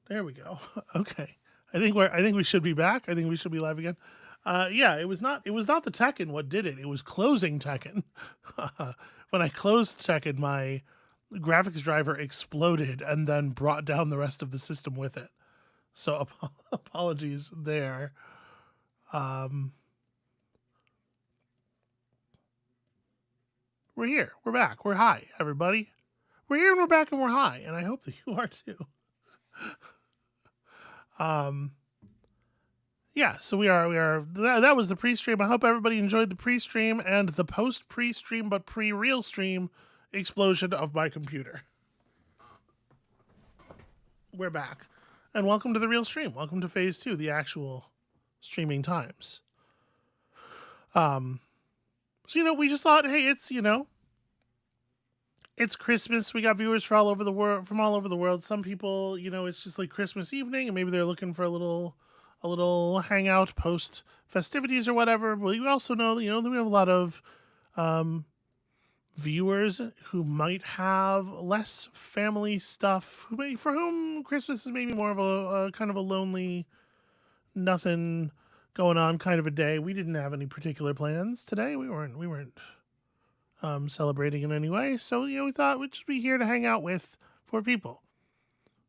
There we go. Okay. I think we should be back. I think we should be live again. Yeah, it was not the Tekken what did it. It was closing Tekken. When I closed Tekken, my graphics driver exploded and then brought down the rest of the system with it. So apologies there. We're here. We're back. We're high, everybody. We're here and we're back and we're high, and I hope that you are too. Yeah, so we are that was the pre-stream. I hope everybody enjoyed the pre-stream and the post pre-stream but pre-real stream explosion of my computer. We're back. And welcome to the real stream. Welcome to phase 2, the actual streaming times. So we just thought, hey, it's it's Christmas. We got viewers from all over the world. Some people, it's just like Christmas evening and maybe they're looking for a little hangout post festivities or whatever. But we also know, that we have a lot of viewers who might have less family stuff, for whom Christmas is maybe more of a kind of a lonely, nothing going on kind of a day. We didn't have any particular plans today. We weren't celebrating in any way. So, we thought we'd just be here to hang out with 4 people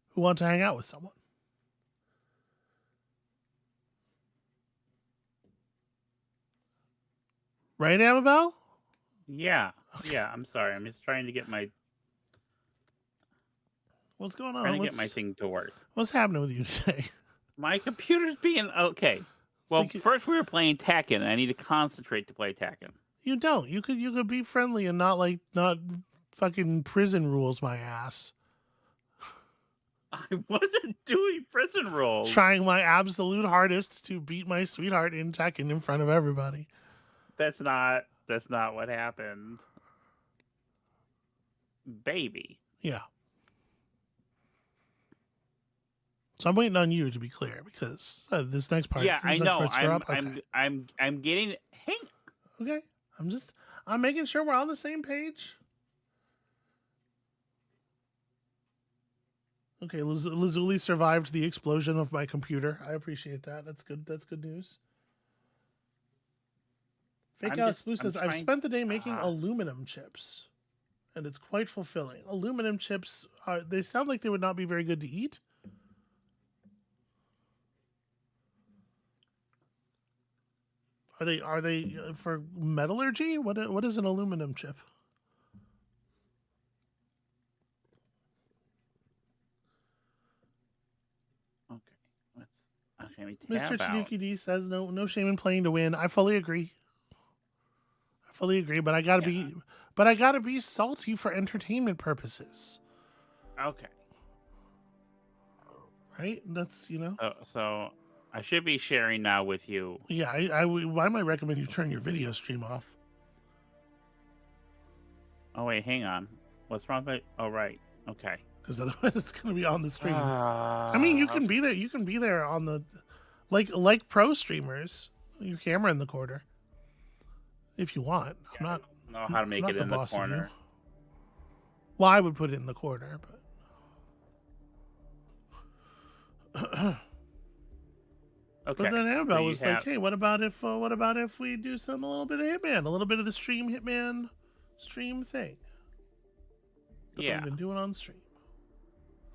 who want to hang out with someone. Right, Amabel? Yeah. Okay. Yeah, I'm sorry. I'm just trying to get my... What's going on? Trying to get my thing to work. What's happening with you today? My computer's being... Okay. Well, like first we were playing Tekken, and I need to concentrate to play Tekken. You don't. You could be friendly and not fucking prison rules my ass. I wasn't doing prison rules. Trying my absolute hardest to beat my sweetheart in Tekken in front of everybody. That's not what happened. Baby. Yeah. So I'm waiting on you to be clear because this next part. Yeah, I know. I'm getting. Hang. Okay. I'm making sure we're on the same page. Okay, Lazuli survived the explosion of my computer. I appreciate that. That's good. That's good news. Fake Alex Blue says, I've spent the day making aluminum chips, and it's quite fulfilling. Aluminum chips, they sound like they would not be very good to eat. Are they for metallurgy? What is an aluminum chip? Okay. Mr. Tanuki D says no shame in playing to win. I fully agree. But I gotta be salty for entertainment purposes. Okay. Right? That's So I should be sharing now with you. Yeah, I might recommend you turn your video stream off. Oh wait, hang on. What's wrong with it? Oh right. Okay. Because otherwise it's gonna be on the screen. I mean, you can be there. You can be there on the like pro streamers. Your camera in the corner. If you want. Yeah, I don't know how to make it in the corner. Well, I would put it in the corner, but okay. But then Amabel was like, "Hey, what about if we do a little bit of Hitman, a little bit of the Hitman stream thing?" Yeah, we've been doing on stream.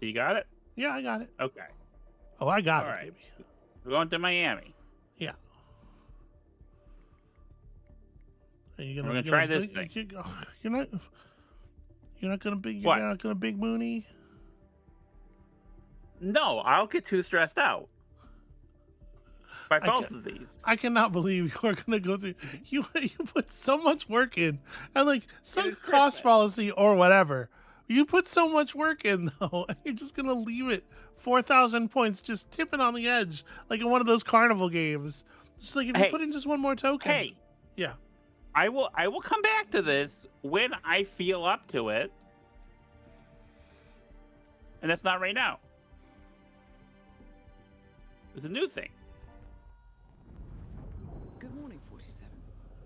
You got it? Yeah, I got it. Okay. Oh, I got it, baby. We're going to Miami. Yeah. We're gonna try this thing. You're not gonna big Mooney. No, I'll get too stressed out by both of these. I cannot believe you're gonna go through. You put so much work in, and like some cost policy or whatever. You put so much work in though, and you're just gonna leave it 4,000 points just tipping on the edge, like in one of those carnival games. Just like if you put in just one more token. Hey. Yeah. I will come back to this when I feel up to it. And that's not right now. It's a new thing. Good morning, 47.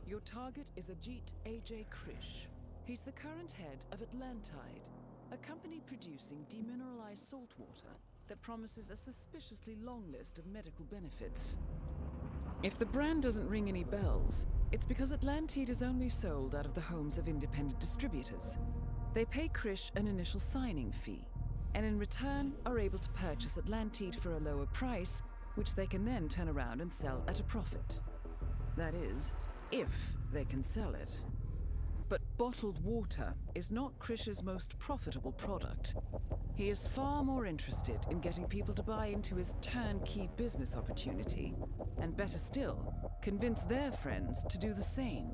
Your target is Ajit A.J. Krish. He's the current head of Atlantide, a company producing demineralized salt water that promises a suspiciously long list of medical benefits. If the brand doesn't ring any bells, it's because Atlantide is only sold out of the homes of independent distributors. They pay Krish an initial signing fee, and in return are able to purchase Atlantide for a lower price, which they can then turn around and sell at a profit. That is, if they can sell it. But bottled water is not Krish's most profitable product. He is far more interested in getting people to buy into his turnkey business opportunity, and better still, convince their friends to do the same.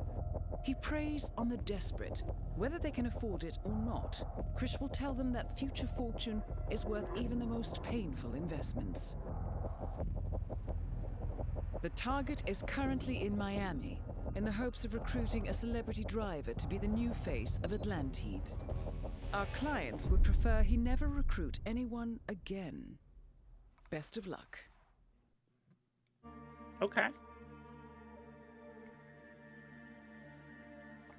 He preys on the desperate. Whether they can afford it or not, Krish will tell them that future fortune is worth even the most painful investments. The target is currently in Miami, in the hopes of recruiting a celebrity driver to be the new face of Atlantide. Our clients would prefer he never recruit anyone again. Best of luck. Okay.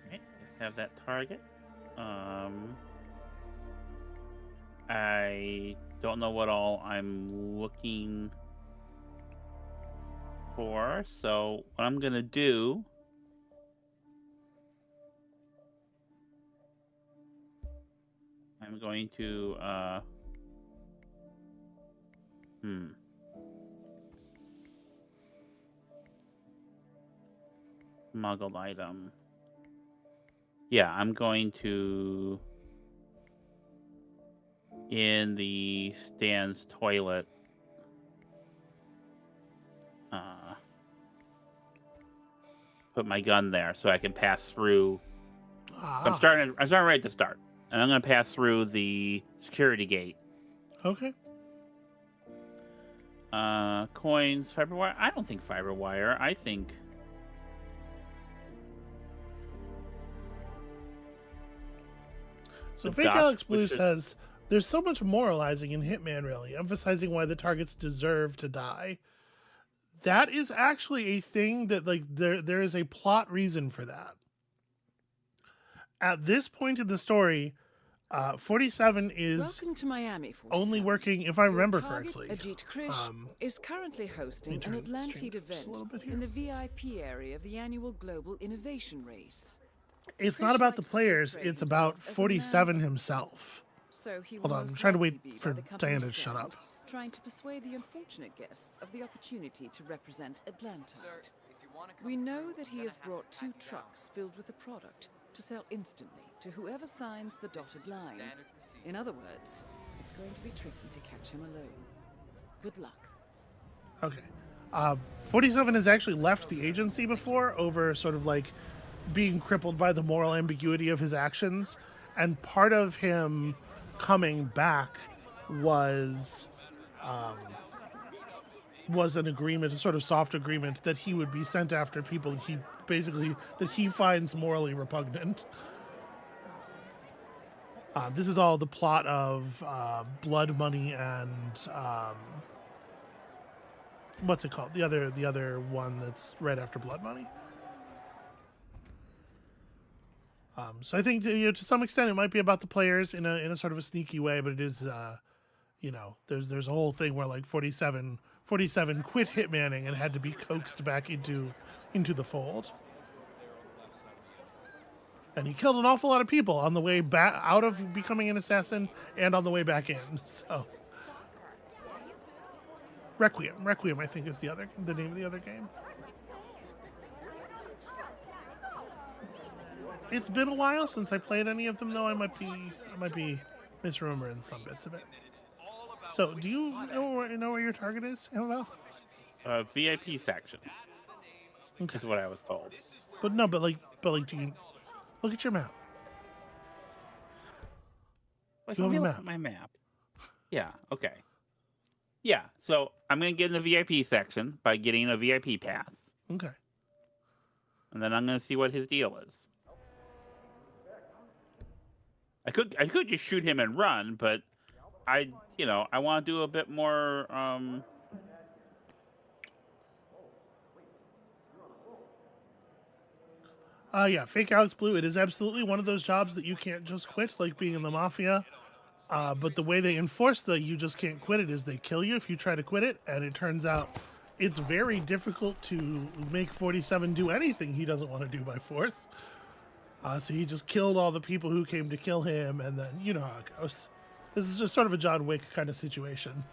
Okay, let's have that target. I don't know what all I'm looking for, so what I'm gonna do I'm going to smuggled item. Yeah, I'm going to in the Stan's toilet put my gun there so I can pass through. So I'm starting right to start. And I'm going to pass through the security gate. Okay. Coins, fiber wire. I don't think fiber wire. I think so. Fake Alex Blue says there's so much moralizing in Hitman, really, emphasizing why the targets deserve to die. That is actually a thing that, like, there is a plot reason for that. At this point in the story, 47 is Welcome to Miami, 47. only working, if I remember Your target, correctly. Ajit Krish, is currently hosting an Atlantide event in the VIP area of the annual Global Innovation Race. It's Krish not about the likes to players, portray it's about himself as a 47 man. himself. So he Hold will on, I'm most trying to likely wait be by for the company Diana to shut stand, up. trying to persuade the unfortunate guests of the opportunity to represent Atlantide. We know that he has brought 2 trucks filled with the product to sell instantly to whoever signs the dotted line. In other words, it's going to be tricky to catch him alone. Good luck. Okay. 47 has actually left the agency before over sort of like being crippled by the moral ambiguity of his actions. And part of him coming back was an agreement, a sort of soft agreement, that he would be sent after people that he finds morally repugnant. This is all the plot of Blood Money and what's it called? The other one that's right after Blood Money. So I think, to some extent it might be about the players in a sort of a sneaky way, but it is there's a whole thing where like 47 quit hitmanning and had to be coaxed back into the fold. And he killed an awful lot of people on the way back out of becoming an assassin and on the way back in. So Requiem, I think, is the name of the other game. It's been a while since I played any of them, though. I might be misremembering some bits of it. So, do you know where your target is, Amabel? VIP section. Okay. Is what I was told. But do you look at your map? Like, you have a map? My map. Yeah. Okay. Yeah. So I'm gonna get in the VIP section by getting a VIP pass. Okay. And then I'm gonna see what his deal is. I could just shoot him and run, but I want to do a bit more. Yeah, Fake Alex Blue. It is absolutely one of those jobs that you can't just quit, like being in the mafia. But the way they enforce the you just can't quit it is they kill you if you try to quit it, and it turns out it's very difficult to make 47 do anything he doesn't want to do by force. So he just killed all the people who came to kill him, and then you know how it goes. This is just sort of a John Wick kind of situation.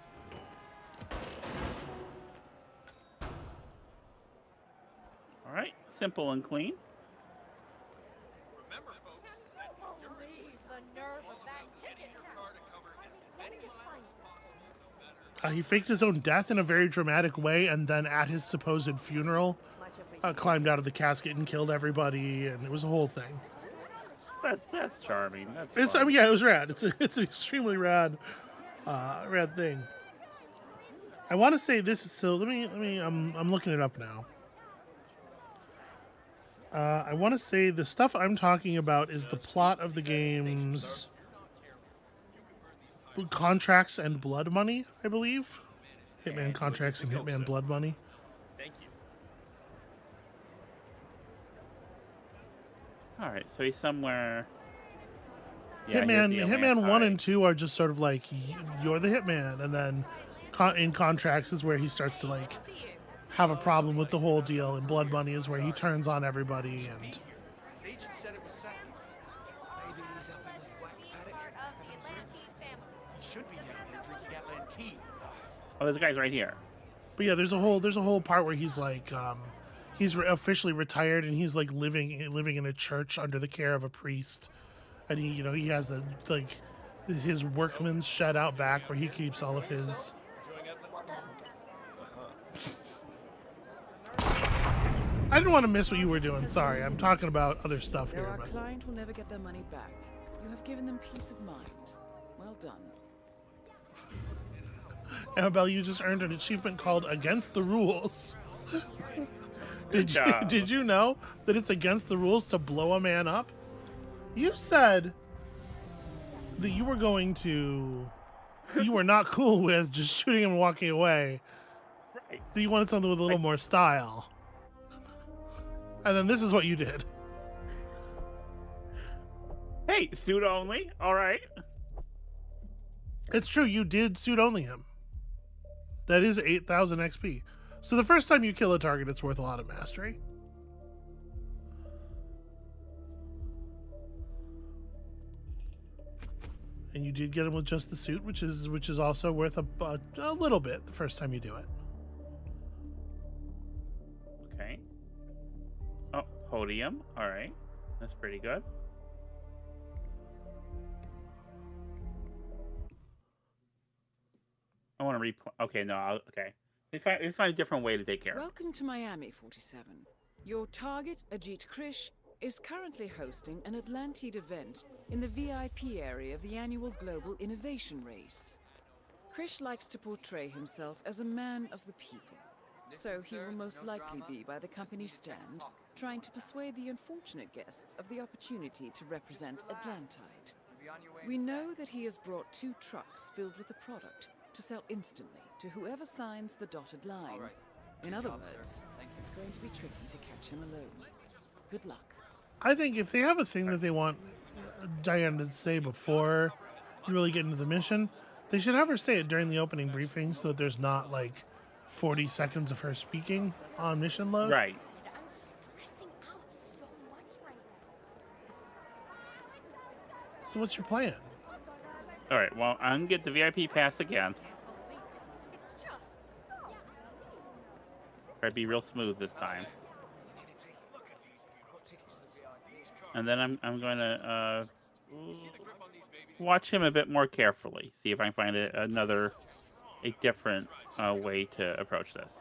All right, simple and clean. Remember, folks, that endurance race The nerve of that getting ticket. your car to cover as many miles as possible, no matter. He faked his own death in a very dramatic way, and then at his supposed funeral, climbed out of the casket and killed everybody, and it was a whole thing. That's charming. That's It's fun. I mean, yeah, it was rad. It's an extremely rad thing. I want to say this. So let me. I'm looking it up now. I want to say the stuff I'm talking about is the plot of the game's contracts and blood money, I believe. Hitman contracts and Hitman blood money. Thank you. All right, so he's somewhere. Yeah, Hitman, here's the Hitman Atlantic. 1 and 2 are just sort of like you're the Hitman, and then in contracts is where he starts to like have a problem with the whole deal, and blood money is where he turns on everybody. And His agent said it was settled. Maybe he's up in the whack paddock. Part of the Atlantine family. He should be down here drinking Atlantine. Oh, this guy's right here. but yeah, there's a whole part where he's like he's officially retired, and he's like living in a church under the care of a priest, and he has his workman's shed out back where he keeps all of his. I didn't want to miss what you were doing. Sorry, I'm talking about other stuff Though here. our But client will never get their money back, you have given them peace of mind. Well done. Amabel, you just earned an achievement called "Against the Rules." Good job. Did you know that it's against the rules to blow a man up? You said that you were not cool with just shooting him and walking away. Right. That you wanted something with a little more style. And then this is what you did. Hey, suit only. All right. It's true, you did suit only him. That is 8,000 XP. So the first time you kill a target, it's worth a lot of mastery. And you did get him with just the suit, which is also worth a little bit the first time you do it. Okay. Oh, podium. All right. That's pretty good. I want to replay. Okay, no. Okay. We find a different way to take care of it. Welcome to Miami, 47. Your target, Ajit Krish, is currently hosting an Atlantide event in the VIP area of the annual Global Innovation Race. Krish likes to portray himself as a man of the people, so he will most likely be by the company stand, trying to persuade the unfortunate guests of the opportunity to represent Atlantide. We know that he has brought 2 trucks filled with the product to sell instantly to whoever signs the dotted line. In other words, it's going to be tricky to catch him alone. Good luck. I think if they have a thing that they want Diane to say before you really get into the mission, they should have her say it during the opening briefing so that there's not like 40 seconds of her speaking on mission load. Right. I'm stressing out so much right now. So what's your plan? All right. Well, I'm gonna get the VIP pass again. It's just Try to be real smooth this time. And then I'm going to watch him a bit more carefully. See if I can find a different way to approach this.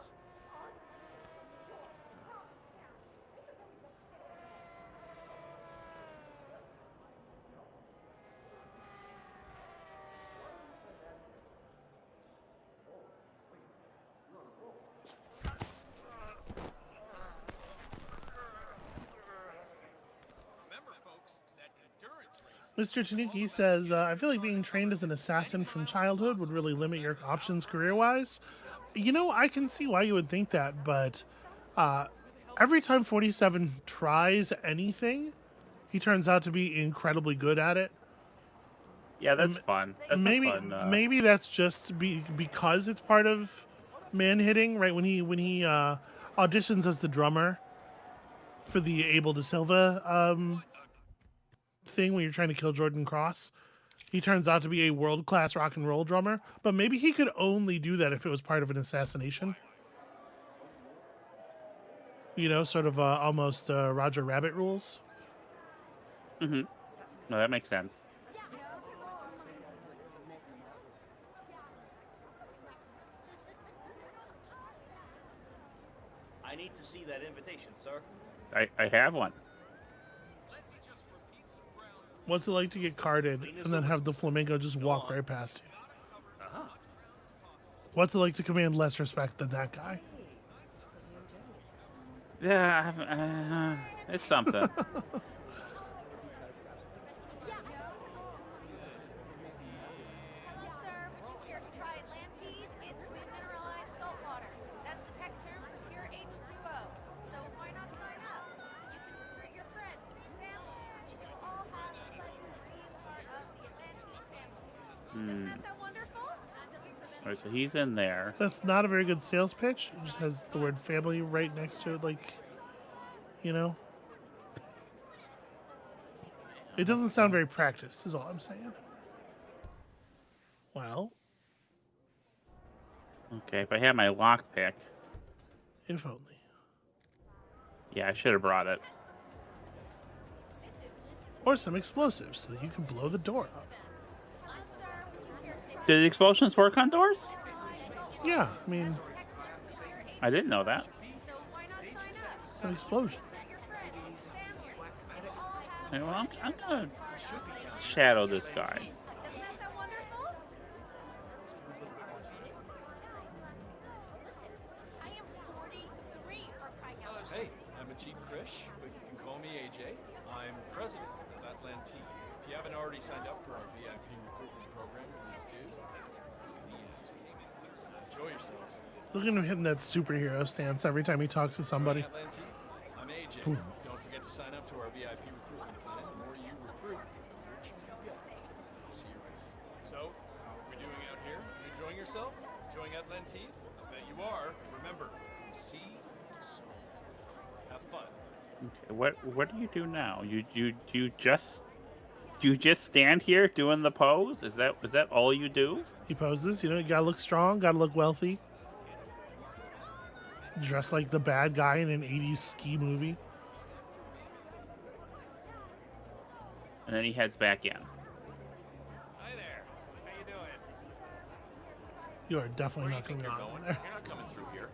Remember, folks, that endurance race. Mr. Tanuki says, I feel like being trained as an assassin from childhood would really limit your options career-wise. You know, I can see why you would think that, but every time 47 tries anything, he turns out to be incredibly good at it. Yeah, that's fun. That's maybe a fun. maybe that's just because it's part of man hitting, right? When he auditions as the drummer for the Abel de Silva thing when you're trying to kill Jordan Cross, he turns out to be a world-class rock and roll drummer. But maybe he could only do that if it was part of an assassination. You know, sort of almost Roger Rabbit rules. Mm-hmm. No, that makes sense. I need to see that invitation, sir. I have one. What's it like to get carded and then have the flamingo just walk right past you? Uh-huh. What's it like to command less respect than that guy? Yeah, it's something. Hello, sir. Would you care to try Atlantide? It's demineralized salt water. That's the tech term for pure H2O. So why not sign up? You can recruit your friends and family. You'll all have a pleasant being part of the Atlantide family. Doesn't that sound wonderful? That doesn't prevent All right, so he's in there. That's not a very good sales pitch. It just has the word family right next to it, like, you know? It doesn't sound very practiced, is all I'm saying. Well, Okay, if I had my lockpick, if only. yeah, I should have brought it. Or some explosives so that you can blow the door up. Hello, sir. Would you care to say Did the explosions work on doors? Yeah, I mean, tech term for pure H2O? I didn't know that. So why not sign up? it's an explosion. Your friends and family. You'll all have Okay, well, I'm gonna shadow this guy. Doesn't that sound wonderful? Listen, I am 43 for crying out loud. Hey, I'm Ajit Krish, but you can call me AJ. I'm president of Atlantide. If you haven't already signed up for our VIP recruitment program, please do. Enjoy yourselves. Look at him hitting that superhero stance every time he talks to somebody. Atlantide, I'm AJ. Don't forget to sign up to our VIP recruitment plan. The more you recruit, the richer you get. I'll see you right here. So, how are we doing out here? Enjoying yourself? Enjoying Atlantide? I bet you are. Remember, from sea to soul. Have fun. Okay, what do you do now? You just stand here doing the pose? Is that all you do? He poses, you know, you gotta look strong, gotta look wealthy. Dressed like the bad guy in an 80s ski movie. And then he heads back in. Hi there. How you doing? You are definitely Where not do you going think you're on going? there. You're not coming through here.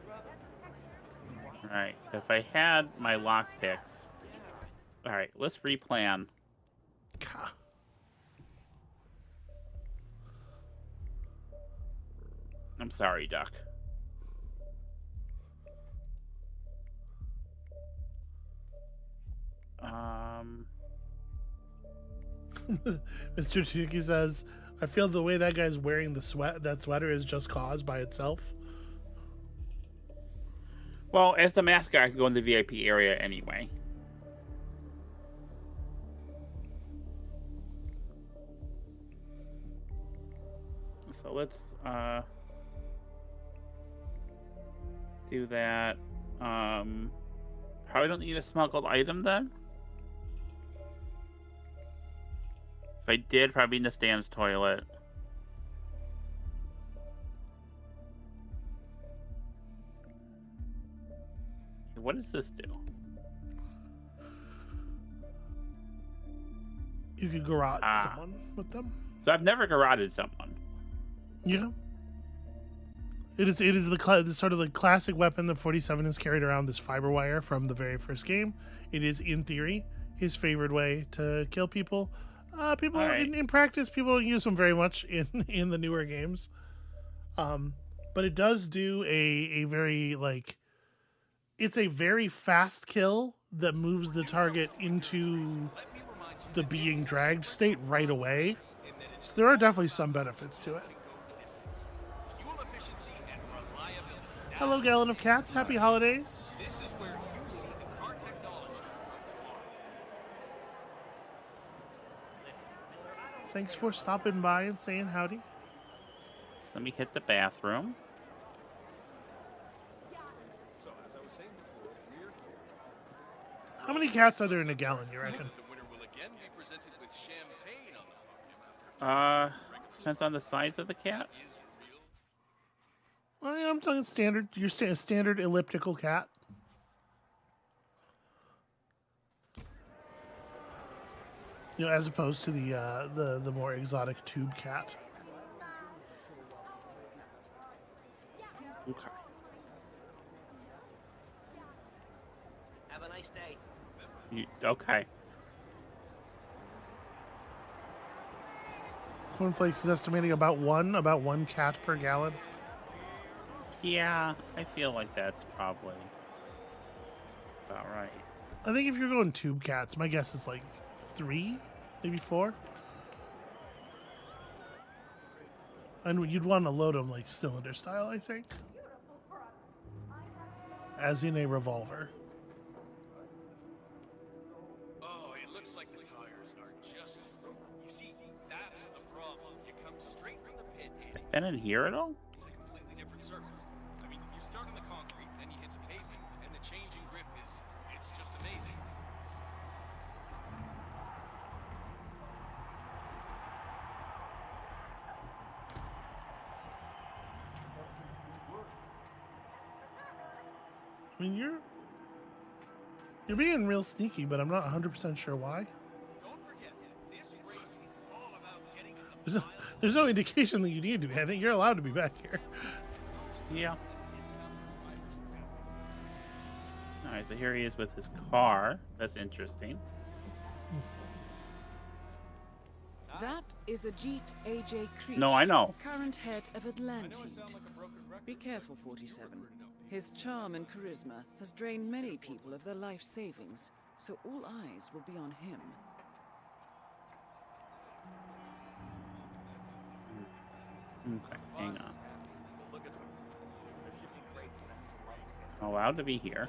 Alright, if I had my lockpicks. Alright, let's replan. Gah. I'm sorry, Duck. Mr. Tuki says, I feel the way that guy's wearing that sweater is just cause by itself. Well, as the mascot, I can go in the VIP area anyway. So let's do that. Probably don't need a smuggled item then. If I did, probably in the Stan's toilet. What does this do? You could garrote someone with them. So I've never garroted someone. Yeah. It is the sort of the classic weapon that 47 has carried around, this fiber wire from the very first game. It is, in theory, his favorite way to kill people. In practice, people don't use them very much in the newer games. But it does do a very, like, it's a very fast kill that moves the target into the being dragged state right away. So there are definitely some benefits to it. Hello, Gallon of Cats. Happy holidays. This is where you see the car technology of tomorrow. Thanks for stopping by and saying howdy. So let me hit the bathroom. So, as I was saying before, we're here. How many cats are there in a gallon, you reckon? The winner will again be presented with champagne on the podium after Depends on the size of the cat. is real. Well, yeah, I'm talking standard. Your standard elliptical cat. You know, as opposed to the more exotic tube cat. Okay. Have a nice day. Okay. Cornflakes is estimating about one cat per gallon. Yeah, I feel like that's probably about right. I think if you're going tube cats, my guess is like 3, maybe 4. And you'd want to load them like cylinder style, I think. As in a revolver. Oh, it looks like the tires are just. You see, that's the problem. You come straight from the pit, Andy. Been in here at all? It's a completely different surface. I mean, you start on the concrete, then you hit the pavement, and the change in grip it's just amazing. I mean, you're being real sneaky, but I'm not 100% sure why. Don't forget, this race is all about getting some There's no indication that you need to be. I think you're allowed to be back here. Yeah. Alright, so here he is with his car. That's interesting. That is Ajit A.J. Creech. No, I know. Current head of Atlantide. Be careful, 47. His charm and charisma has drained many people of their life savings, so all eyes will be on him. Okay, hang on. I'm allowed to be here.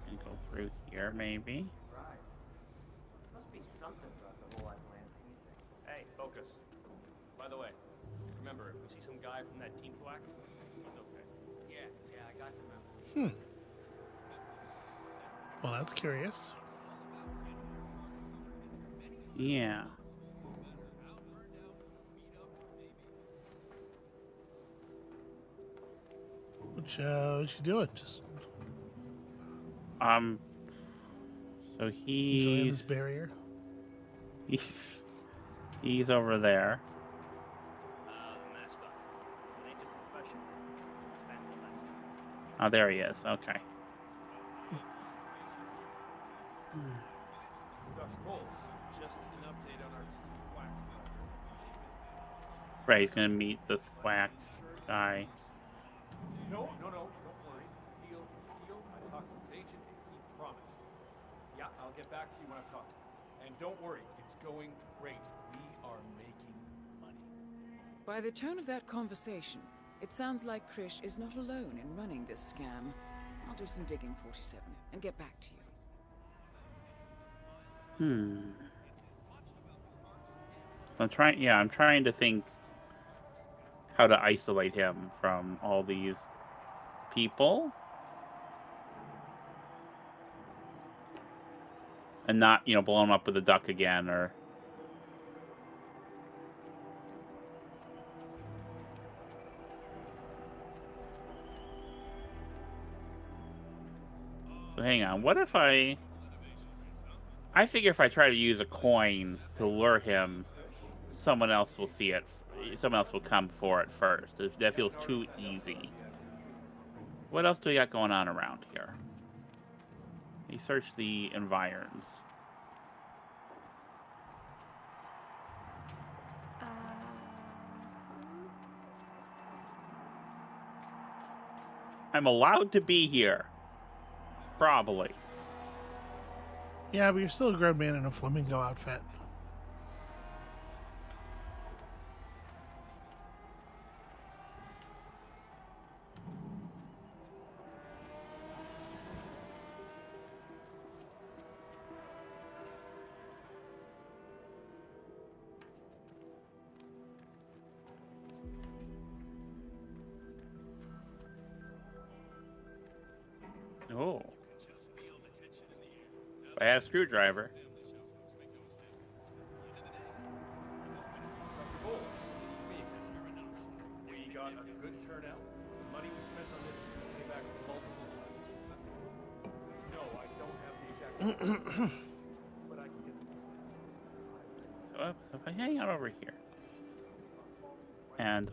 And go through here, maybe. Must be something about the whole Atlantide thing. Hey, focus. By the way, remember, if we see some guy from that team flack, he's okay. Yeah, I got the memo. Well, that's curious. Yeah. What's you doing? Just So enjoying this barrier? he's over there. The mascot. It ain't just a profession. Family mascot. Oh, there he is. Okay. Dr. Bowles, just an update on our team flack. Right, he's gonna meet the thwack guy. No, don't worry. Deal is sealed. I talked to his agent and he promised. Yeah, I'll get back to you when I've talked to him. And don't worry, it's going great. We are making money. By the tone of that conversation, it sounds like Krish is not alone in running this scam. I'll do some digging, 47, and get back to you. So I'm trying to think how to isolate him from all these people. And not, blow him up with a duck again, or... So hang on, what if I figure if I try to use a coin to lure him, someone else will see it. Someone else will come for it first. That feels too easy. What else do we got going on around here? You search the environs. I'm allowed to be here. Probably. Yeah, but you're still a grown man in a flamingo outfit. I had a screwdriver. Dr. Bowles, me. We got a good turnout. The money we spent on this will pay back multiple times. No, I don't have the exact numbers, but I can get them. So if I hang out over here, and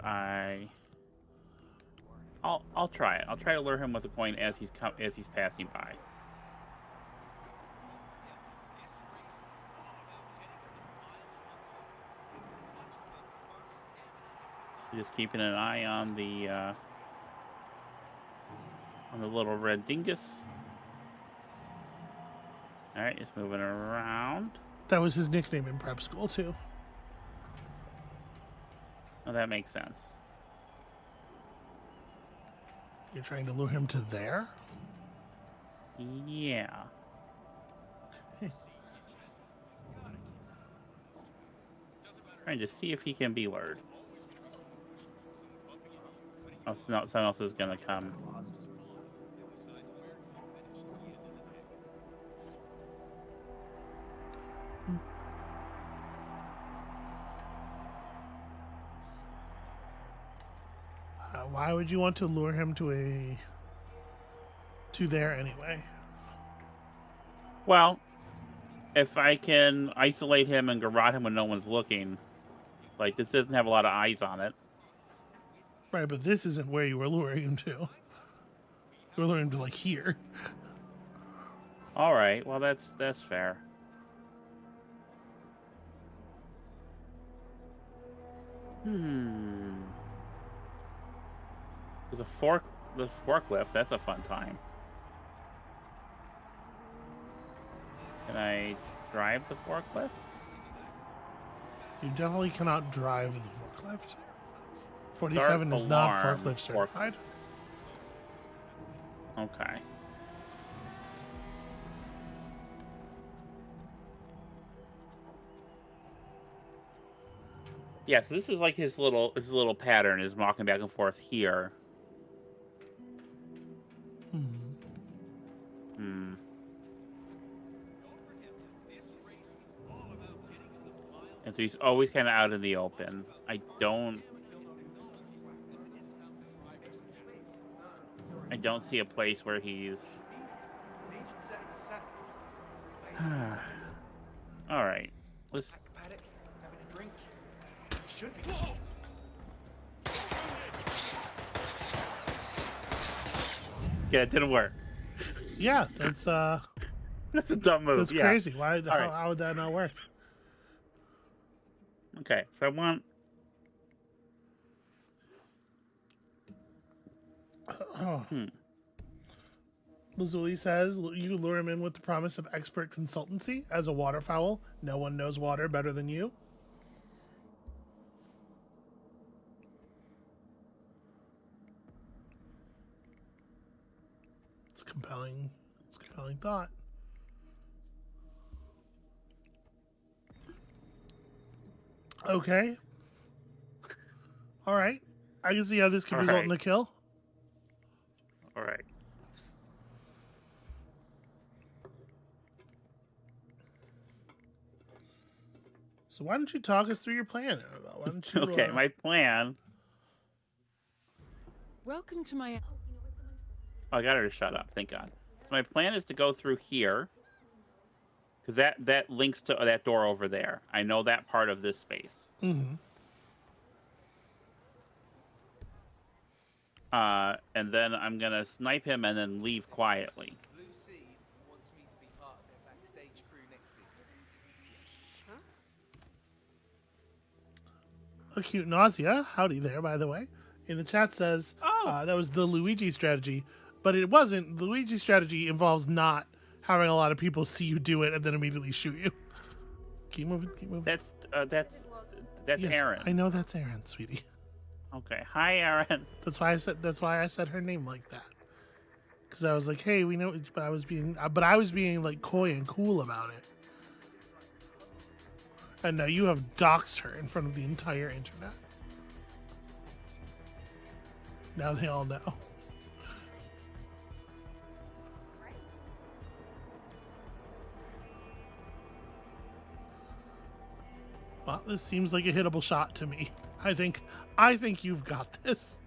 I'll try it. I'll try to lure him with a coin as he's passing by. Just keeping an eye on the little red dingus. All right, it's moving around. That was his nickname in prep school too. Oh, that makes sense. You're trying to lure him to there? Yeah. Trying to see if he can be lured. Oh, so no, someone else is gonna come. Why would you want to lure him to there anyway? Well, if I can isolate him and garrote him when no one's looking, like this doesn't have a lot of eyes on it. Right, but this isn't where you were luring him to. You were luring him to like here. All right, well that's fair. There's the forklift. That's a fun time. Can I drive the forklift? You definitely cannot drive the forklift. 47 is not alarm, forklift certified. Okay. Yeah, so this is like his little pattern is walking back and forth here. And so he's always kind of out in the open. I don't see a place where he's. All right, let's. Paddock, having a drink. Should be. Yeah, it didn't work. Yeah, that's That's a dumb move. that's yeah. crazy. Why? right. How would that not work? Okay, so I want. Lazuli says you lure him in with the promise of expert consultancy as a waterfowl. No one knows water better than you. It's compelling. It's a compelling thought. Okay. All right. I can see how this could All result right. in a kill. All right. So why don't you talk us through your plan, Amabel? Why don't you? Okay, my plan. Welcome to my. Oh, I got her to shut up. Thank God. So my plan is to go through here, because that links to that door over there. I know that part of this space. Mm-hmm. And then I'm gonna snipe him and then leave quietly. Lucy wants me to be part of their backstage crew next season. Acute nausea. Howdy there, by the way. In the chat says that was the Luigi strategy, but it wasn't. The Luigi strategy involves not having a lot of people see you do it and then immediately shoot you. Keep moving. Keep moving. That's Yes, Aaron. I know that's Aaron, sweetie. Okay. Hi, Aaron. That's why I said her name like that. Because I was like, hey, we know, but I was being like coy and cool about it. And now you have doxed her in front of the entire internet. Now they all know. Well, this seems like a hittable shot to me. I think you've got this.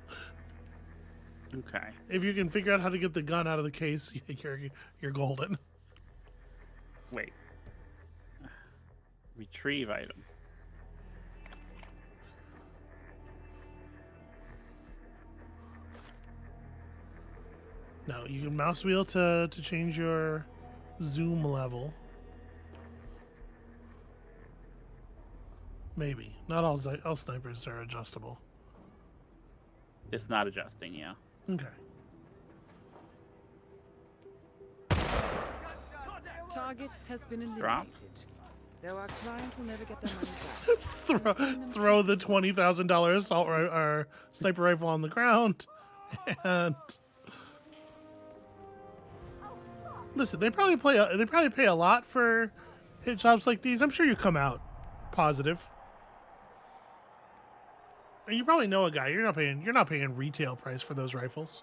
Okay. If you can figure out how to get the gun out of the case, you're golden. Wait. Retrieve item. No, you can mouse wheel to change your zoom level. Maybe. Not all snipers are adjustable. It's not adjusting, yeah. Okay. Target has been eliminated. Dropped. Though our client will never get their money back. Throw the $20,000 assault or sniper rifle on the ground, and listen. They probably pay a lot for hit jobs like these. I'm sure you come out positive. And you probably know a guy. You're not paying retail price for those rifles.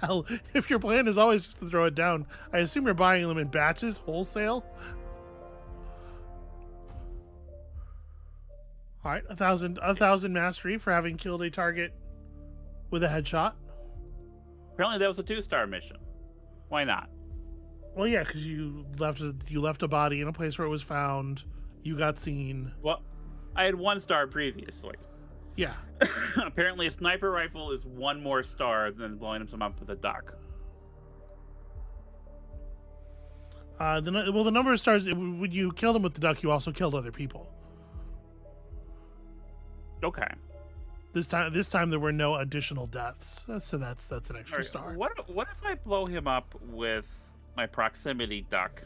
Hell, if your plan is always just to throw it down, I assume you're buying them in batches, wholesale. All right, 1,000 mastery for having killed a target with a headshot. Apparently, that was a 2-star mission. Why not? Well, yeah, because you left a body in a place where it was found. You got seen. Well, I had 1 star previously. Yeah. Apparently, a sniper rifle is 1 more star than blowing them up with a duck. The number of stars, when you killed them with the duck, you also killed other people. Okay. This time there were no additional deaths, so that's an extra star. What if I blow him up with my proximity duck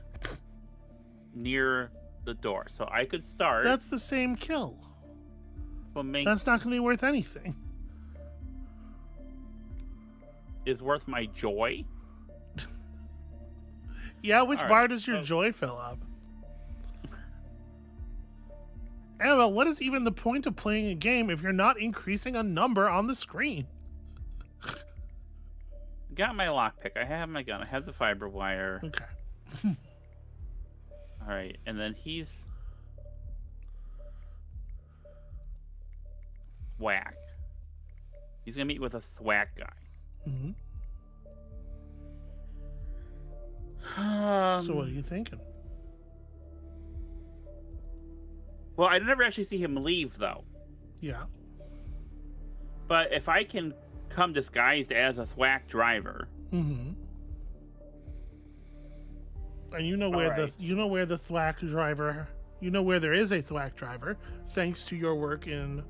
near the door, so I could start? That's the same kill. Swimming That's not going to be worth anything. is worth my joy. Yeah, which All bar right, does your so- joy fill up? Amabel, what is even the point of playing a game if you're not increasing a number on the screen? Got my lockpick. I have my gun. I have the fiber wire. Okay. All right, and then he's thwack. He's gonna meet with a thwack guy. Mm-hmm. So what are you thinking? Well, I never actually see him leave though. Yeah. But if I can come disguised as a thwack driver, Mm-hmm. And you know where Alright. the thwack driver, you know where there is a thwack driver, thanks to your work in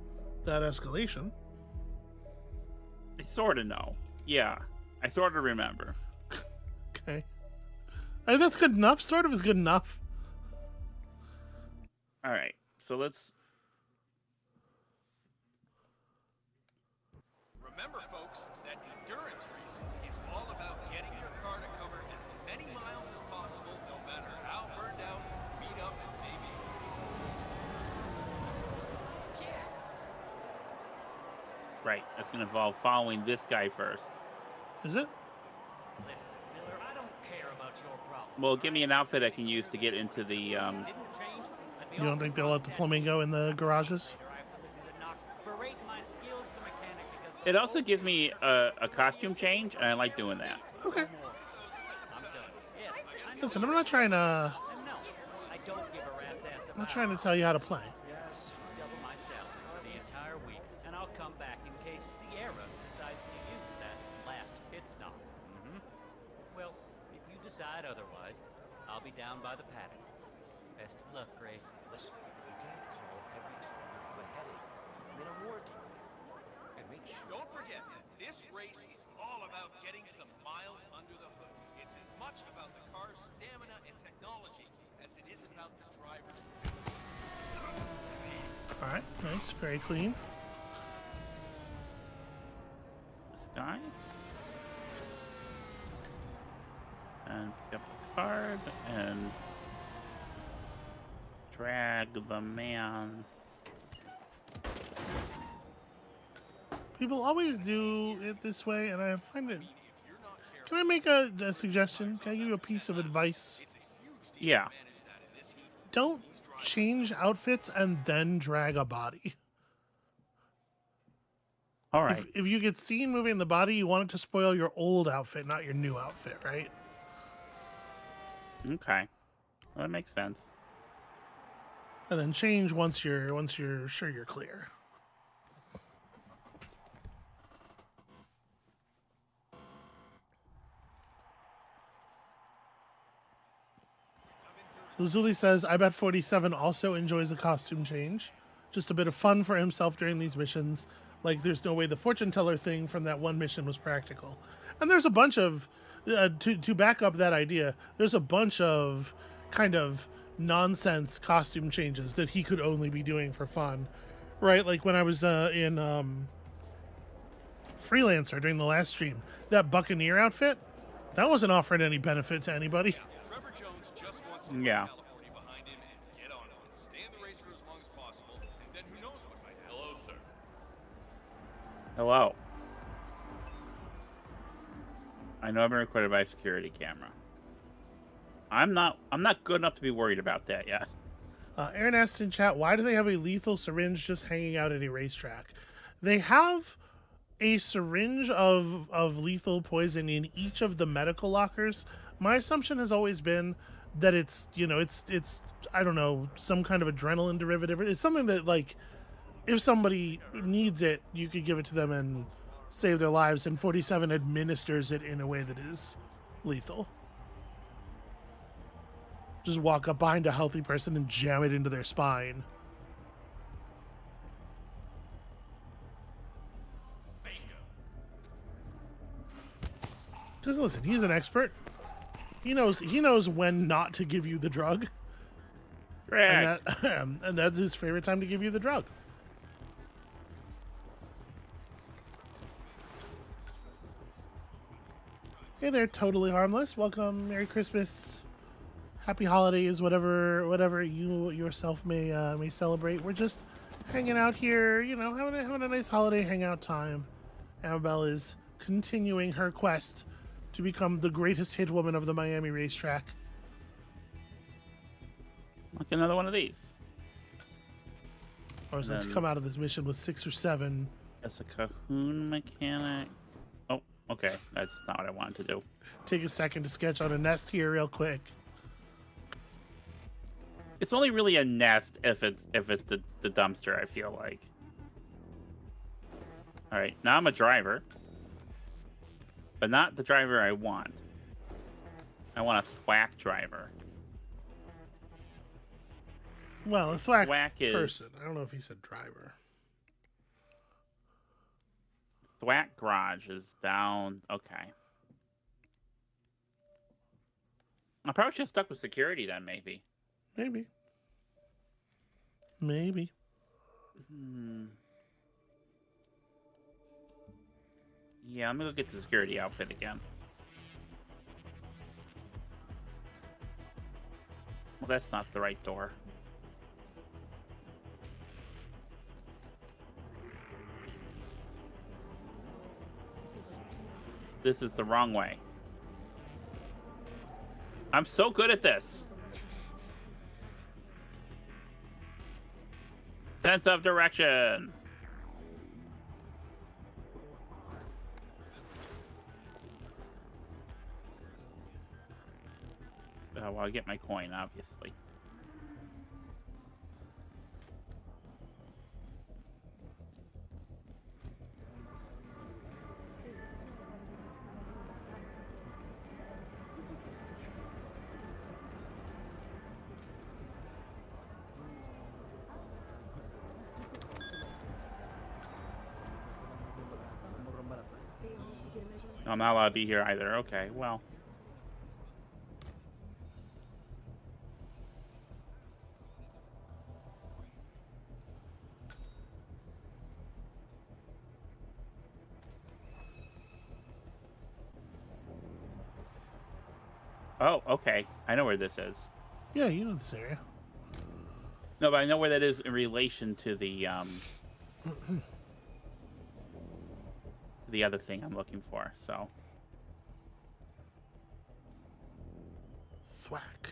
that escalation. I sort of know. Yeah, I sort of remember. Okay. That's good enough. Sort of is good enough. All right, so let's. Remember, folks, that endurance racing is all about getting your car to cover as many miles as possible, no matter how burned out, beat up it may be. Cheers. Right, that's gonna involve following this guy first. Is it? Listen, Miller, I don't care about your problem. Well, give me an outfit I can use to get into the. Didn't change. I'd be You don't off think the they'll let the cross flamingo in the garages? later. I have to listen to Knox berate my skills as a mechanic because It also gives me a costume change, and I like doing that. Okay. I'm done. Yes, I know. Listen, I'm not trying to. And no, I don't give a rat's ass I'm not about trying to tell you how to play. Yes. Double my salary for the entire week, and I'll come back in case Sierra decides to use that last pit stop. Well, if you decide otherwise, I'll be down by the paddock. Best of luck, Grace. Listen, you can't call every time you have a headache. I mean, I'm working with you. And make sure. Don't forget, this race is all about getting some miles under the hood. It's as much about the car's stamina and technology as it is about the driver's. All right. Nice. Very clean. This guy. And pick up the card and drag the man. People always do it this way, and I find it. Can I make a suggestion? Can I give you a piece of advice? Yeah. Don't change outfits and then drag a body. All right. If you get seen moving the body, you want it to spoil your old outfit, not your new outfit, right? Okay. Well, that makes sense. And then change once you're sure you're clear. Lazuli says, I bet 47 also enjoys a costume change. Just a bit of fun for himself during these missions. Like, there's no way the fortune teller thing from that one mission was practical. And there's a bunch of, to back up that idea, there's a bunch of kind of nonsense costume changes that he could only be doing for fun. Right? Like when I was in Freelancer during the last stream, that Buccaneer outfit, that wasn't offering any benefit to anybody. Trevor Jones just wants to Yeah. California behind him and get on it. Stay in the race for as long as possible, and then who knows what might happen. Hello, sir. Hello. I know I've been recorded by a security camera. I'm not good enough to be worried about that yet. Aaron asked in chat, why do they have a lethal syringe just hanging out at a racetrack? They have a syringe of lethal poison in each of the medical lockers. My assumption has always been that it's I don't know, some kind of adrenaline derivative. It's something that, like, if somebody needs it, you could give it to them and save their lives, and 47 administers it in a way that is lethal. Just walk up behind a healthy person and jam it into their spine. Because listen, he's an expert. He knows when not to give you the drug. Right. And that's his favorite time to give you the drug. Hey there, totally harmless. Welcome, Merry Christmas, Happy Holidays, whatever you yourself may celebrate. We're just hanging out here, having a nice holiday hangout time. Amabel is continuing her quest to become the greatest hit woman of the Miami racetrack. Like another one of these. Or is that to come out of this mission with 6 or 7? That's a Cahoon mechanic. Oh, okay. That's not what I wanted to do. Take a second to sketch on a nest here real quick. It's only really a nest if it's the dumpster, I feel like. Alright, now I'm a driver. But not the driver I want. I want a thwack driver. Well, a thwack is person. I don't know if he said driver. Thwack garage is down. Okay. I probably should have stuck with security then, maybe. Maybe. Yeah, I'm gonna go get the security outfit again. Well, that's not the right door. This is the wrong way. I'm so good at this. Sense of direction. Well, I'll get my coin, obviously. I'm not allowed to be here either. Okay, well. Oh, okay. I know where this is. Yeah, you know this area. No, but I know where that is in relation to the the other thing I'm looking for, so. Thwack.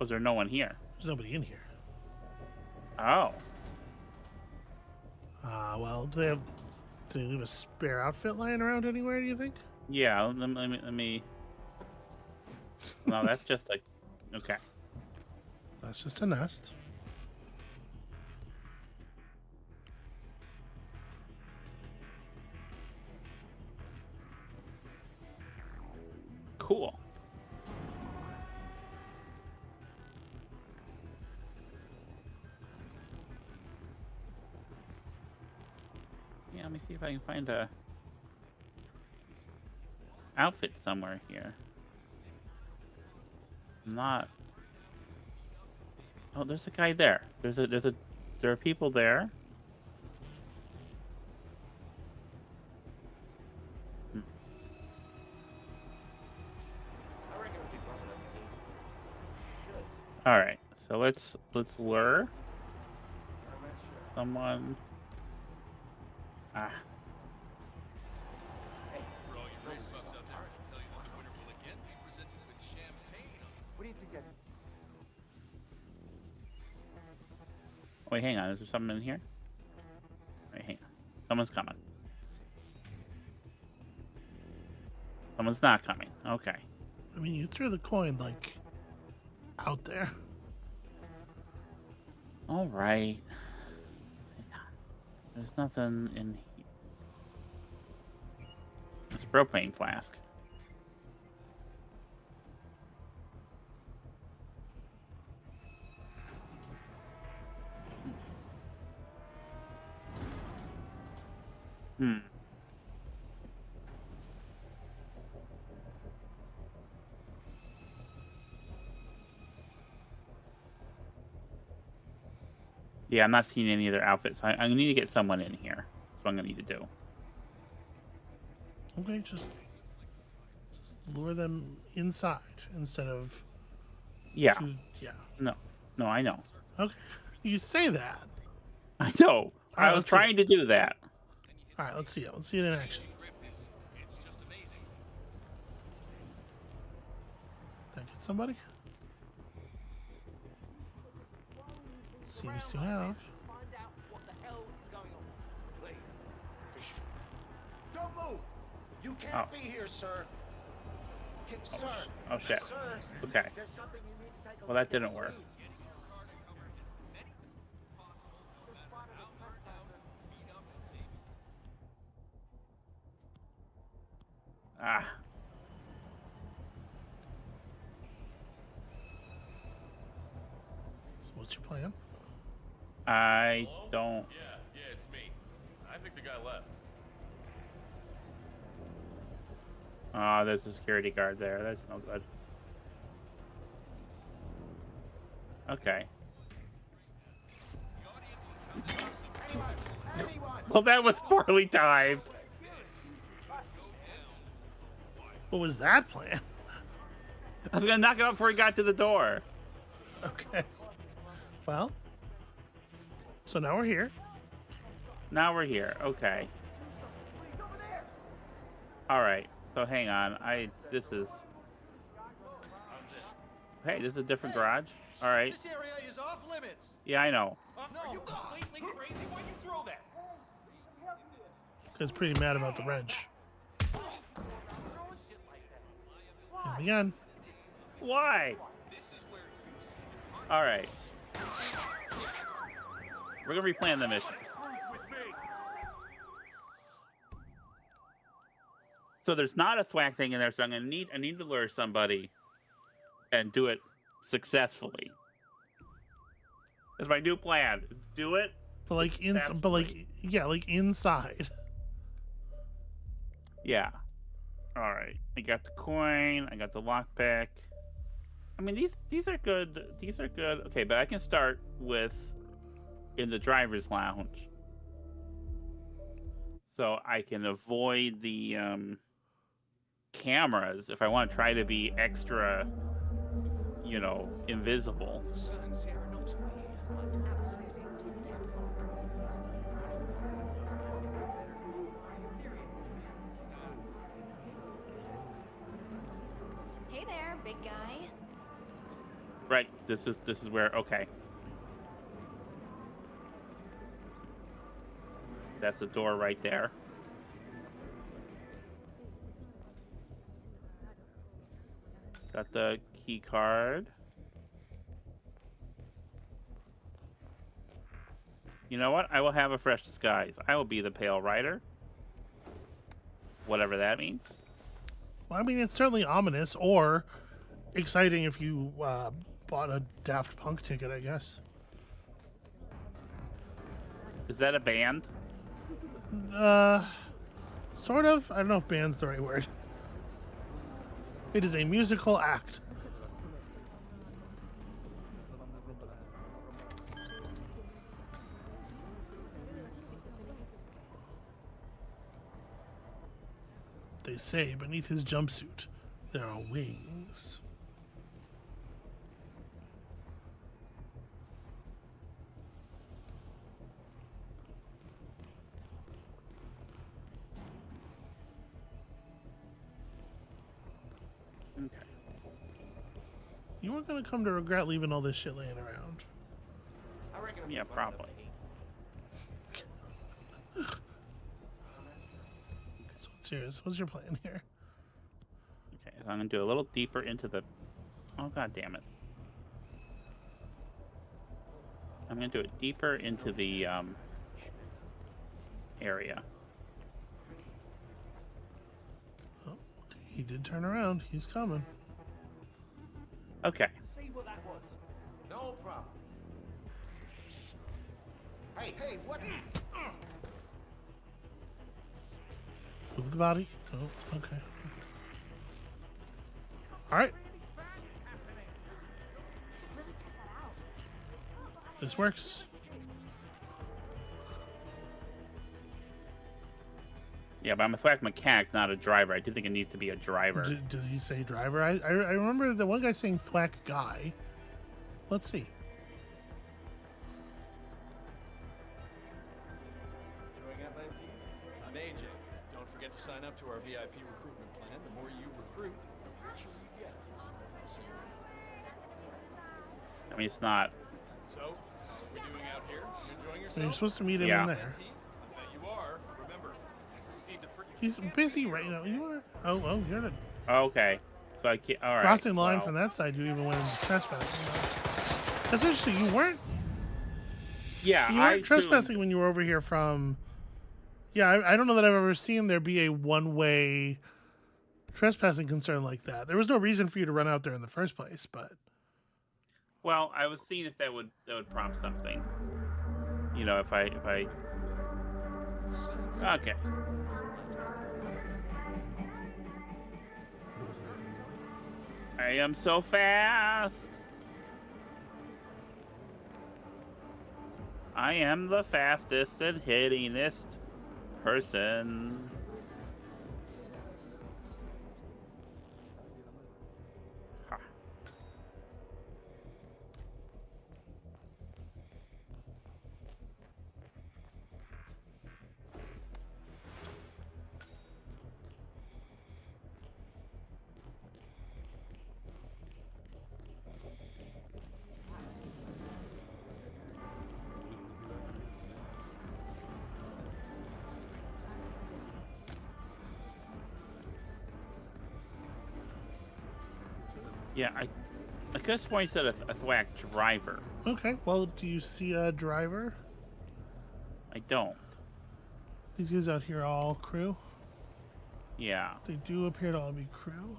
Was there no one here? There's nobody in here. Oh. Well, do they leave a spare outfit lying around anywhere, do you think? Yeah, let me... No, that's just a... Okay. That's just a nest. Cool. Yeah, let me see if I can find a outfit somewhere here. Not. Oh, there's a guy there. There are people there. All right, so let's lure someone. Ah. For all you race buffs out there, I'll tell you that the winner will again be presented with champagne. What do you think? Wait, hang on. Is there something in here? Wait, hang on. Someone's coming. Someone's not coming. Okay. I mean, you threw the coin, like, out there. All right. There's nothing in here. It's a propane flask. Hmm. Yeah, I'm not seeing any other outfits. I'm gonna need to get someone in here. That's what I'm gonna need to do. Okay, just lure them inside instead of... Yeah. Yeah. No, I know. Okay. You say that. I know. All right, I was let's see trying to do that. All right, let's see it. Let's see it in action. It's just amazing. Did I get somebody? Seems to have. Find out what the hell is going on. Please. Don't move. You can't Oh. be here, sir. Sir. Oh shit. Sir. Okay. There's something you need to Well, that didn't work. Ah. So what's your plan? I don't. Yeah, it's me. I think the guy left. Oh, there's a security guard there. That's no good. Okay. Well, that was poorly timed. What was that plan? I was gonna knock him out before he got to the door. Okay. Well, so now we're here. Now we're here. Okay. All right. So hang on. This is. Hey, this is a different garage. All right. This area is off limits. Yeah, I know. Are you completely crazy? Why'd you throw that? Guy's pretty mad about the wrench. And again. Why? All right. We're gonna replan the mission. So there's not a thwack thing in there, so I need to lure somebody and do it successfully. That's my new plan. Do it. But like like inside. Yeah. All right. I got the coin. I got the lockpick. I mean, these are good. These are good. Okay, but I can start with in the driver's lounge, so I can avoid the cameras if I want to try to be extra, invisible. Hey there, big guy. Right. This is where. Okay. That's the door right there. Got the key card. You know what? I will have a fresh disguise. I will be the Pale Rider. Whatever that means. Well, I mean, it's certainly ominous or exciting if you bought a Daft Punk ticket, I guess. Is that a band? Sort of. I don't know if band's the right word. It is a musical act. They say beneath his jumpsuit, there are wings. Okay. You weren't going to come to regret leaving all this shit laying around. Yeah, probably. So what's your plan here? Okay, so I'm gonna do a little deeper into the. Oh god damn it! I'm gonna do it deeper into the area. Oh, okay. He did turn around. He's coming. Okay. See what that was? No problem. Hey, what? Move the body. Oh, okay. All right. This works. Yeah, but I'm a thwack mechanic, not a driver. I do think it needs to be a driver. Did he say driver? I remember the one guy saying thwack guy. Let's see. Showing up, 19? I'm AJ. Don't forget to sign up to our VIP recruitment plan. The more you recruit, the richer you get. I'll see you around. I mean, it's not. So, how are we doing out here? You enjoying yourself? You're supposed to meet him Yeah. in there. I bet you are. Remember, just need to He's busy right now. You are. Oh, you're the Okay. So I can't. All right. crossing the line well, from that side. You even went into trespassing. That's interesting. You weren't. Yeah, You I weren't trespassing when you were over here from. Yeah, I don't know that I've ever seen there be a one-way trespassing concern like that. There was no reason for you to run out there in the first place, but. Well, I was seeing if that would prompt something. You know, if I. Okay. I am so fast. I am the fastest and hittingest person. Ha. Yeah, I could have sworn you said a thwack driver. Okay, well, do you see a driver? I don't. These guys out here are all crew? Yeah. They do appear to all be crew.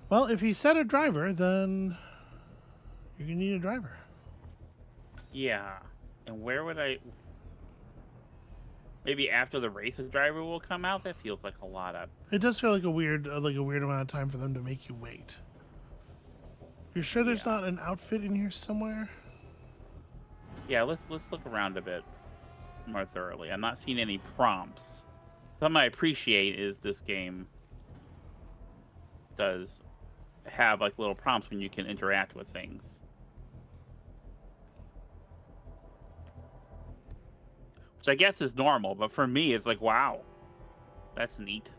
Well, if he said a driver, then you're going to need a driver. Yeah. And where would I... Maybe after the race, a driver will come out? That feels like a lot of... It does feel like a weird amount of time for them to make you wait. You're sure there's not an outfit in here somewhere? Yeah, let's look around a bit more thoroughly. I'm not seeing any prompts. Something I appreciate is this game does have like little prompts when you can interact with things. Which I guess is normal, but for me it's like, wow, that's neat.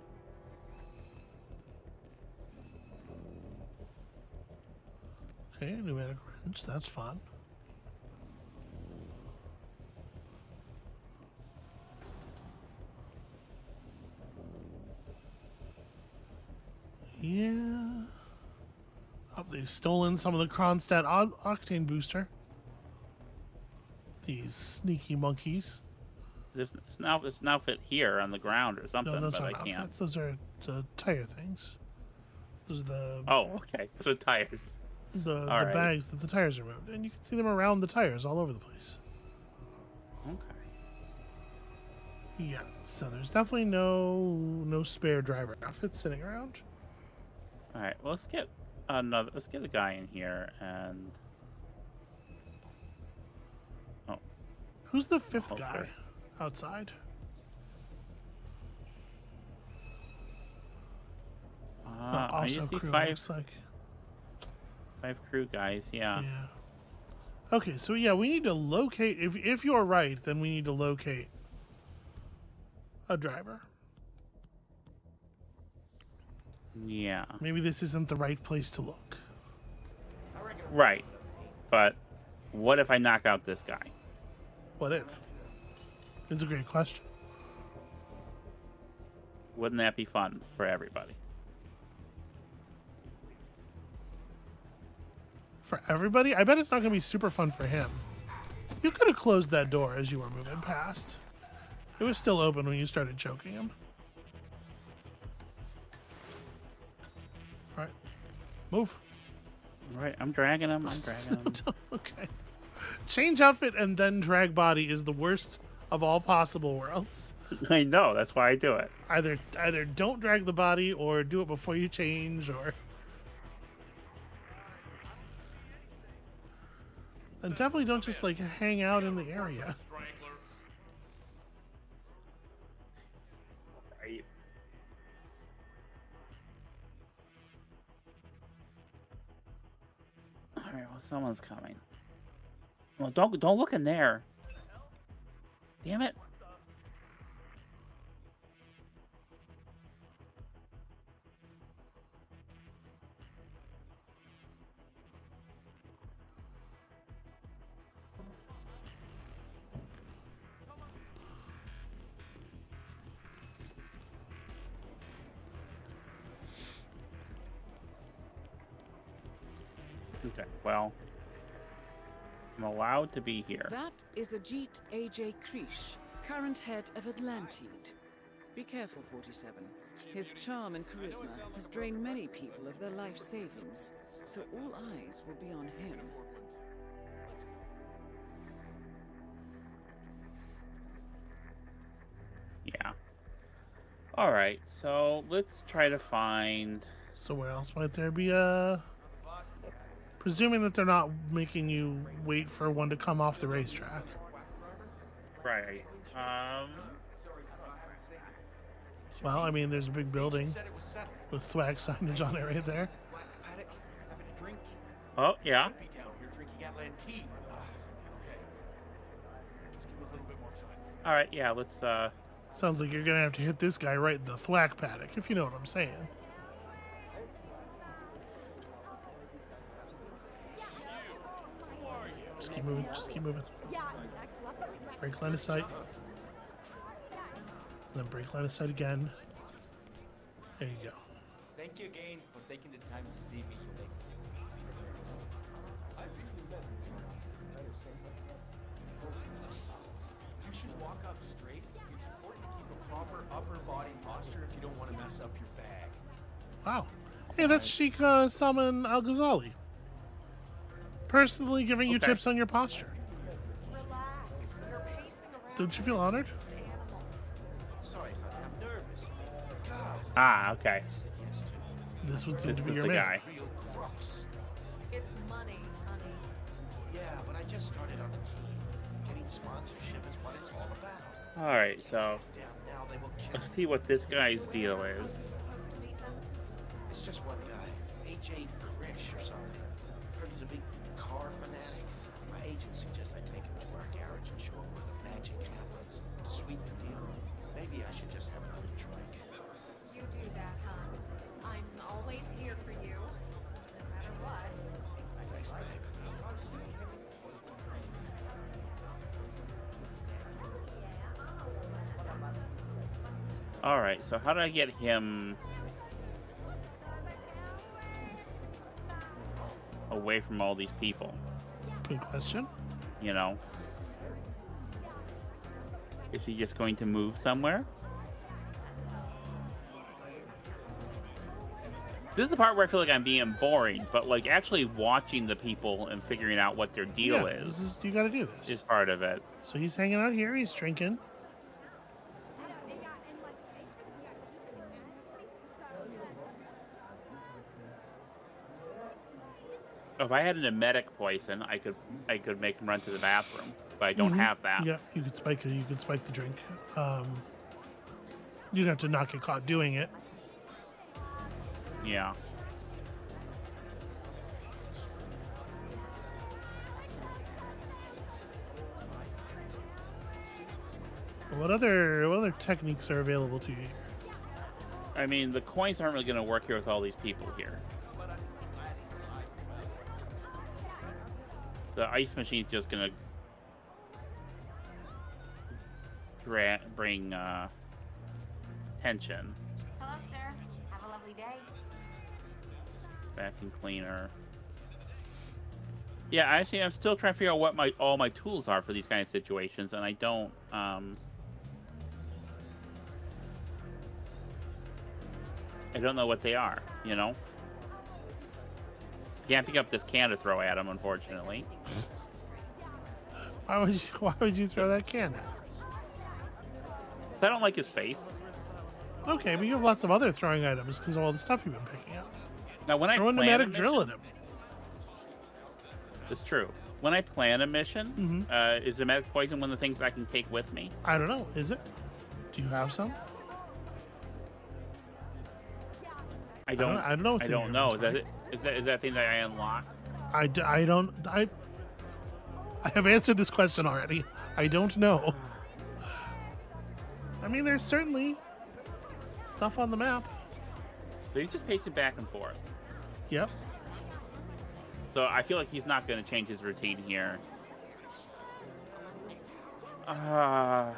Okay, pneumatic wrench. That's fun. Yeah. Oh, they've stolen some of the Kronstadt octane booster. These sneaky monkeys. There's an outfit here on the ground or something, No, those but I aren't can't. outfits. Those are the tire things. Those are the Oh, okay. The tires. the right. bags that the tires are moved, and you can see them around the tires all over the place. Okay. Yeah, so there's definitely no spare driver outfits sitting around. All right. Well, let's get a guy in here and. Oh. Who's the fifth Oh, guy sorry. outside? I Also just see crew, five looks like. crew guys. Yeah. Yeah. Okay, so yeah, we need to locate. If you're right, then we need to locate a driver. Yeah. Maybe this isn't the right place to look. Right. But what if I knock out this guy? What if? It's a great question. Wouldn't that be fun for everybody? For everybody? I bet it's not going to be super fun for him. You could have closed that door as you were moving past. It was still open when you started choking him. Alright. Move. Right. I'm dragging him. Okay. Change outfit and then drag body is the worst of all possible worlds. I know. That's why I do it. Either don't drag the body or do it before you change, or... And definitely don't just, like, hang out in the area. Right. All right. Well, someone's coming. Well, don't look in there. Damn it. Okay, well, I'm allowed to be here. That is Ajit A.J. Krish, current head of Atlantide. Be careful, 47. His charm and charisma has drained many people of their life savings, so all eyes will be on him. Yeah. All right, so let's try to find. So where else might there be presuming that they're not making you wait for one to come off the racetrack. Right. Well, I mean, there's a big building with thwack signage on it right there. Oh, yeah. All right, yeah, let's Sounds like you're gonna have to hit this guy right in the thwack paddock, if you know what I'm saying. Just keep moving, just keep moving. Brake line of sight. And then brake line of sight again. There you go. Thank you again for taking the time to see me next week. You should walk up straight. It's important to keep a proper upper body posture if you don't want to mess up your bag. Wow. Hey, that's Sheikh Salman Al Ghazali. Personally giving you tips on your posture. Relax. You're pacing around. Don't you feel honored? Sorry, I'm nervous. God, Ah, okay. yes to This would seem This to be is your the man. guy. real crux. It's money, honey. Yeah, but I just started on the team. Getting sponsorship is what it's all about. All right, so Down now, they will kill let's me. see what this guy's deal is. Supposed to meet them. It's just one guy, AJ Krish or something. Heard he's a big car fanatic. My agent suggests I take him to our garage and show him where the magic happens. To sweeten the deal, maybe I should just have another drink. You do that, huh? I'm always here for you, no matter what. Thanks, babe. All right, so how do I get him away from all these people? Good question. You know? Is he just going to move somewhere? This is the part where I feel like I'm being boring, but like actually watching the people and figuring out what their deal Yeah, is you got to do this. is part of it. So he's hanging out here. He's drinking. If I had an emetic poison, I could make him run to the bathroom, but I don't have that. Yeah, you could spike it. You could spike the drink. You'd have to not get caught doing it. Yeah. What other techniques are available to you? I mean, the coins aren't really going to work here with all these people here. The ice machine's just going to bring tension. Hello, sir. Have a lovely day. Vacuum cleaner. Yeah, actually, I'm still trying to figure out what all my tools are for these kind of situations, and I don't. I don't know what they are. You know. Can't pick up this can to throw at him, unfortunately. Why would you throw that can at him? 'Cause I don't like his face. Okay, but you have lots of other throwing items because of all the stuff you've been picking up. Now, when Throw a I plan a pneumatic mission, drill at him. it's true. When I plan a mission, is the medic poison one of the things I can take with me? I don't know. Is it? Do you have some? I don't. I don't know. What's I in don't your know. Is inventory. that it? Is that a thing that I unlock? I have answered this question already. I don't know. I mean, there's certainly stuff on the map. So he's just pacing back and forth. Yep. So I feel like he's not going to change his routine here. Oh.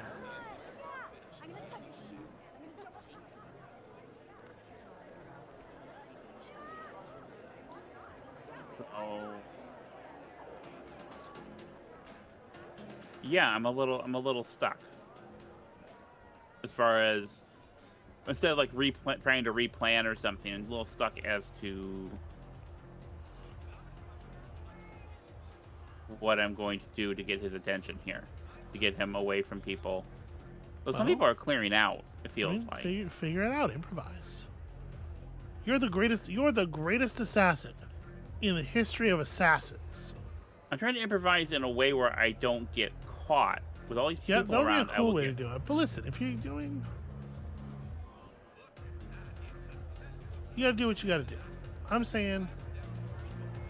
Yeah, I'm a little stuck. As far as instead of like trying to replan or something, I'm a little stuck as to what I'm going to do to get his attention here, to get him away from people. Well, some people are clearing out. It feels like. Figure it out. Improvise. You're the greatest. You're the greatest assassin in the history of assassins. I'm trying to improvise in a way where I don't get caught with all these people Yeah, that would be around. a cool way to do it. But listen, if you're doing, you gotta do what you gotta do. I'm saying,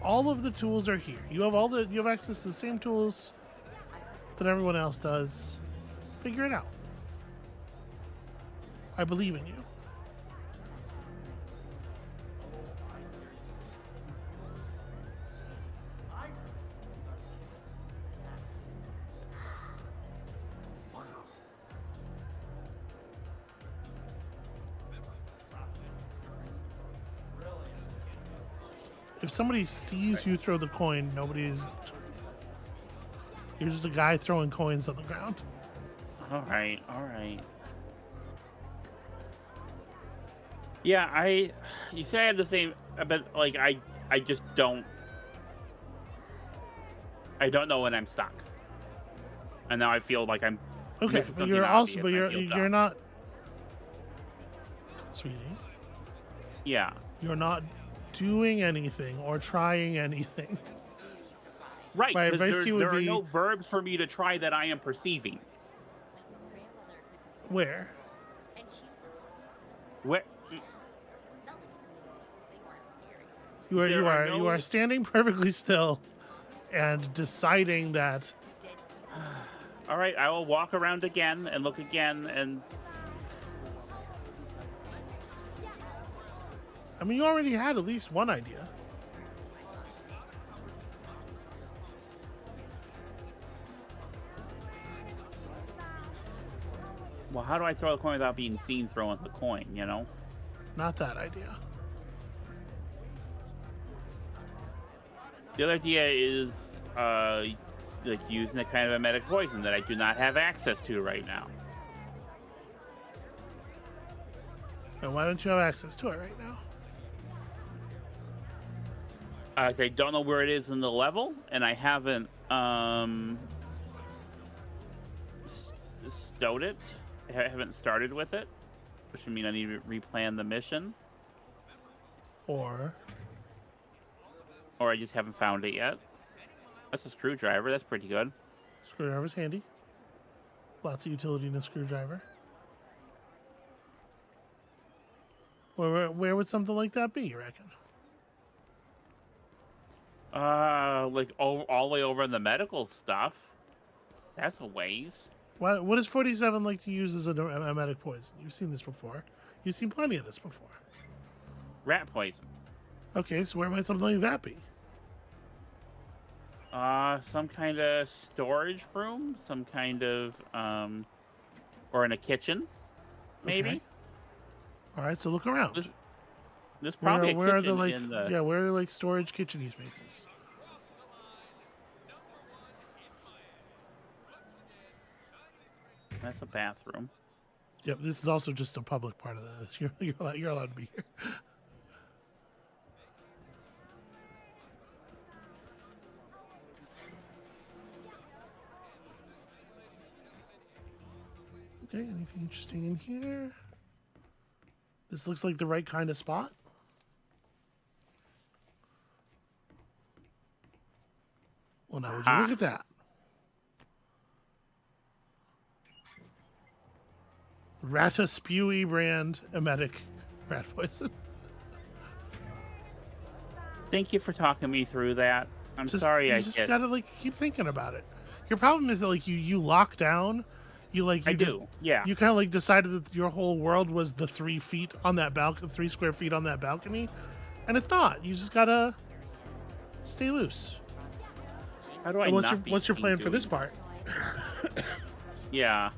all of the tools are here. You have access to the same tools that everyone else does. Figure it out. I believe in you. If somebody sees you throw the coin, nobody's. You're just a guy throwing coins on the ground. All right. Yeah, you say I have the same, but like I just don't. I don't know when I'm stuck, and now I feel like I'm. Okay, missing but something you're obvious, also, but and I you're feel you're dumb. not, sweetie. Yeah. You're not doing anything or trying anything. Right, My because advice to you would there are be- no verbs for me to try that I am perceiving. Where? Where? You are There you are are you no- are standing perfectly still, and deciding that. All right, I will walk around again and look again, and I mean, you already had at least one idea. Well, how do I throw the coin without being seen throwing the coin, you know? Not that idea. The other idea is like using a kind of emetic poison that I do not have access to right now. And why don't you have access to it right now? I don't know where it is in the level, and I haven't stowed it. I haven't started with it, which would mean I need to replan the mission. Or I just haven't found it yet. That's a screwdriver. That's pretty good. screwdriver's handy. Lots of utility in a screwdriver. Where would something like that be, you reckon? Like all the way over in the medical stuff. That's a ways. What does 47 like to use as a emetic poison? You've seen this before. You've seen plenty of this before. Rat poison. Okay, so where might something like that be? Some kind of storage room, some kind of or in a kitchen, maybe. Okay. All right, so look around. There's probably a where are kitchen the like in the. yeah, where are the like storage kitchen-y spaces? That's a bathroom. Yep, this is also just a public part of the. You're allowed to be here. Okay, anything interesting in here? This looks like the right kind of spot. Well, now would you look at that? Rataspewy brand emetic rat poison. Thank you for talking me through that. I'm sorry You just gotta like keep thinking about it. Your problem is that like you lock down. Yeah. You kind of like decided that your whole world was the 3 feet on that balcony, 3 square feet on that balcony, and it's not. You just gotta stay loose. How do I What's your plan for this part? Yeah.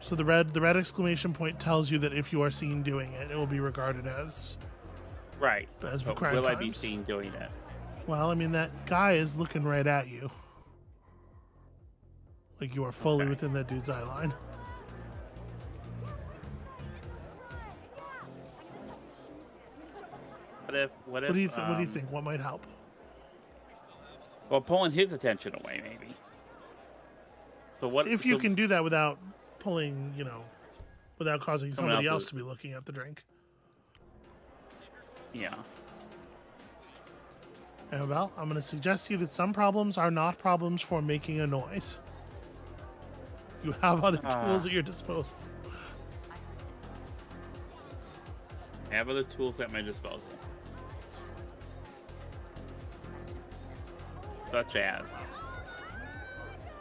So the red exclamation point tells you that if you are seen doing it, it will be regarded as right. As but crime will I times. be seen doing it? Well, I mean that guy is looking right at you, like you are fully within that dude's eye line. What do you think? What might help? Well, pulling his attention away, maybe. So what If you can do that without pulling, without causing somebody else to to be looking at the drink. Yeah. Amabel, I'm going to suggest to you that some problems are not problems for making a noise. You have other tools at your disposal. I have other tools at my disposal. Such as.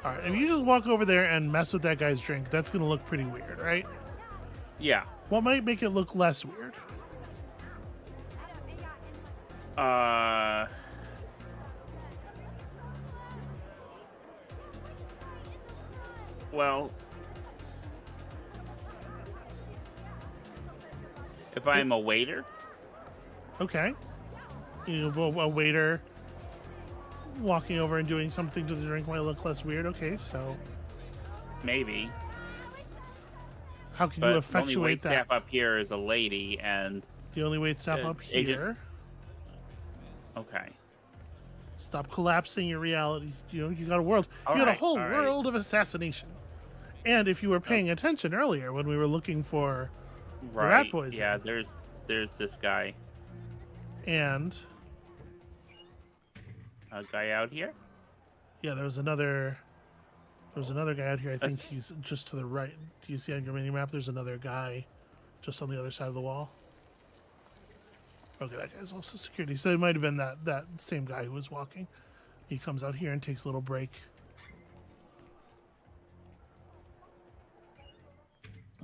All right, if you just walk over there and mess with that guy's drink, that's going to look pretty weird, right? Yeah. What might make it look less weird? Well, if I'm a waiter. Okay. You have a waiter walking over and doing something to the drink might look less weird. Okay, so Maybe. How can But you the only effectuate wait that? staff up here is a lady, and The only wait staff up agent- here. okay. Stop collapsing your reality. You got a world. All you got a right, whole all right. world of assassination. And if you were paying attention earlier when we were looking for Right. rat poison. Yeah, there's this guy. And A guy out here. yeah, there was another guy out here. I think he's just to the right. Do you see on your mini map? There's another guy just on the other side of the wall. Okay, that guy's also security. So it might have been that same guy who was walking. He comes out here and takes a little break.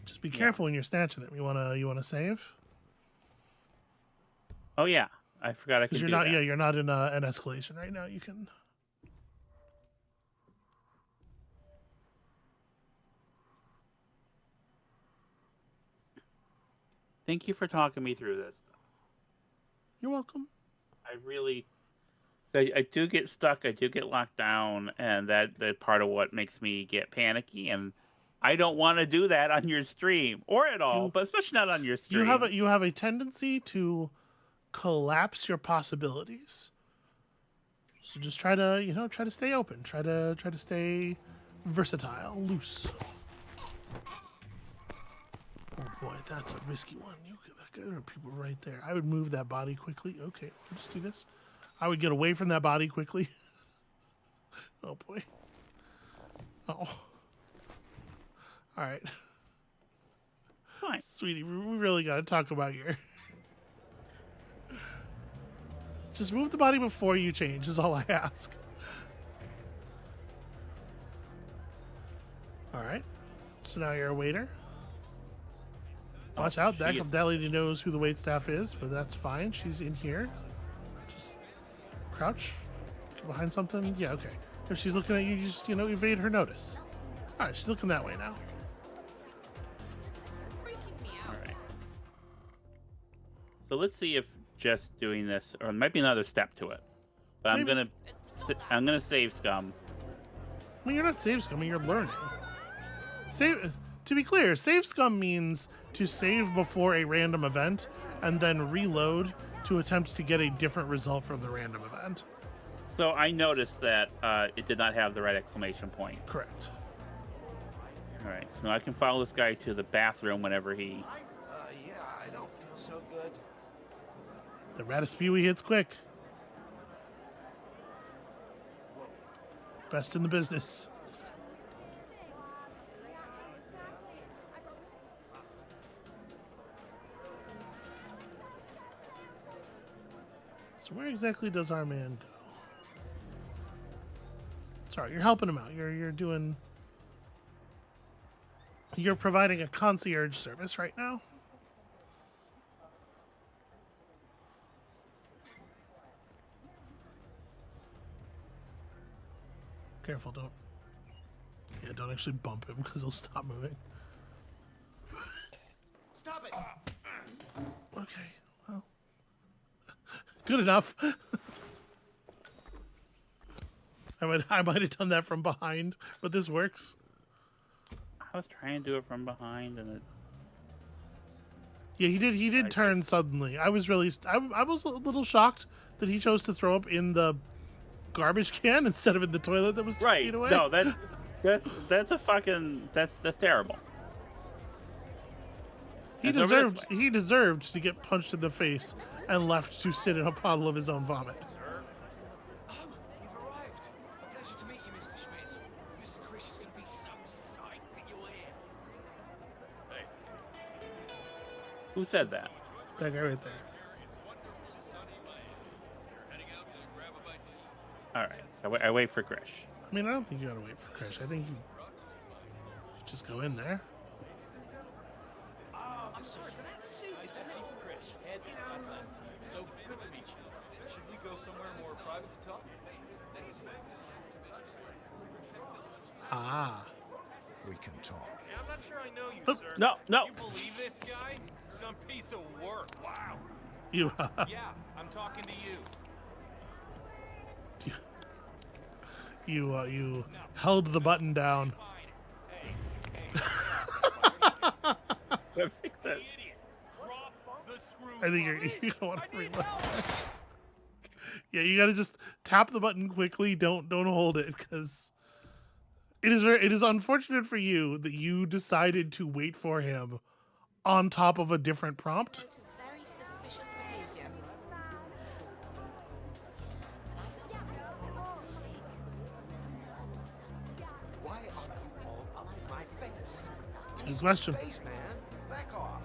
Just be careful when you're snatching it. You wanna save? Oh yeah. I forgot I could Because do you're not. that. Yeah, you're not in an escalation right now. You can. Thank you for talking me through this. You're welcome. I really, I do get stuck. I do get locked down, and that part of what makes me get panicky. And I don't want to do that on your stream or at all, but especially not on your stream. You have a tendency to collapse your possibilities. So just try to stay open. Try to stay versatile, loose. Oh boy, that's a risky one. There are people right there. I would move that body quickly. Okay, we'll just do this. I would get away from that body quickly. Oh boy. Oh. All right. Fine. Sweetie, we really got to talk about your... Just move the body before you change is all I ask. All right. So now you're a waiter. Watch out. That lady knows who the waitstaff is, but that's fine. She's in here. Just crouch. Get behind something. Yeah, okay. If she's looking at you, just, evade her notice. All right, she's looking that way now. All right. So let's see if just doing this, or there might be another step to it. But I'm gonna save scum. I mean, you're not save scumming. You're learning. To be clear, save scum means to save before a random event and then reload to attempt to get a different result from the random event. So I noticed that it did not have the right exclamation point. Correct. All right, so now I can follow this guy to the bathroom whenever he... Yeah, I don't feel so good. The Rataspewy hits quick. Best in the business. So where exactly does our man go? Sorry, you're helping him out. You're providing a concierge service right now. Careful, don't actually bump him because he'll stop moving. Stop it! Okay, well, good enough. I might have done that from behind, but this works. I was trying to do it from behind, and it... Yeah, he did turn suddenly. I was a little shocked that he chose to throw up in the garbage can instead of in the toilet that was 6 feet away. No, that's a fucking that's terrible. He deserved to get punched in the face and left to sit in a puddle of his own vomit. Oh, you've arrived. A pleasure to meet you, Mr. Schmitz. Mr. Chris is going to be so psyched that you're here. Hey. Who said that? That guy right there. All right, so I wait for Grish. I mean, I don't think you gotta wait for Krish. I think you just go in there. I'm sorry, but that suit is a little... Chris, so good to meet you. Should we go somewhere more private to talk? Ah. We can talk. Yeah, I'm not sure I know you, Oh, sir. No. You believe this guy? Some piece of work. Wow. You Yeah, I'm talking to you. you held the button down. I think that... I think you're gonna want to reload. Yeah, you gotta just tap the button quickly. Don't hold it, because it is unfortunate for you that you decided to wait for him on top of a different prompt. Very suspicious behavior. Why are you all up in my face? Good question. Space, man. Back off.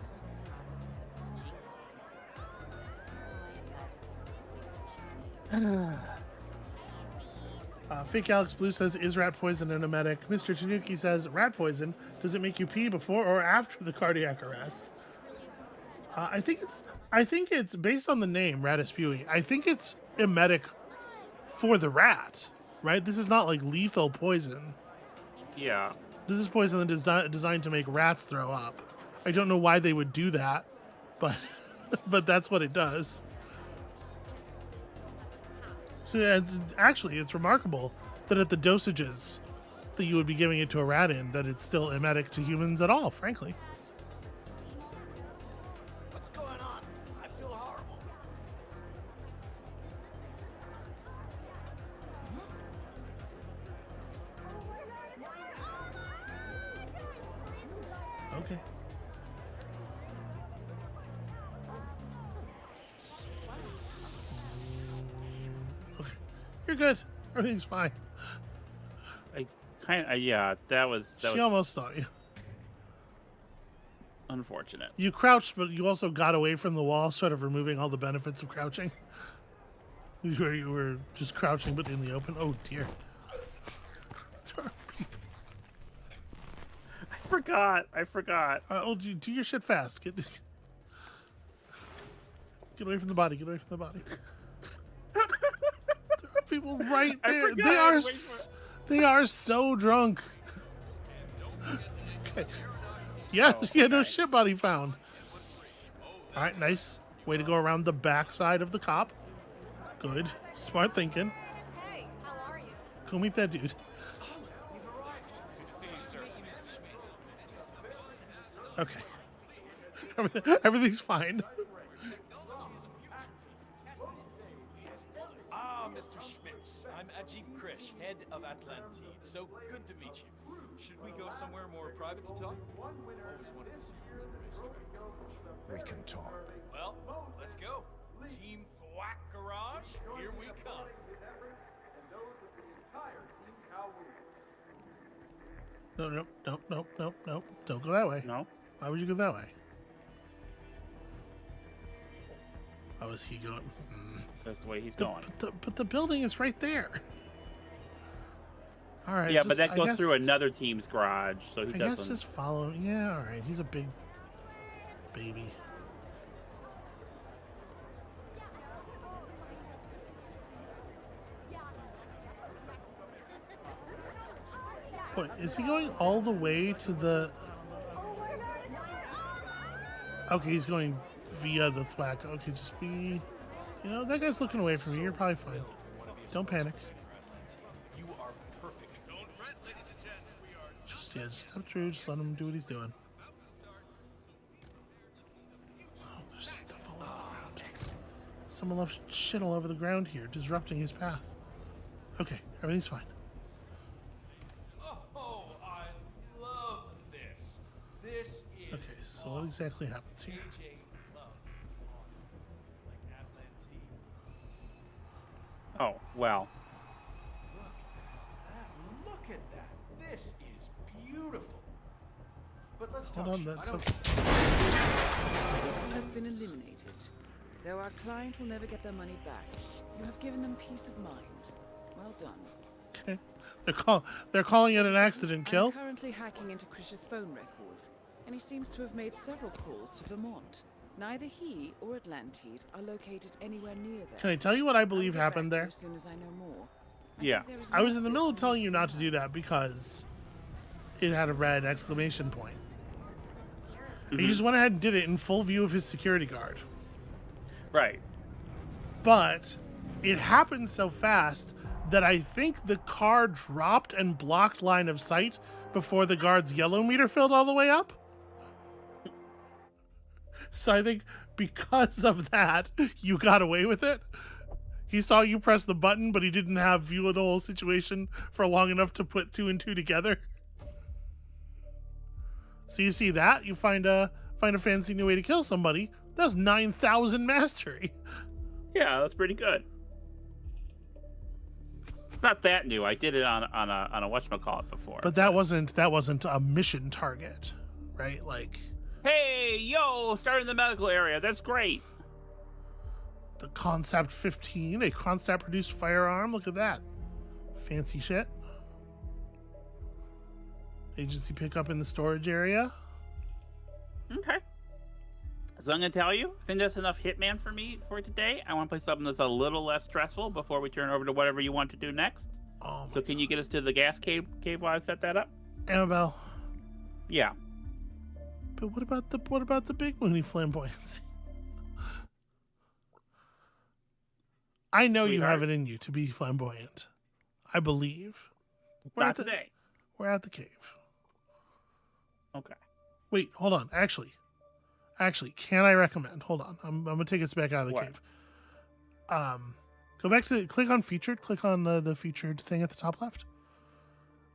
Fake Alex Blue says, is rat poison an emetic? Mr. Tanuki says, rat poison, does it make you pee before or after the cardiac arrest? I think it's based on the name Ratatouille. I think it's emetic for the rat, right? This is not like lethal poison. Yeah. This is poison that is designed to make rats throw up. I don't know why they would do that, but but that's what it does. So actually, it's remarkable that at the dosages that you would be giving it to a rat in, that it's still emetic to humans at all, frankly. What's going on? I feel horrible. Okay. Okay. You're good. Everything's fine. Yeah, that was She almost saw you. unfortunate. You crouched, but you also got away from the wall, sort of removing all the benefits of crouching. You were just crouching, but in the open. Oh, dear. I forgot. Do your shit fast. Get away from the body. Get away from the body. There are people right there. They are so drunk. Okay. Yes, yeah, no shit body found. All right, nice. Way to go around the backside of the cop. Good. Smart thinking. Hey, how are you? Go meet that dude. Okay. Everything's fine. Ah, Mr. Schmitz. I'm Ajib Krish, head of Atlantide. So good to meet you. Should we go somewhere more private to talk? I've always wanted to see your mystery. We can talk. Well, let's go. Team Thwack Garage, here we come. No. Don't go that way. No? Why would you go that way? How is he going? That's the way he's going. But the building is right there. All right. Yeah, but that goes through another team's garage, so he I doesn't. guess just follow. Yeah, all right. He's a big baby. Wait, is he going all the way to the... Okay, he's going via the thwack. Okay, just be... You know, that guy's looking away from you. You're probably fine. Don't panic. You are perfect. Don't fret, ladies and gents. We are Just step through. Just let him do what he's doing. Oh, there's stuff all over the ground. Someone left shit all over the ground here, disrupting his path. Okay, everything's fine. Oh, I love this. This is Okay, so what exactly happens here? AJ love. Like Atlantide. Oh, well. Look at that. This is beautiful. But let's Hold talk. on, that's I don't- This one has been eliminated. Though our client will never get their money back, you have given them peace of mind. Well done. Okay. They're calling it an accident kill. I'm currently hacking into Krish's phone records, and he seems to have made several calls to Vermont. Neither he or Atlantide are located anywhere near there. Can I tell you what I believe I'll get happened back to there? you as soon as I know more. Yeah. think there is I was more in the to middle this of than telling meets you the not to eye. do that because it had a red exclamation point. He just went ahead and did it in full view of his security guard. Right. But it happened so fast that I think the car dropped and blocked line of sight before the guard's yellow meter filled all the way up. So I think because of that, you got away with it. He saw you press the button, but he didn't have view of the whole situation for long enough to put two and two together. So you see that, you find a fancy new way to kill somebody. That's 9,000 mastery. Yeah, that's pretty good. It's not that new. I did it on a whatchamacallit before. But that wasn't a mission target, right? Like Hey, yo, start in the medical area. That's great. the Concept 15, a Concept produced firearm. Look at that. Fancy shit. Agency pickup in the storage area. Okay. So I'm gonna tell you, I think that's enough Hitman for me for today. I want to play something that's a little less stressful before we turn over to whatever you want to do next. Oh So can you get us to the gas cave while I set that up? Amabel. Yeah. But what about the big moony flamboyancy? I know you have it in you to be flamboyant. I believe. Not today. We're at the cave. Okay. Wait, hold on. Actually, can I recommend? Hold on. I'm gonna take us back out of the cave. Go back to click on featured. Click on the featured thing at the top left.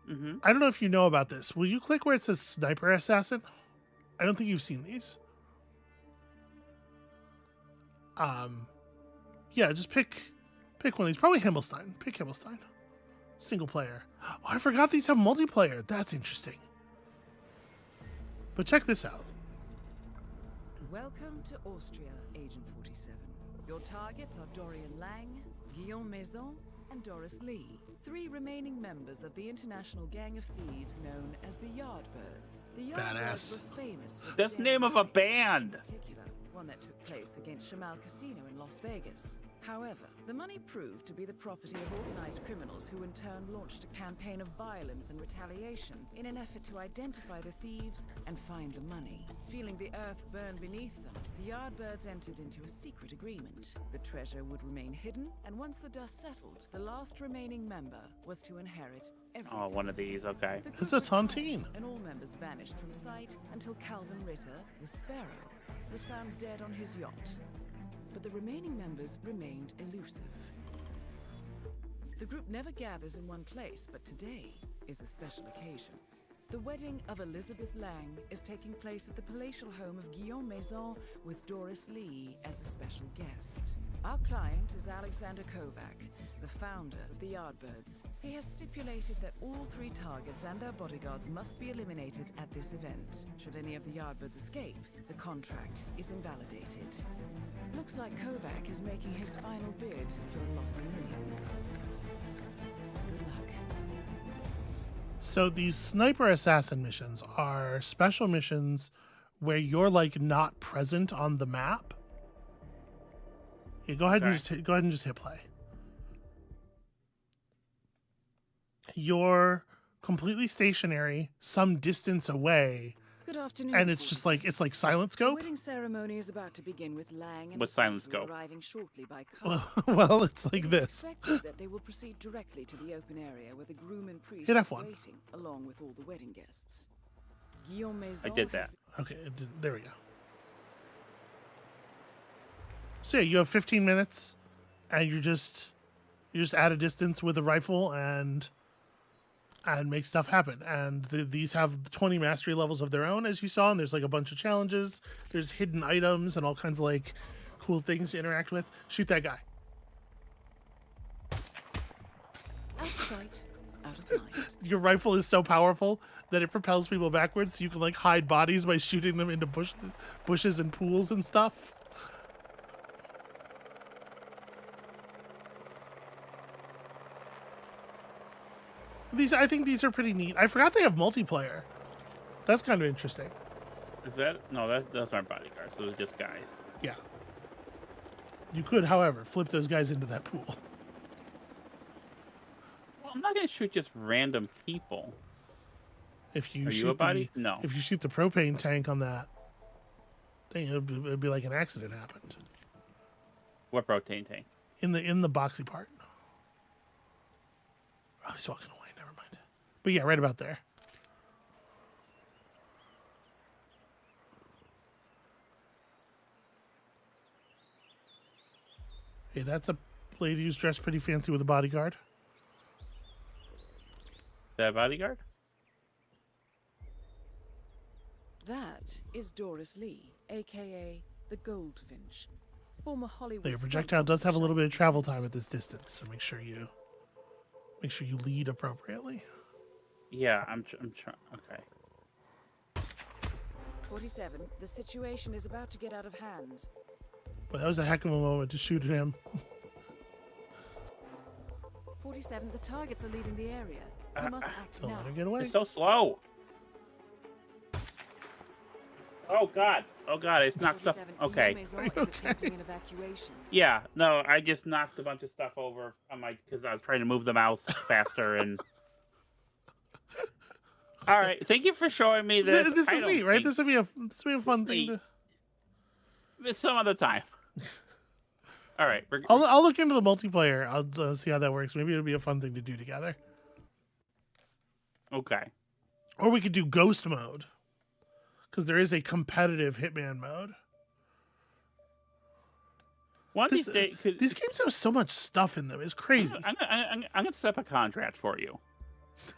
Mm-hmm. I don't know if you know about this. Will you click where it says Sniper Assassin? I don't think you've seen these. Yeah, just pick one of these. Probably Himmelstein. Pick Himmelstein. Single player. Oh, I forgot these have multiplayer. That's interesting. But check this out. Welcome to Austria, Agent 47. Your targets are Dorian Lang, Guillaume Maison, and Doris Lee, 3 remaining members of the international gang of thieves known as the Yardbirds. The Yardbirds were famous for that's the name of a band. In particular, one that took place against Chamal Casino in Las Vegas. However, the money proved to be the property of organized criminals who in turn launched a campaign of violence and retaliation in an effort to identify the thieves and find the money. Feeling the earth burn beneath them, the Yardbirds entered into a secret agreement. The treasure would remain hidden, and once the dust settled, the last remaining member was to inherit everything. Oh, one of these, okay. It's a tontine. And all members vanished from sight until Calvin Ritter, the Sparrow, was found dead on his yacht. But the remaining members remained elusive. The group never gathers in one place, but today is a special occasion. The wedding of Elizabeth Lang is taking place at the palatial home of Guillaume Maison with Doris Lee as a special guest. Our client is Alexander Kovac, the founder of the Yardbirds. He has stipulated that all 3 targets and their bodyguards must be eliminated at this event. Should any of the Yardbirds escape, the contract is invalidated. Looks like Kovac is making his final bid for the lost millions. Good luck. So these sniper assassin missions are special missions where you're like not present on the map. Yeah, go ahead and just hit play. You're completely stationary, some distance away. Good afternoon. And it's just like silent The scope. wedding ceremony is about to begin with Lang and With his silent people scope. arriving shortly by car. Well, it's like It is this. expected that they will proceed directly to the open area where the groom and priest Hit is F1. waiting, along with all the wedding guests. Guillaume Maison I did has that. Okay, there we go. So yeah, you have 15 minutes, and you're just at a distance with a rifle and make stuff happen. And these have 20 mastery levels of their own, as you saw. And there's like a bunch of challenges. There's hidden items and all kinds of like cool things to interact with. Shoot that guy. Out of sight, out of mind. Your rifle is so powerful that it propels people backwards, so you can like hide bodies by shooting them into bushes and pools and stuff. I think these are pretty neat. I forgot they have multiplayer. That's kind of interesting. Is that no? Those aren't bodyguards. Those are just guys. Yeah. You could, however, flip those guys into that pool. Well, I'm not gonna shoot just random people. If you Are shoot you a body? No. If you shoot the propane tank on that thing, it'd be like an accident happened. What propane tank? In the boxy part. Oh, he's walking away. Never mind. But yeah, right about there. Hey, that's a lady who's dressed pretty fancy with a bodyguard. Is that a bodyguard? That is Doris Lee, aka the Goldfinch, former Hollywood. So your stunt projectile does have a little bit of showing travel descent. time at this distance, so make sure you lead appropriately. Yeah, I'm trying. Okay. 47. The situation is about to get out of hand. But that was a heck of a moment to shoot at him. 47. The targets are leaving the area. You must act Don't now. let her get away. It's so slow. Oh God! Oh God! It's knocked stuff. 47 Okay. Maison is attempting an evacuation. Yeah. No, I just knocked a bunch of stuff over on my because I was trying to move the mouse faster and. All right. Thank you for showing me this. This I is don't neat, right? think- This would be a fun It's thing neat. to. Some other time. All right. I'll look into the multiplayer. I'll see how that works. Maybe it'll be a fun thing to do together. Okay. Or we could do ghost mode, because there is a competitive Hitman mode. One of these days, These games have so much stuff in them. It's crazy. I'm gonna set up a contract for you,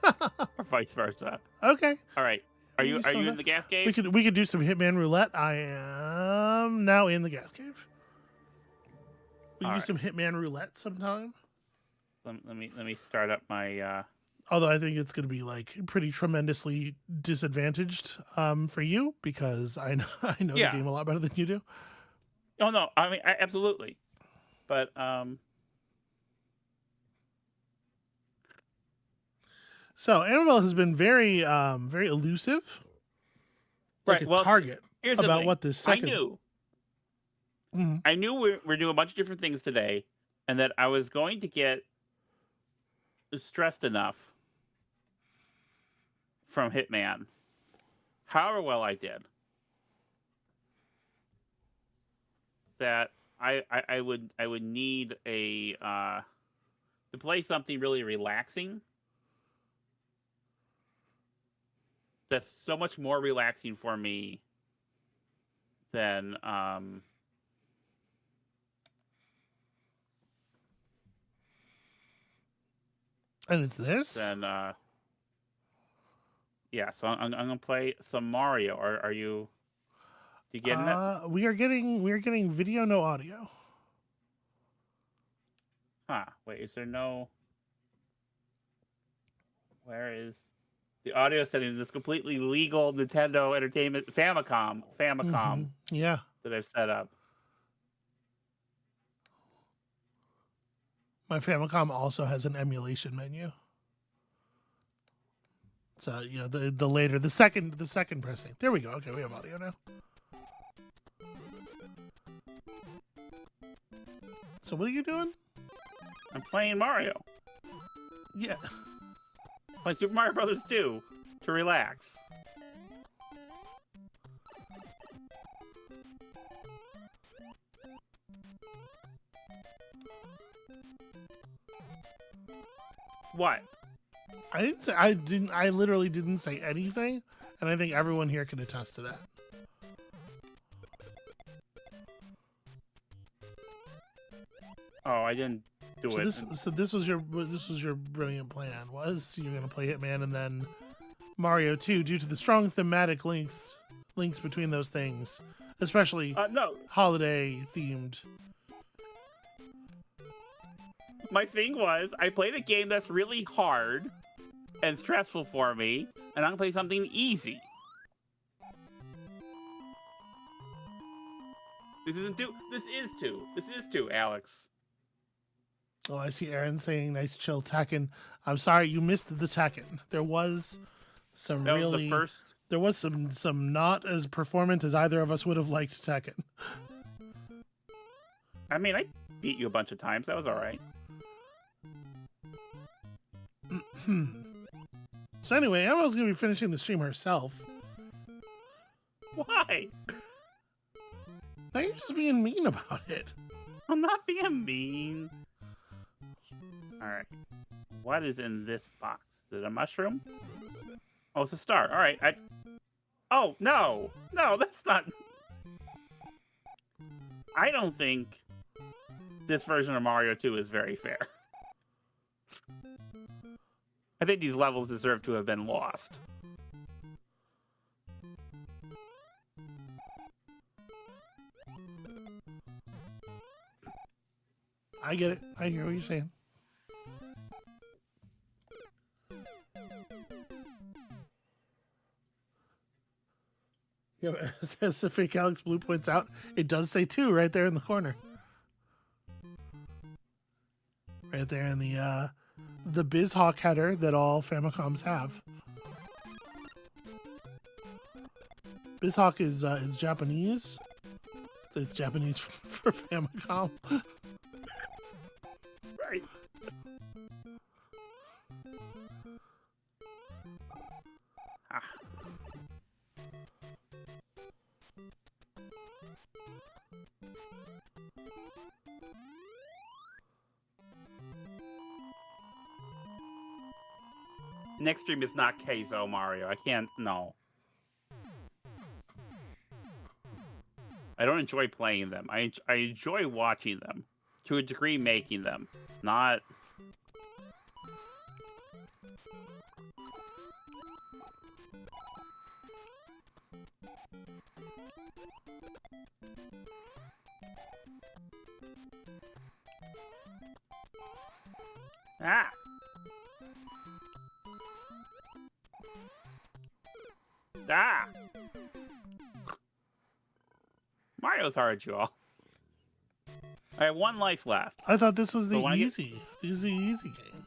or vice versa. Okay. All right. Are you saw in that. the gas cave? We could do some Hitman roulette. I am now in the gas cave. We can do some Hitman roulette sometime. Let me start up my. Although I think it's going to be like pretty tremendously disadvantaged for you, because I know the game a lot better than you do. Oh no! I mean, absolutely, but So Amabel has been very very elusive, like right. a Well, target here's the about thing. what this second. I knew. Mhm. I knew we're doing a bunch of different things today, and that I was going to get stressed enough from Hitman. However well I did, that I would need a to play something really relaxing. That's so much more relaxing for me than And it's this. Then yeah, so I'm gonna play some Mario. Are you getting it? We are getting video, no audio. Huh? Wait, is there no? Where is the audio settings? This completely legal Nintendo Entertainment Famicom Yeah. that I've set up. My Famicom also has an emulation menu. So the second pressing. There we go. Okay, we have audio now. So what are you doing? I'm playing Mario. Yeah. Playing Super Mario Brothers 2 to relax. What? I literally didn't say anything, and I think everyone here can attest to that. Oh, I didn't do it. So this was your brilliant plan. Was you're gonna play Hitman and then Mario 2 due to the strong thematic links between those things, especially no holiday themed. My thing was, I played a game that's really hard and stressful for me, and I'm gonna play something easy. This isn't two. This is two. This is two, Alex. Oh, I see Aaron saying nice chill Tekken. I'm sorry you missed the Tekken. There was some That really was the first. there was some not as performant as either of us would have liked Tekken. I mean, I beat you a bunch of times. That was all right. So anyway, Emma's gonna be finishing the stream herself. Why? Now you're just being mean about it. I'm not being mean. All right. What is in this box? Is it a mushroom? Oh, it's a star. All right. Oh, no. No, that's not... I don't think this version of Mario 2 is very fair. I think these levels deserve to have been lost. I get it. I hear what you're saying. Yeah, as the fake Alex Blue points out, it does say 2 right there in the corner. Right there in the BizHawk header that all Famicoms have. BizHawk is Japanese. It's Japanese for Famicom. Right. Ah. Next stream is not Keizo Mario. I can't. No. I don't enjoy playing them. I enjoy watching them. To a degree, making them. Not... Ah! Ah! Mario's hard, you all. I have 1 life left. I thought this was the So when I get- easy. This is the easy game.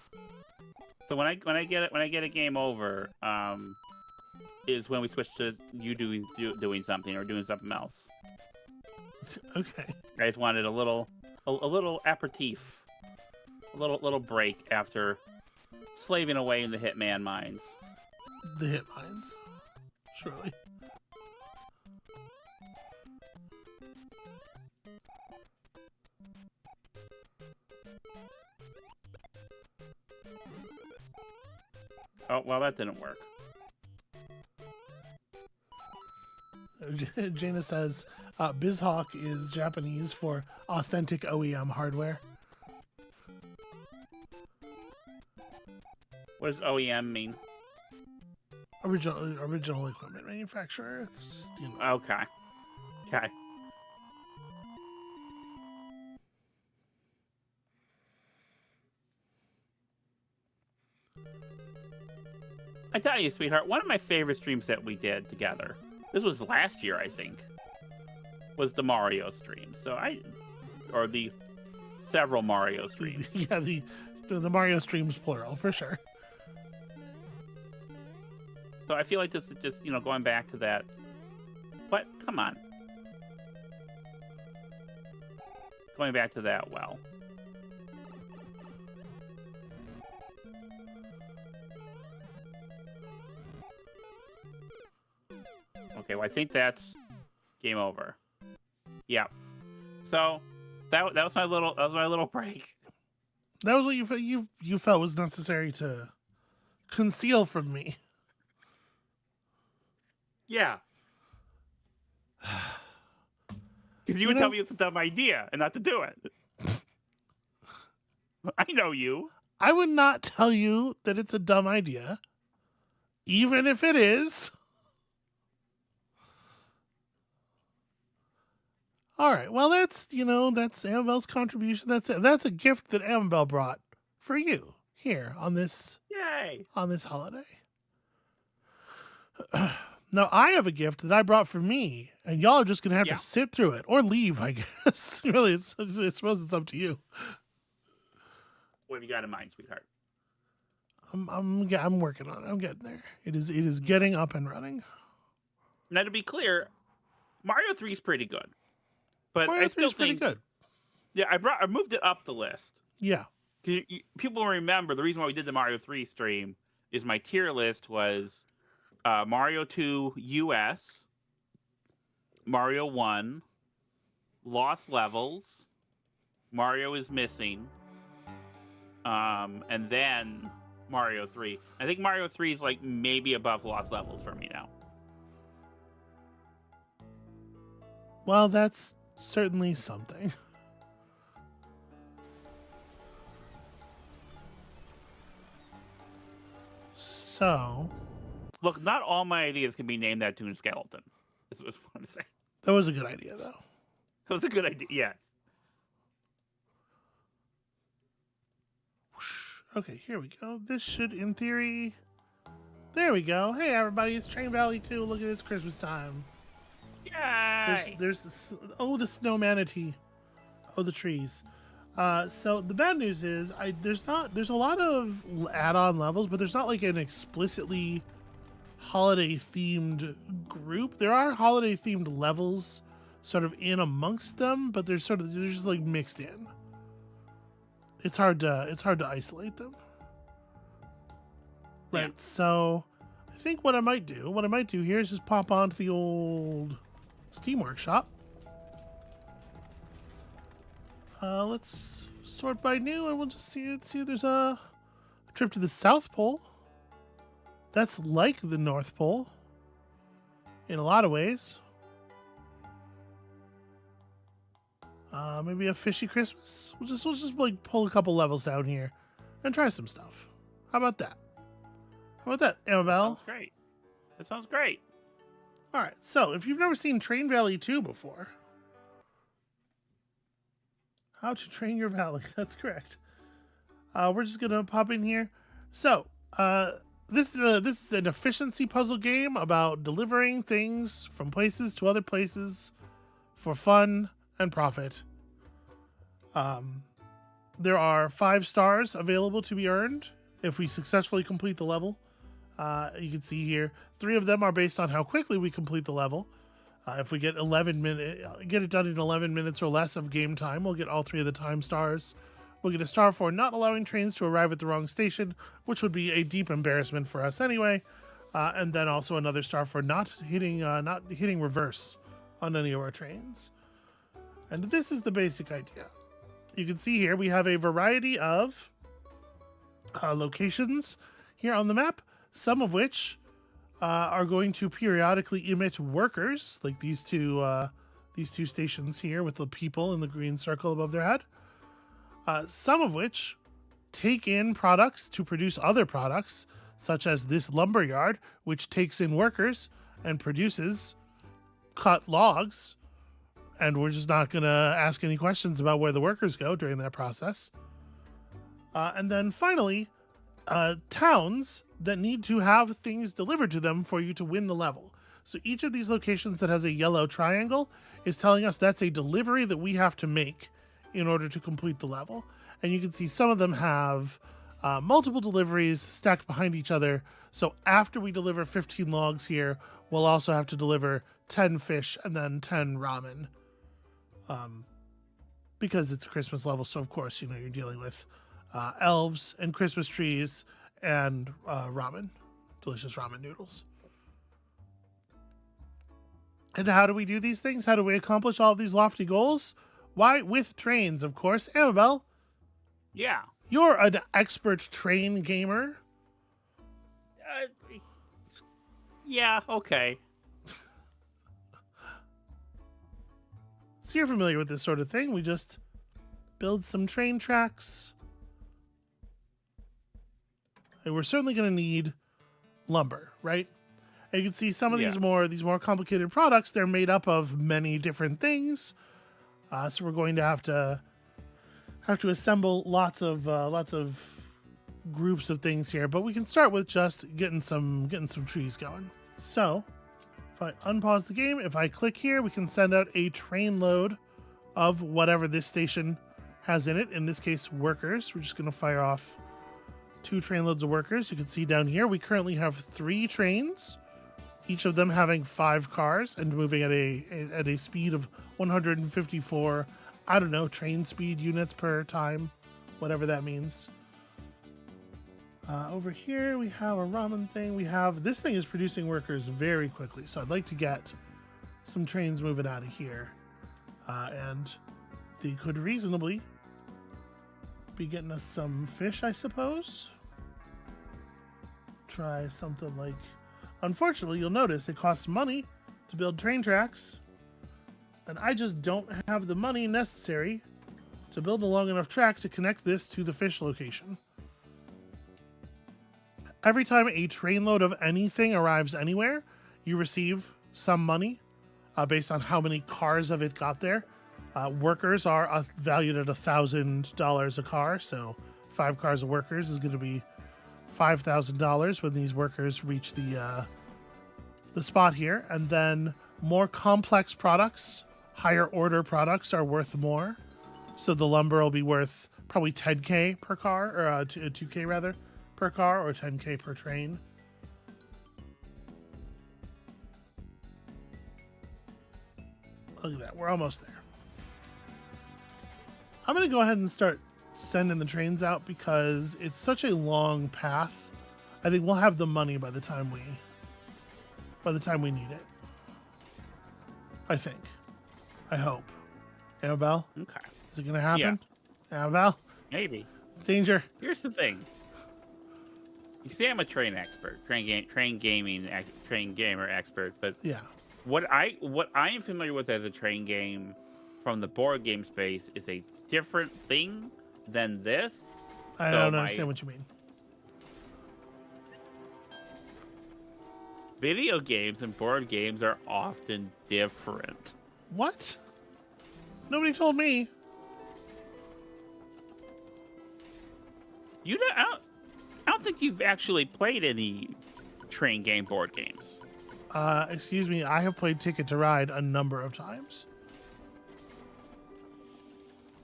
So when I get a game over, is when we switch to you doing something or doing something else. Okay. I just wanted a little aperitif, a little break after slaving away in the Hitman mines. The hit mines. Surely. Oh well, that didn't work. Jaina says BizHawk is Japanese for authentic OEM hardware. What does OEM mean? Original equipment manufacturer. It's just, you know. Okay. Okay. I tell you, sweetheart, one of my favorite streams that we did together, this was last year, I think, was the Mario stream. Or the several Mario streams. Yeah, the Mario streams plural for sure. So I feel like this is just, going back to that. But come on. Going back to that well. Okay, well I think that's game over. Yeah. So that was my little break. That was what you felt was necessary to conceal from me. Yeah. Because you would tell me it's a dumb idea and not to do it. I know you. I would not tell you that it's a dumb idea, even if it is. All right. Well, that's Amabel's contribution. That's a gift that Amabel brought for you here on this Yay. on this holiday. Now, I have a gift that I brought for me, and y'all are just going to have to sit through it or leave, I guess. Really, I suppose it's up to you. What have you got in mind, sweetheart? I'm working on it. I'm getting there. It is getting up and running. Now, to be clear, Mario 3 is pretty good. But Mario I 3 still is pretty think... good. Yeah, I moved it up the list. Yeah. People remember the reason why we did the Mario 3 stream is my tier list was Mario 2 US, Mario 1, Lost Levels, Mario is Missing, and then Mario 3. I think Mario 3 is like maybe above Lost Levels for me now. Well, that's certainly something. So, look, not all my ideas can be named that Toon Skeleton. Is what I want to say. That was a good idea, though. That was a good idea. Yes. Okay, here we go. This should, in theory... There we go. Hey, everybody, it's Train Valley 2. Look at it, it's Christmas time. Yay! There's the snow manatee. Oh, the trees. So the bad news is there's a lot of add-on levels, but there's not like an explicitly holiday themed group. There are holiday themed levels sort of in amongst them, but they're just like mixed in. It's hard to isolate them. Right. Yeah. So I think what I might do here is just pop onto the old Steam Workshop. Let's sort by new, and we'll just see if there's a trip to the South Pole. That's like the North Pole in a lot of ways. Maybe a fishy Christmas. We'll just like pull a couple levels down here and try some stuff. How about that? How about that, Amabel? Sounds great. That sounds great. All right. So if you've never seen Train Valley 2 before, how to train your valley. That's correct. We're just gonna pop in here. So this is an efficiency puzzle game about delivering things from places to other places for fun and profit. There are 5 stars available to be earned if we successfully complete the level. You can see here 3 of them are based on how quickly we complete the level. If we get get it done in 11 minutes or less of game time, we'll get all 3 of the time stars. We'll get a star for not allowing trains to arrive at the wrong station, which would be a deep embarrassment for us anyway. And then also another star for not hitting reverse on any of our trains. And this is the basic idea. You can see here we have a variety of locations here on the map, some of which are going to periodically emit workers, like these two stations here with the people in the green circle above their head. Some of which take in products to produce other products, such as this lumber yard, which takes in workers and produces cut logs. And we're just not going to ask any questions about where the workers go during that process. And then finally, towns that need to have things delivered to them for you to win the level. So each of these locations that has a yellow triangle is telling us that's a delivery that we have to make in order to complete the level. And you can see some of them have multiple deliveries stacked behind each other. So after we deliver 15 logs here, we'll also have to deliver 10 fish and then 10 ramen. Because it's a Christmas level, so of course, you're dealing with elves and Christmas trees and ramen, delicious ramen noodles. And how do we do these things? How do we accomplish all of these lofty goals? Why, with trains, of course. Amabel, Yeah. you're an expert train gamer. Yeah, okay. So you're familiar with this sort of thing. We just build some train tracks. And we're certainly going to need lumber, right? And you can see some of these more complicated products. They're made up of many different things. So we're going to have to assemble lots of groups of things here. But we can start with just getting some trees going. So if I unpause the game, if I click here, we can send out a train load of whatever this station has in it. In this case, workers. We're just going to fire off 2 train loads of workers. You can see down here, we currently have 3 trains, each of them having 5 cars and moving at a speed of 154, I don't know, train speed units per time, whatever that means. Over here, we have a ramen thing. This thing is producing workers very quickly, so I'd like to get some trains moving out of here. And they could reasonably be getting us some fish, I suppose. Try something like... Unfortunately, you'll notice it costs money to build train tracks, and I just don't have the money necessary to build a long enough track to connect this to the fish location. Every time a train load of anything arrives anywhere, you receive some money based on how many cars of it got there. Workers are valued at $1,000 a car, so 5 cars of workers is going to be $5,000 when these workers reach the spot here. And then more complex products, higher order products are worth more. So the lumber will be worth probably 10K per car, or 2K rather, per car, or 10K per train. Look at that. We're almost there. I'm going to go ahead and start sending the trains out because it's such a long path. I think we'll have the money by the time we need it. I think. I hope. Amabel? Okay. Is it going to happen? Yeah. Amabel? Maybe. Danger. Here's the thing. You see, I'm a train expert, train gamer expert, but Yeah. what I am familiar with as a train game from the board game space is a different thing than this. I don't understand what you mean. Video games and board games are often different. What? Nobody told me. You know, I don't think you've actually played any train game board games. Excuse me, I have played Ticket to Ride a number of times.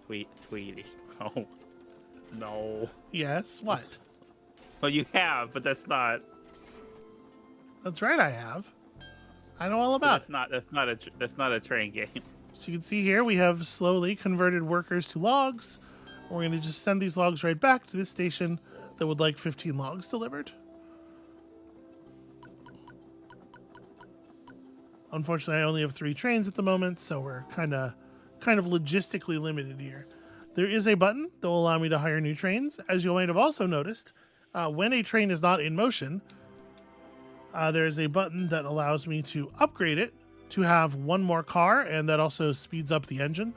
Tweety. Oh, no. Yes, what? Well, you have, but that's not. That's right, I have. I know all about it. That's not a train game. So you can see here we have slowly converted workers to logs. We're going to just send these logs right back to this station that would like 15 logs delivered. Unfortunately, I only have 3 trains at the moment, so we're kind of logistically limited here. There is a button that will allow me to hire new trains. As you might have also noticed, when a train is not in motion, there is a button that allows me to upgrade it to have 1 more car, and that also speeds up the engine.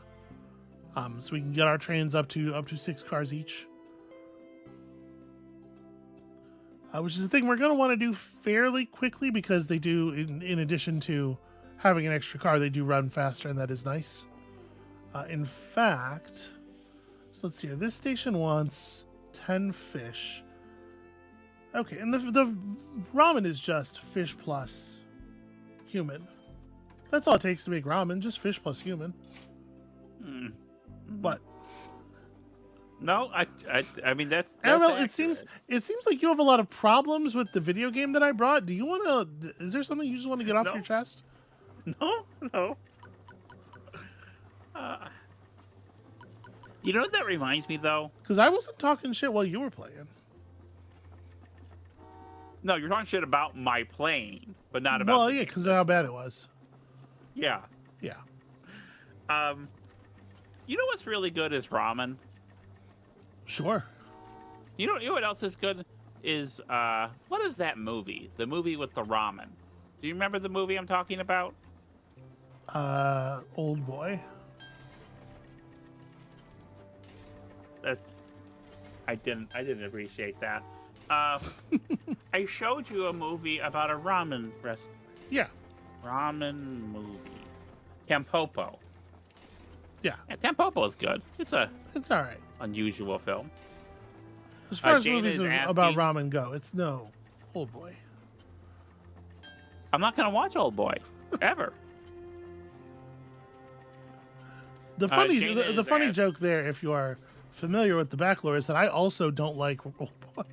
So we can get our trains up to 6 cars each. Which is a thing we're going to want to do fairly quickly because they do, in addition to having an extra car, they do run faster, and that is nice. In fact, so let's see here. This station wants 10 fish. Okay, and the ramen is just fish plus human. That's all it takes to make ramen, just fish plus human. What? No, I mean that's Amabel, accurate. it seems like you have a lot of problems with the video game that I brought. Do you want to? Is there something you just want to get off your chest? No. You know what that reminds me though? Because I wasn't talking shit while you were playing. No, you're talking shit about my playing, but not about. Well, yeah, because of how bad it was. Yeah. Yeah. You know what's really good is ramen. Sure. You know what else is good is what is that movie? The movie with the ramen. Do you remember the movie I'm talking about? Old Boy. I didn't appreciate that. I showed you a movie about a ramen recipe. Yeah. Ramen movie. Tampopo. Yeah. Tampopo is good. It's all right. Unusual film. As far as Jane movies is about asking- ramen go, it's no Old Boy. I'm not gonna watch Old Boy ever. The funny Jane the is funny asking- joke there, if you are familiar with the backlore, is that I also don't like Old Boy.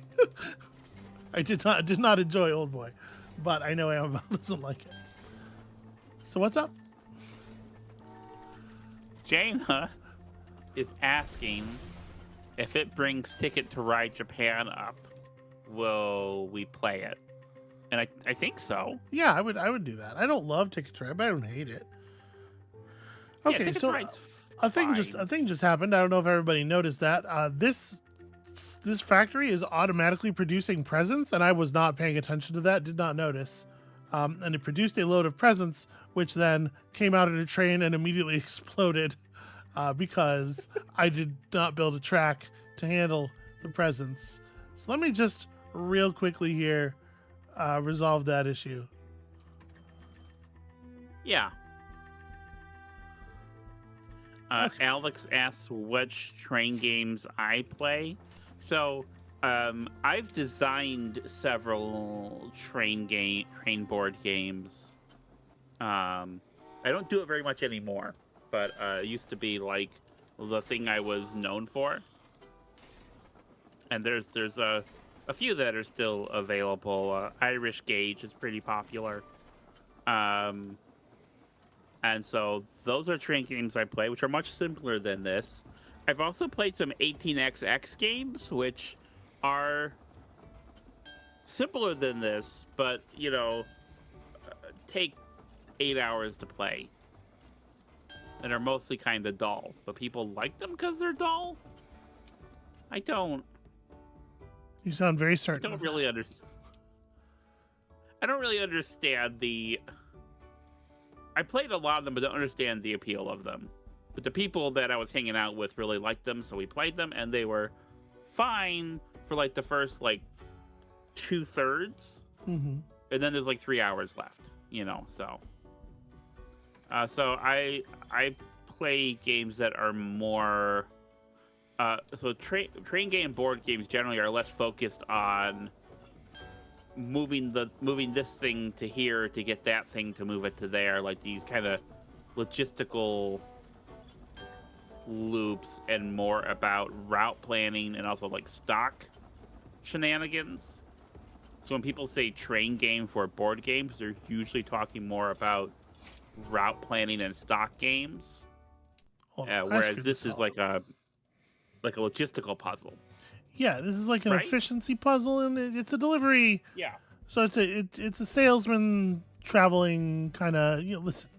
I did not enjoy Old Boy, but I know Amabel doesn't like it. So what's up? Jaina is asking if it brings Ticket to Ride Japan up, will we play it? And I think so. Yeah, I would do that. I don't love Ticket to Ride, but I don't hate it. Okay, Ticket to so Ride's a thing fine. just happened. I don't know if everybody noticed that. This factory is automatically producing presents, and I was not paying attention to that. Did not notice. And it produced a load of presents, which then came out of a train and immediately exploded because I did not build a track to handle the presents. So let me just real quickly here resolve that issue. Yeah. Alex asks which train games I play. So I've designed several train board games. I don't do it very much anymore, but it used to be like the thing I was known for. And there's a few that are still available. Irish Gauge is pretty popular. And so those are train games I play, which are much simpler than this. I've also played some 18xx games, which are simpler than this, but, you know, take 8 hours to play. And are mostly kind of dull. But people like them because they're dull? I don't. You sound very certain. I don't really understand. I don't really understand the... I played a lot of them, but don't understand the appeal of them. But the people that I was hanging out with really liked them, so we played them, and they were fine for, like, the first, like, 2/3. Mm-hmm. And then there's, like, 3 hours left, you know, so... so I play games that are more... so train game board games generally are less focused on moving this thing to here to get that thing to move it to there, like these kind of logistical loops, and more about route planning and also like stock shenanigans. So when people say train game for board games, they're usually talking more about route planning and stock games, whereas this is like a logistical puzzle. Yeah, this is like an Right? efficiency puzzle, and it's a delivery. Yeah. So it's a salesman traveling kind of. You know, listen,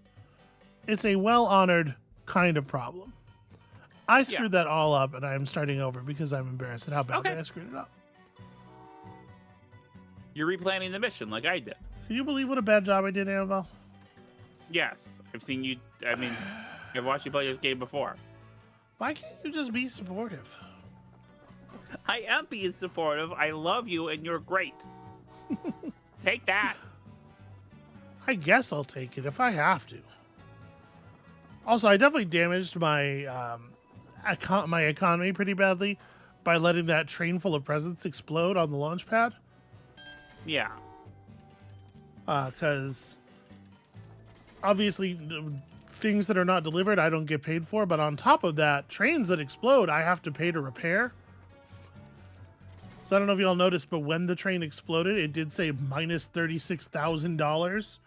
it's a well-honored kind of problem. I screwed that all up, and I'm starting over because I'm embarrassed at how badly I screwed it up. You're replanning the mission like I did. Can you believe what a bad job I did, Amabel? Yes, I've seen you. I mean, I've watched you play this game before. Why can't you just be supportive? I am being supportive. I love you, and you're great. Take that. I guess I'll take it if I have to. Also, I definitely damaged my my economy pretty badly by letting that train full of presents explode on the launch pad. Yeah. Because obviously things that are not delivered I don't get paid for, but on top of that, trains that explode I have to pay to repair. So I don't know if y'all noticed, but when the train exploded, it did say minus $36,000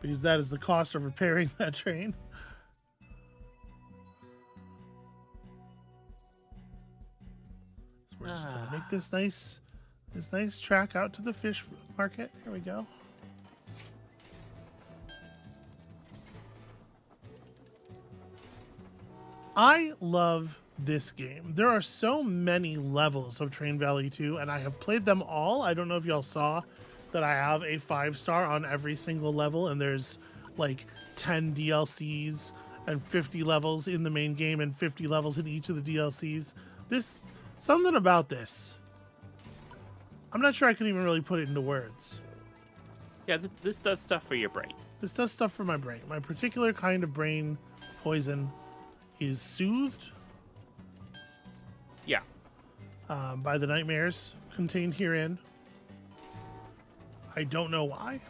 because that is the cost of repairing that train. So we're just gonna make this nice track out to the fish market. Here we go. I love this game. There are so many levels of Train Valley 2, and I have played them all. I don't know if y'all saw that I have a 5-star on every single level, and there's like 10 DLCs and 50 levels in the main game and 50 levels in each of the DLCs. Something about this, I'm not sure I can even really put it into words. Yeah, this does stuff for your brain. This does stuff for my brain. My particular kind of brain poison is soothed by the nightmares contained herein. I don't know why.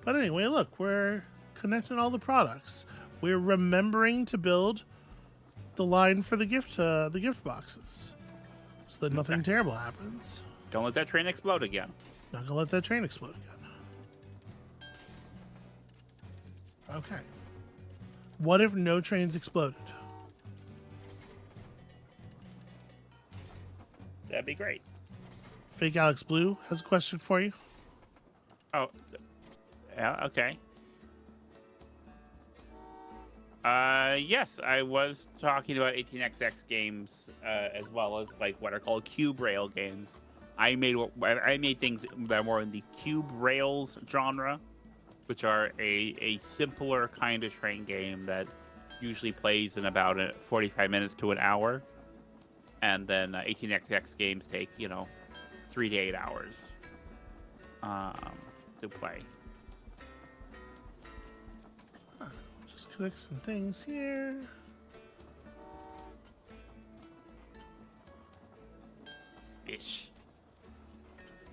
But anyway, look, we're connecting all the products. We're remembering to build the line for the gift boxes so that nothing terrible happens. Don't let that train explode again. Not gonna let that train explode again. Okay. What if no trains exploded? That'd be great. Fake Alex Blue has a question for you. Oh, yeah, okay. Yes, I was talking about 18xx games as well as like what are called cube rail games. I made things that are more in the cube rails genre, which are a simpler kind of train game that usually plays in about 45 minutes to an hour. And then 18xx games take, 3 to 8 hours to play. Just click some things here. Fish.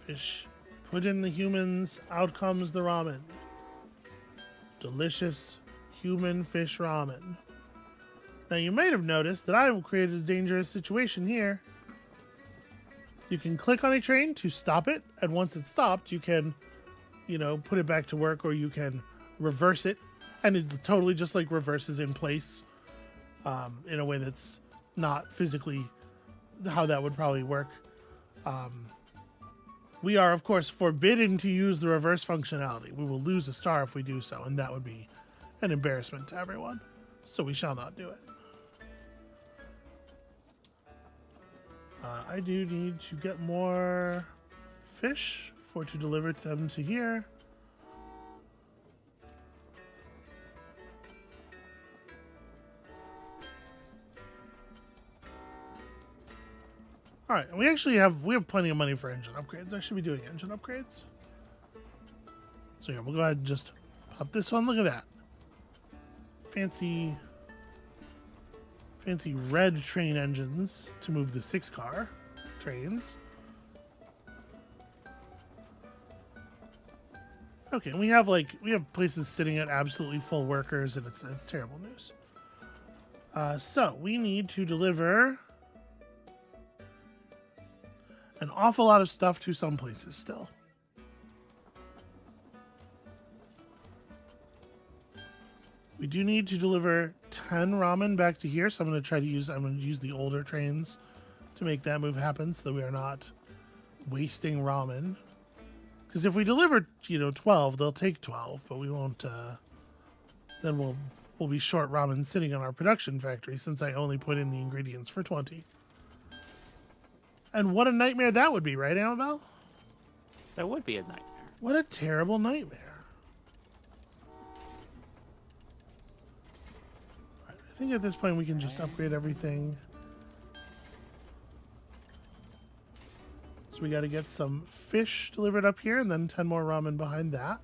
Fish. Put in the humans, out comes the ramen. Delicious human fish ramen. Now you might have noticed that I have created a dangerous situation here. You can click on a train to stop it, and once it's stopped, you can, you know, put it back to work, or you can reverse it, and it totally just like reverses in place in a way that's not physically how that would probably work. We are, of course, forbidden to use the reverse functionality. We will lose a star if we do so, and that would be an embarrassment to everyone. So we shall not do it. I do need to get more fish to deliver them to here. All right, and we have plenty of money for engine upgrades. I should be doing engine upgrades. So yeah, we'll go ahead and just pop this one. Look at that. Fancy red train engines to move the 6-car trains. Okay, and we have places sitting at absolutely full workers, and it's terrible news. So we need to deliver an awful lot of stuff to some places still. We do need to deliver 10 ramen back to here, so I'm going to use the older trains to make that move happen so that we are not wasting ramen. Because if we deliver, 12, they'll take 12, but we won't, then we'll be short ramen sitting on our production factory since I only put in the ingredients for 20. And what a nightmare that would be, right, Amabel? That would be a nightmare. What a terrible nightmare. Right, I think at this point we can just upgrade everything. So we got to get some fish delivered up here and then 10 more ramen behind that.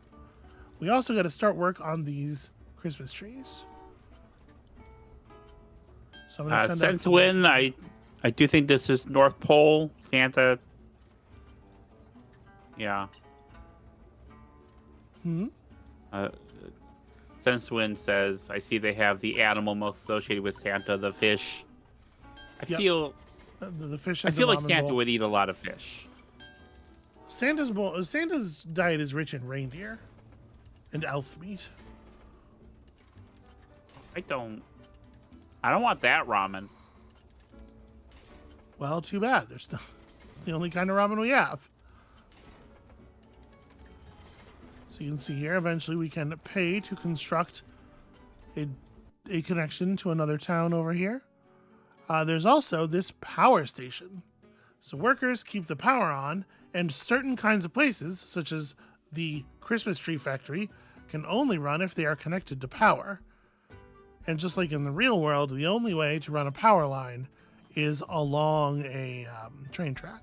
We also got to start work on these Christmas trees. So I'm going to send since when I do think this is North Pole, Santa. Yeah. Sensewin says, I see they have the animal most associated with Santa, the fish. I feel the fish. I feel like Santa would eat a lot of fish. Santa's diet is rich in reindeer and elf meat. I don't want that ramen. Well, too bad. It's the only kind of ramen we have. So you can see here, eventually we can pay to construct a connection to another town over here. There's also this power station. So workers keep the power on, and certain kinds of places, such as the Christmas tree factory, can only run if they are connected to power. And just like in the real world, the only way to run a power line is along a train track.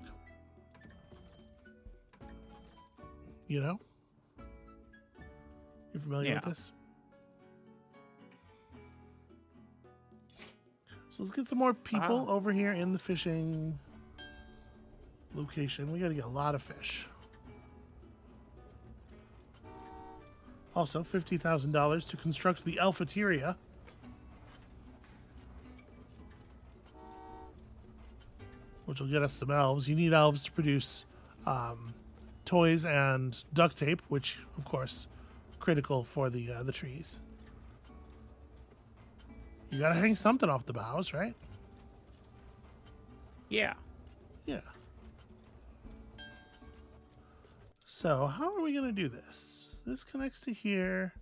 You know? You familiar with this? So let's get some more people over here in the fishing location. We got to get a lot of fish. Also, $50,000 to construct the Alphateria. Which will get us some elves. You need elves to produce toys and duct tape, which, of course, critical for the trees. You gotta hang something off the boughs, right? Yeah. Yeah. So, how are we gonna do this? This connects to here.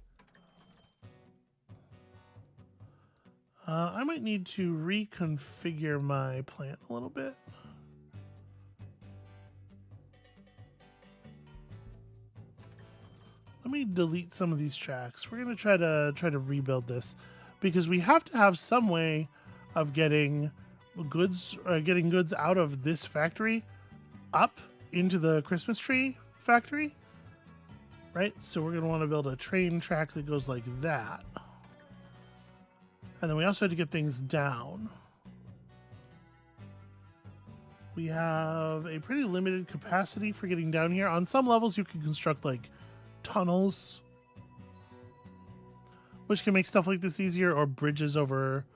I might need to reconfigure my plant a little bit. Let me delete some of these tracks. We're gonna try to rebuild this because we have to have some way of getting goods out of this factory up into the Christmas tree factory, right? So we're gonna want to build a train track that goes like that, and then we also have to get things down. We have a pretty limited capacity for getting down here. On some levels, you can construct like tunnels, which can make stuff like this easier, or bridges over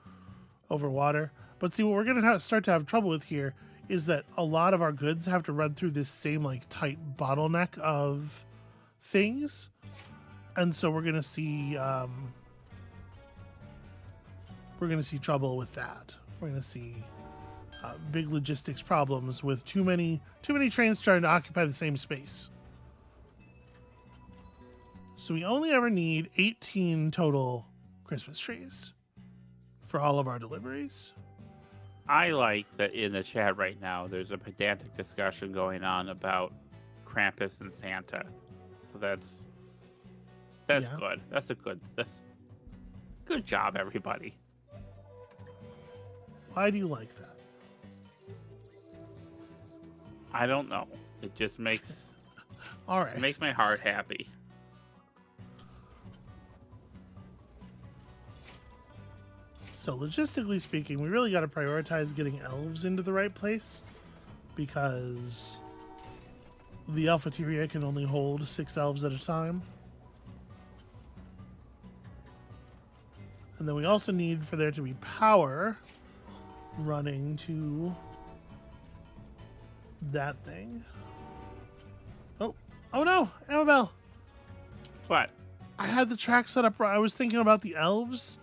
water. But see, what we're gonna start to have trouble with here is that a lot of our goods have to run through this same like tight bottleneck of things, and so we're gonna see trouble with that. We're gonna see big logistics problems with too many trains trying to occupy the same space. So we only ever need 18 total Christmas trees for all of our deliveries. I like that in the chat right now, there's a pedantic discussion going on about Krampus and Santa. So that's Yeah. good. That's good job, everybody. Why do you like that? I don't know. It just makes All right. it makes my heart happy. So logistically speaking, we really got to prioritize getting elves into the right place, because the Alphateria can only hold 6 elves at a time. And then we also need for there to be power running to that thing. Oh no, Amabel! What? I had the track set up right. I was thinking about the elves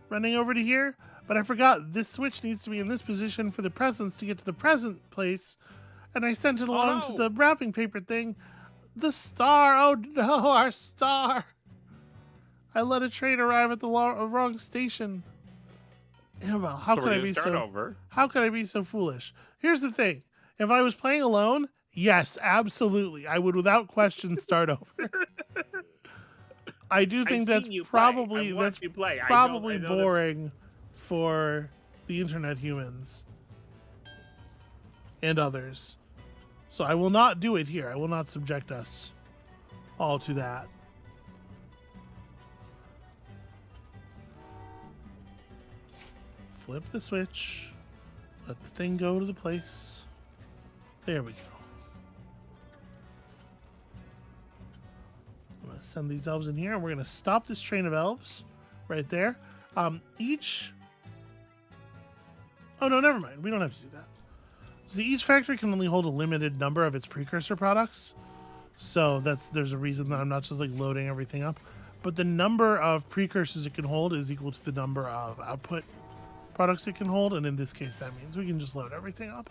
running over to here, but I forgot this switch needs to be in this position for the presents to get to the present place, and I sent it along to the wrapping paper thing. The star! Oh no, our star! I let a train arrive at the wrong station. Amabel, how could I be so foolish? Here's the thing: if I was playing alone, yes, absolutely, I would without question start over. I do think that's probably boring for the internet humans and others. So I will not do it here. I will not subject us all to that. Flip the switch. Let the thing go to the place. There we go. I'm going to send these elves in here, and we're going to stop this train of elves right there. Each... Oh, no, never mind. We don't have to do that. See, each factory can only hold a limited number of its precursor products. So there's a reason that I'm not just like loading everything up. But the number of precursors it can hold is equal to the number of output products it can hold. And in this case, that means we can just load everything up.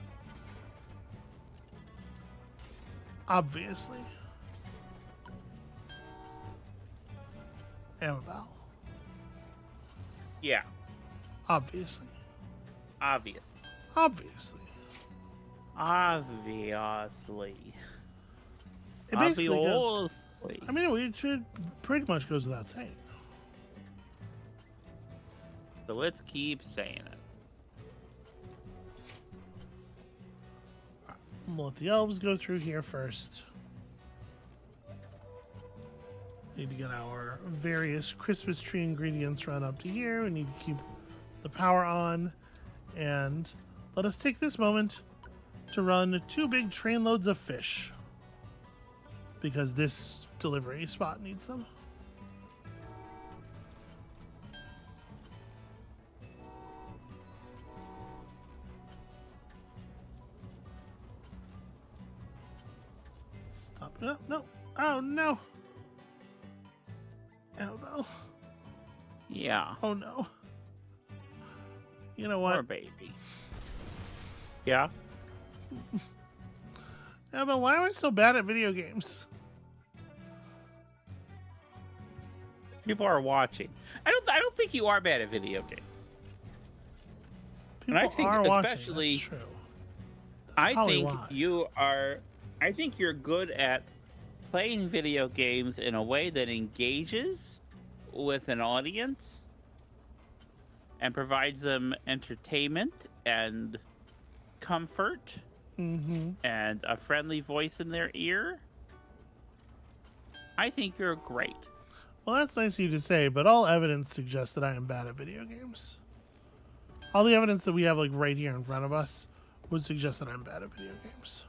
Obviously. Amabel. Yeah. Obviously. Obvious. Obviously. Obviously. It basically goes, I mean, it should pretty much goes without saying. So let's keep saying it. We'll let the elves go through here first. Need to get our various Christmas tree ingredients run up to here. We need to keep the power on. And let us take this moment to run 2 big train loads of fish, because this delivery spot needs them. Stop. No. Oh, no. Amabel. Yeah. Oh, no. You know what? Poor baby. Yeah? Amabel, why am I so bad at video games? People are watching. I don't think you are bad at video games. People I think are watching. especially That's true. That's I probably think why. I think you're good at playing video games in a way that engages with an audience and provides them entertainment and comfort and a friendly voice in their ear. I think you're great. Well, that's nice of you to say, but all evidence suggests that I am bad at video games. All the evidence that we have like right here in front of us would suggest that I'm bad at video games.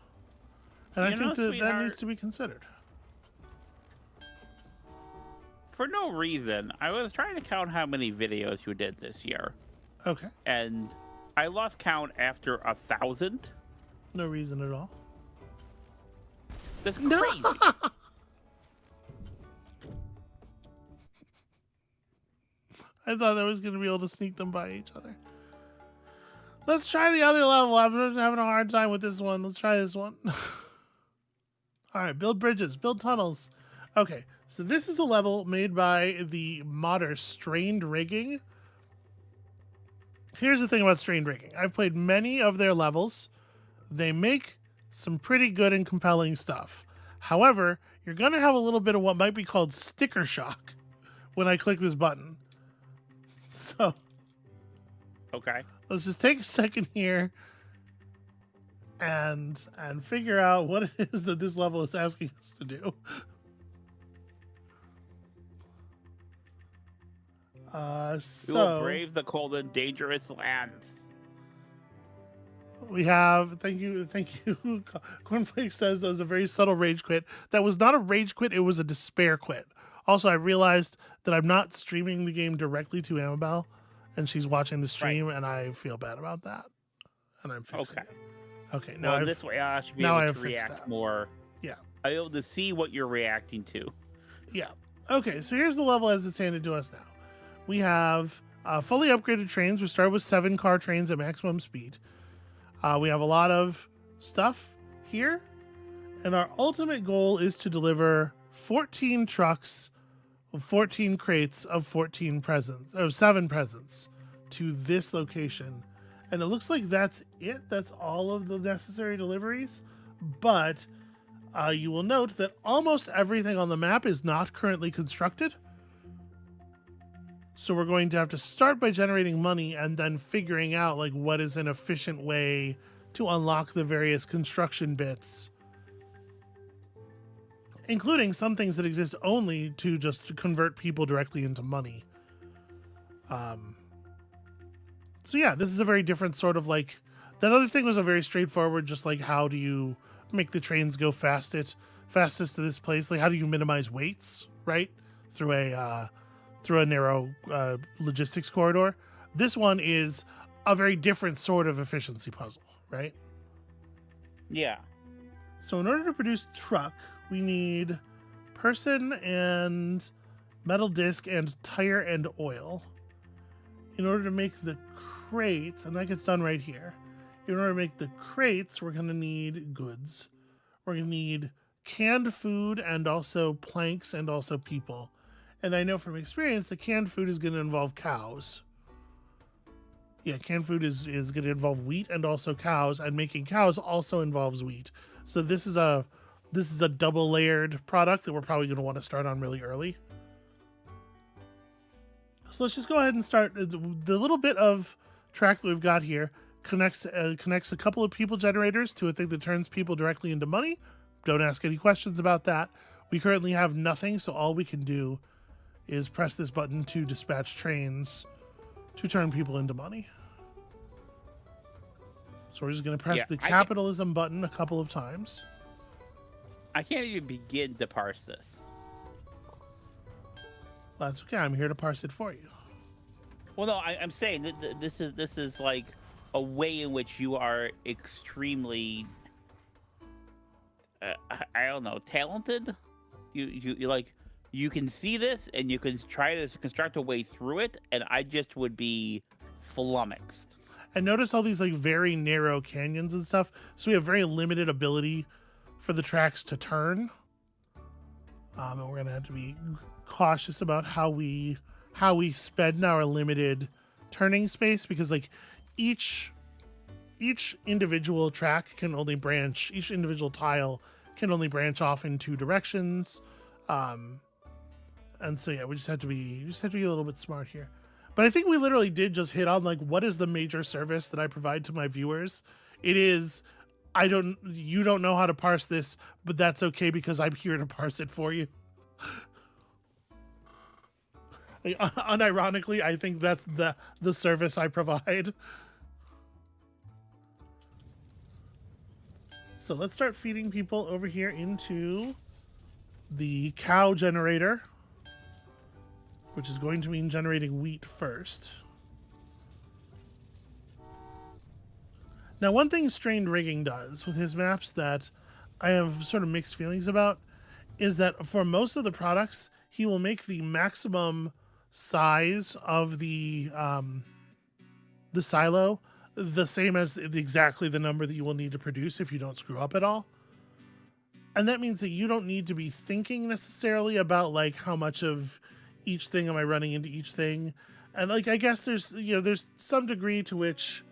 And I think that needs to be considered. For no reason, I was trying to count how many videos you did this year. Okay. And I lost count after 1,000. No reason at all. That's crazy. I thought I was going to be able to sneak them by each other. Let's try the other level. I'm just having a hard time with this one. Let's try this one. All right, build bridges, build tunnels. Okay, so this is a level made by the modder Strained Rigging. Here's the thing about Strained Rigging. I've played many of their levels. They make some pretty good and compelling stuff. However, you're going to have a little bit of what might be called sticker shock when I click this button. So, Okay. let's just take a second here and figure out what it is that this level is asking us to do. We will brave the cold and dangerous lands. We have, thank you. Cornflake says that was a very subtle rage quit. That was not a rage quit, it was a despair quit. Also, I realized that I'm not streaming the game directly to Amabel, and she's watching the stream, and I feel bad about that. And I'm fixing it. Okay, now well, this way I should be able to react more. Yeah. I'll be able to see what you're reacting to. Yeah. Okay, so here's the level as it's handed to us now. We have fully upgraded trains. We start with 7 car trains at maximum speed. We have a lot of stuff here. And our ultimate goal is to deliver 14 trucks of 14 crates of 14 presents, of 7 presents to this location. And it looks like that's it. That's all of the necessary deliveries. But you will note that almost everything on the map is not currently constructed. So we're going to have to start by generating money and then figuring out like what is an efficient way to unlock the various construction bits, including some things that exist only to just convert people directly into money. So yeah, this is a very different sort of like, that other thing was a very straightforward, just like how do you make the trains go fastest to this place? Like how do you minimize waits, right? Through a narrow logistics corridor. This one is a very different sort of efficiency puzzle, right? Yeah. So in order to produce truck, we need person and metal disc and tire and oil. In order to make the crates, and that gets done right here. In order to make the crates, we're going to need goods. We're going to need canned food and also planks and also people. And I know from experience that canned food is going to involve cows. Yeah, canned food is going to involve wheat and also cows, and making cows also involves wheat. So this is a double layered product that we're probably going to want to start on really early. So let's just go ahead and start. The little bit of track that we've got here connects a couple of people generators to a thing that turns people directly into money. Don't ask any questions about that. We currently have nothing, so all we can do is press this button to dispatch trains to turn people into money. So we're just going to press the capitalism button a couple of times. I can't even begin to parse this. That's okay. I'm here to parse it for you. Well, no, I'm saying that this is like a way in which you are extremely, I don't know, talented. You like, you can see this and you can try to construct a way through it, and I just would be flummoxed. And notice all these like very narrow canyons and stuff. So we have very limited ability for the tracks to turn. And we're gonna have to be cautious about how we spend our limited turning space, because like each individual track can only branch, each individual tile can only branch off in 2 directions. And so yeah, we just have to be a little bit smart here. But I think we literally did just hit on like, what is the major service that I provide to my viewers? It is, you don't know how to parse this, but that's okay because I'm here to parse it for you. Like, unironically, I think that's the service I provide. So let's start feeding people over here into the cow generator, which is going to mean generating wheat first. Now, one thing Strained Rigging does with his maps that I have sort of mixed feelings about is that for most of the products, he will make the maximum size of the silo the same as exactly the number that you will need to produce if you don't screw up at all. And that means that you don't need to be thinking necessarily about like how much of each thing am I running into each thing. And like, I guess there's, you know, there's some degree to which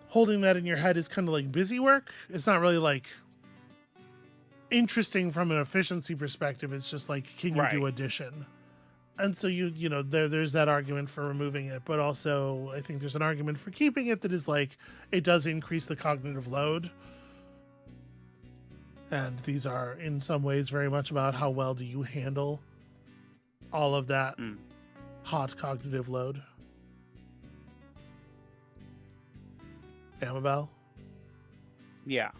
holding that in your head is kind of like busy work. It's not really like interesting from an efficiency perspective. It's just like, can you do addition? And so you know, there's that argument for removing it, but also I think there's an argument for keeping it that is like, it does increase the cognitive load. And these are in some ways very much about how well do you handle all of that hot cognitive load. Amabel? Yeah.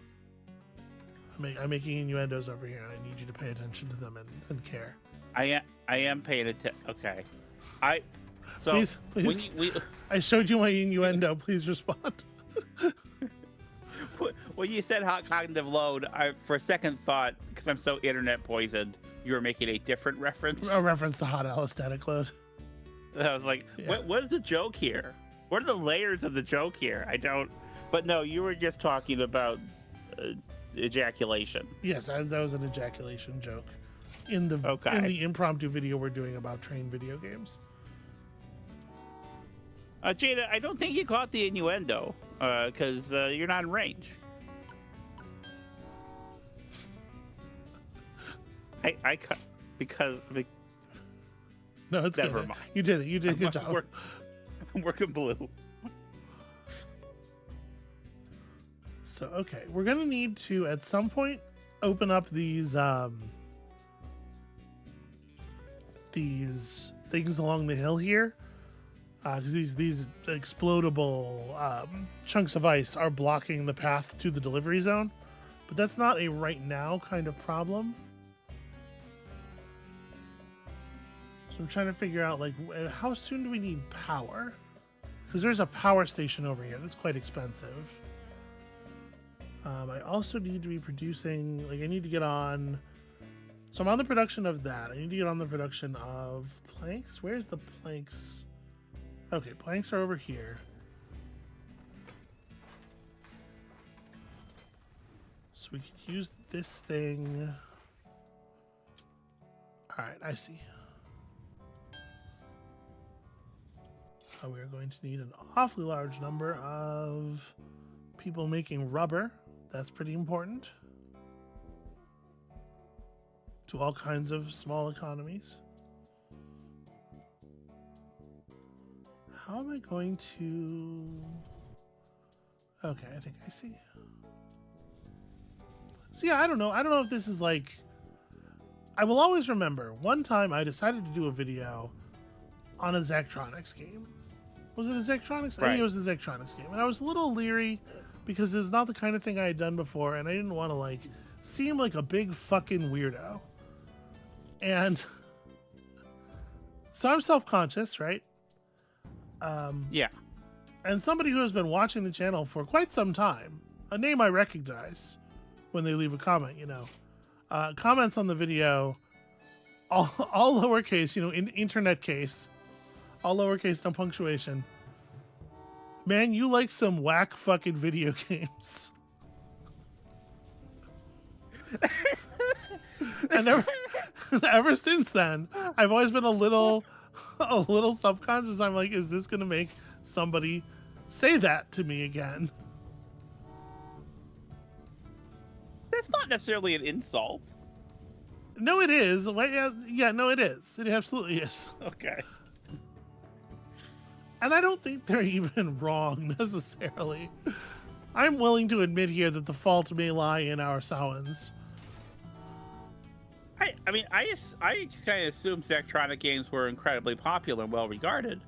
I'm making innuendos over here, and I need you to pay attention to them and care. I am paying attention. Okay. So please. I showed you my innuendo. Please respond. When you said hot cognitive load, I for a second thought, because I'm so internet poisoned, you were making a different reference. A reference to hot allostatic load. I was like, what is the joke here? What are the layers of the joke here? I don't. But no, you were just talking about ejaculation. Yes, that was an ejaculation joke in the impromptu video we're doing about train video games. Jada, I don't think you caught the innuendo because you're not in range. I cut because no, it's never good. mind. You did it. You did a good job. I'm working blue. So okay, we're gonna need to at some point open up these things along the hill here, because these explodable chunks of ice are blocking the path to the delivery zone. But that's not a right now kind of problem. So I'm trying to figure out like how soon do we need power? Because there's a power station over here that's quite expensive. I also need to be producing, like I need to get on, so I'm on the production of that. I need to get on the production of planks. Where's the planks? Okay, planks are over here. So we could use this thing. All right, I see. We're going to need an awfully large number of people making rubber. That's pretty important to all kinds of small economies. How am I going to... Okay, I think I see. So yeah, I don't know. I don't know if this is like... I will always remember one time I decided to do a video on a Zachtronics game. Was it a Zachtronics? I think it was a Zachtronics game. And I was a little leery because it's not the kind of thing I had done before, and I didn't want to like seem like a big fucking weirdo. And so I'm self-conscious, right? Yeah. And somebody who has been watching the channel for quite some time, a name I recognize when they leave a comment, you know, comments on the video, all lowercase, you know, in internet case, all lowercase, no punctuation. Man, you like some whack fucking video games. And ever since then, I've always been a little subconscious. I'm like, is this gonna make somebody say that to me again? That's not necessarily an insult. No, it is. Well, yeah, no, it is. It absolutely is. Okay. And I don't think they're even wrong necessarily. I'm willing to admit here that the fault may lie in our Sowens. I mean, I kind of assumed Zachtronic games were incredibly popular and well regarded.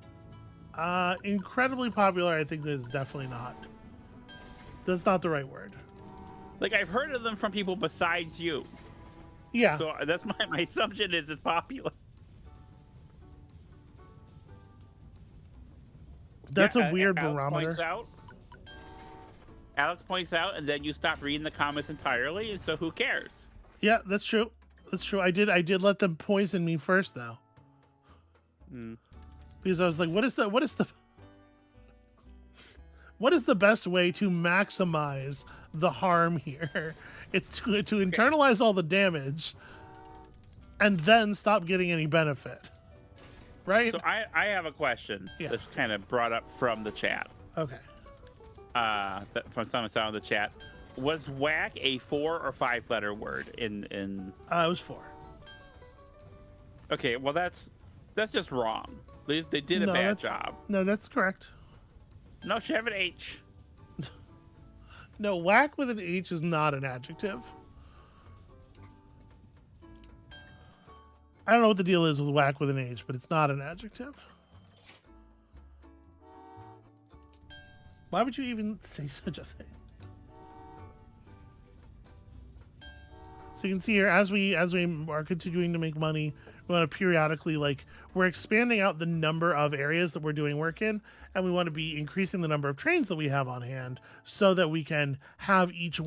Incredibly popular, I think is definitely not. That's not the right word. Like, I've heard of them from people besides you. Yeah. So that's my assumption is it's popular. That's a weird barometer. Alex points out, and then you stop reading the comments entirely, and so who cares? Yeah, that's true. That's true. I did let them poison me first, though. Because I was like, what is the best way to maximize the harm here? It's to internalize all the damage and then stop getting any benefit. Right? So I have a question that's kind of brought up from the chat. Okay. From someone in the chat. Was whack a 4 or 5 letter word in It was 4. Okay, well that's just wrong. They did a bad job. No, that's correct. No, should have an H. No, whack with an H is not an adjective. I don't know what the deal is with whack with an H, but it's not an adjective. Why would you even say such a thing? So you can see here, as we are continuing to make money, we want to periodically, like, we're expanding out the number of areas that we're doing work in, and we want to be increasing the number of trains that we have on hand so that we can have each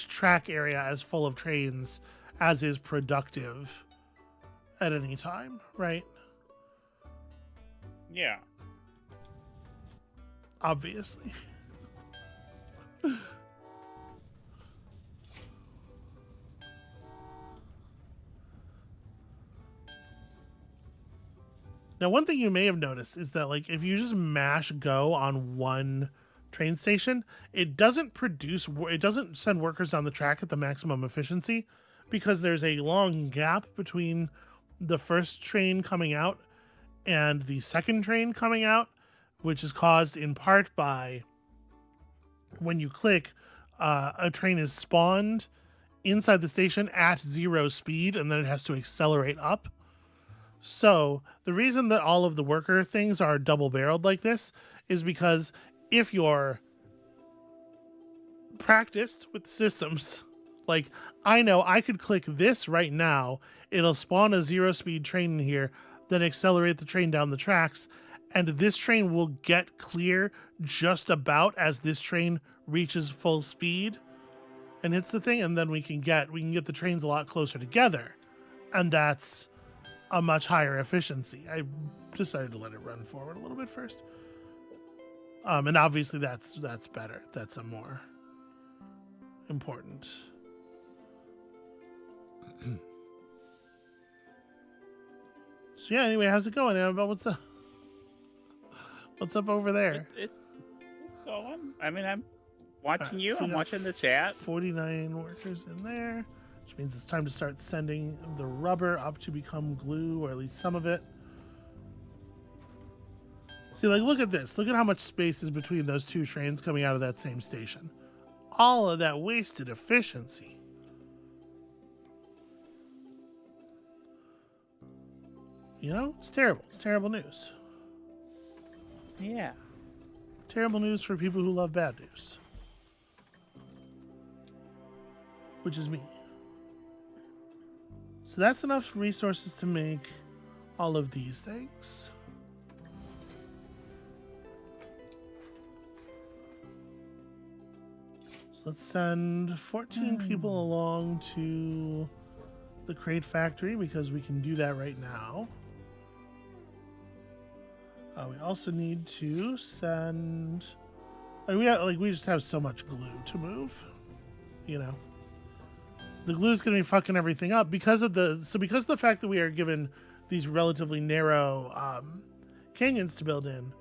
track area as full of trains as is productive at any time, right? Yeah. Obviously. Now, one thing you may have noticed is that, like, if you just mash go on one train station, it doesn't send workers down the track at the maximum efficiency because there's a long gap between the first train coming out and the second train coming out, which is caused in part by when you click, a train is spawned inside the station at 0 speed, and then it has to accelerate up. So the reason that all of the worker things are double-barreled like this is because if you're practiced with the systems, like, I know I could click this right now, it'll spawn a 0 speed train in here, then accelerate the train down the tracks, and this train will get clear just about as this train reaches full speed and hits the thing, and then we can get the trains a lot closer together, and that's a much higher efficiency. I decided to let it run forward a little bit first. And obviously that's better. That's a more important. So yeah, anyway, how's it going, Amabel? What's up? What's up over there? It's going. I mean, I'm watching you. So I'm watching the chat. 49 workers in there, which means it's time to start sending the rubber up to become glue, or at least some of it. See, like, look at this. Look at how much space is between those two trains coming out of that same station. All of that wasted efficiency. You know, it's terrible. It's terrible news. Yeah. Terrible news for people who love bad news. Which is me. So that's enough resources to make all of these things. So let's send 14 people along to the crate factory because we can do that right now. We also need to send. We just have so much glue to move. You know, the glue is going to be fucking everything up because of the fact that we are given these relatively narrow canyons to build in.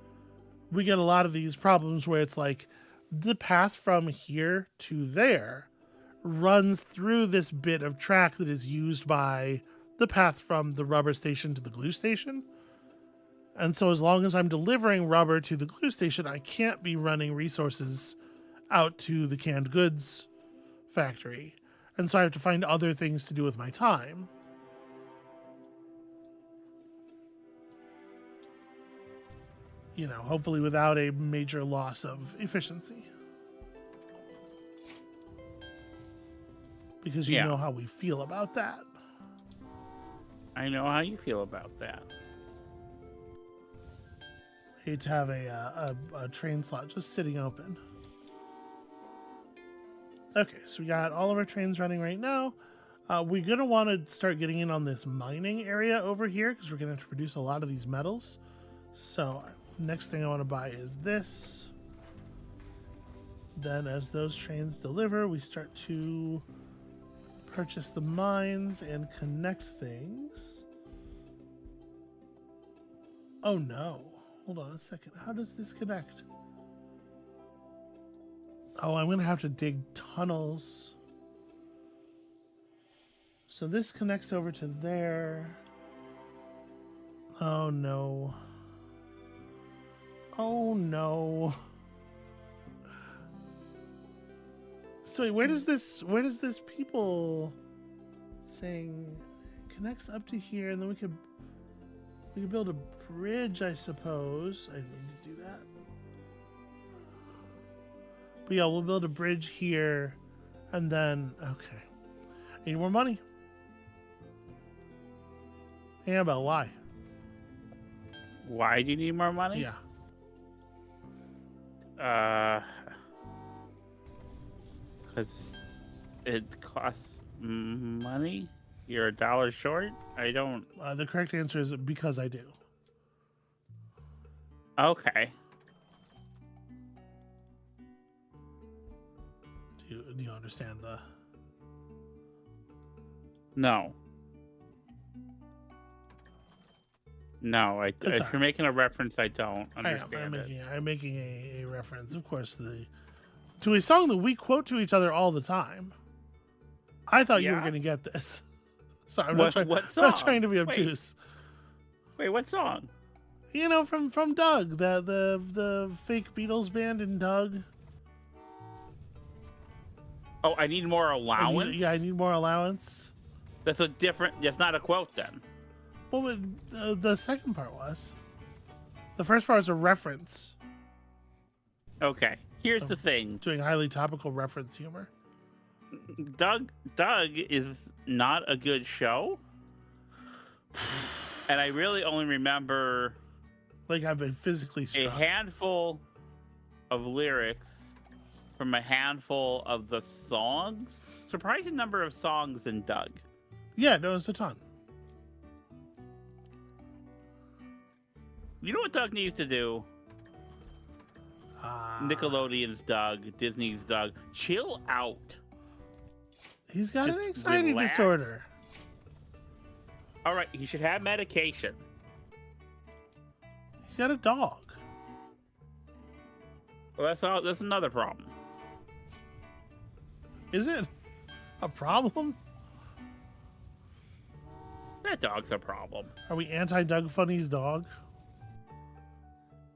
We get a lot of these problems where it's like the path from here to there runs through this bit of track that is used by the path from the rubber station to the glue station. And so as long as I'm delivering rubber to the glue station, I can't be running resources out to the canned goods factory. And so I have to find other things to do with my time. You know, hopefully without a major loss of efficiency. Because you know how we feel about that. I know how you feel about that. Hate to have a train slot just sitting open. Okay, so we got all of our trains running right now. We're going to want to start getting in on this mining area over here because we're going to have to produce a lot of these metals. So next thing I want to buy is this. Then as those trains deliver, we start to purchase the mines and connect things. Oh no. Hold on a second. How does this connect? Oh, I'm going to have to dig tunnels. So this connects over to there. Oh no. Oh no. So wait, where does this people thing connects up to here, and then we could build a bridge, I suppose. I need to do that. But yeah, we'll build a bridge here, and then okay. I need more money. Amabel, why? Why do you need more money? Yeah. Because it costs money. You're $1 short. I don't. The correct answer is because I do. Okay. Do you understand the? No. No, if you're making a reference, I don't understand I'm making a reference, of course, to a song that we quote to each other all the time. I thought you were going to get this. Sorry, I'm not trying to be obtuse. Wait, what song? You know, from Doug, the fake Beatles band in Doug. Oh, I need more allowance? I need more allowance. That's not a quote then. Well, the second part was. The first part was a reference. Okay, here's the thing. Doing highly topical reference humor. Doug is not a good show. And I really only remember... Like I've been physically struck. A handful of lyrics from a handful of the songs. Surprising number of songs in Doug. Yeah, no, it's a ton. You know what Doug needs to do? Nickelodeon's Doug, Disney's Doug. Chill out. He's got Just an anxiety relax. disorder. All right, he should have medication. He's got a dog. Well, that's another problem. Is it a problem? That dog's a problem. Are we anti-Doug Funny's dog?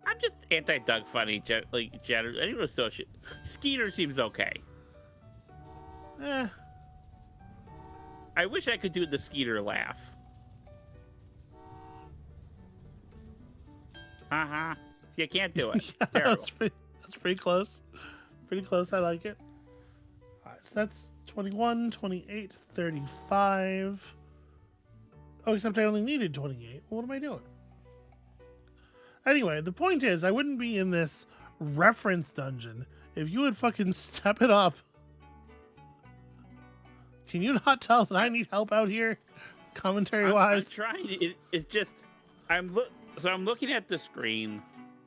I'm just anti-Doug Funny, generally. Anyone associate. Skeeter seems okay. I wish I could do the Skeeter laugh. You can't do it. It's terrible. That's pretty close. Pretty close. I like it. All right, so that's 21, 28, 35. Oh, except I only needed 28. What am I doing? Anyway, the point is, I wouldn't be in this reference dungeon if you would fucking step it up. Can you not tell that I need help out here, commentary-wise? I'm trying. It's just I'm looking at the screen.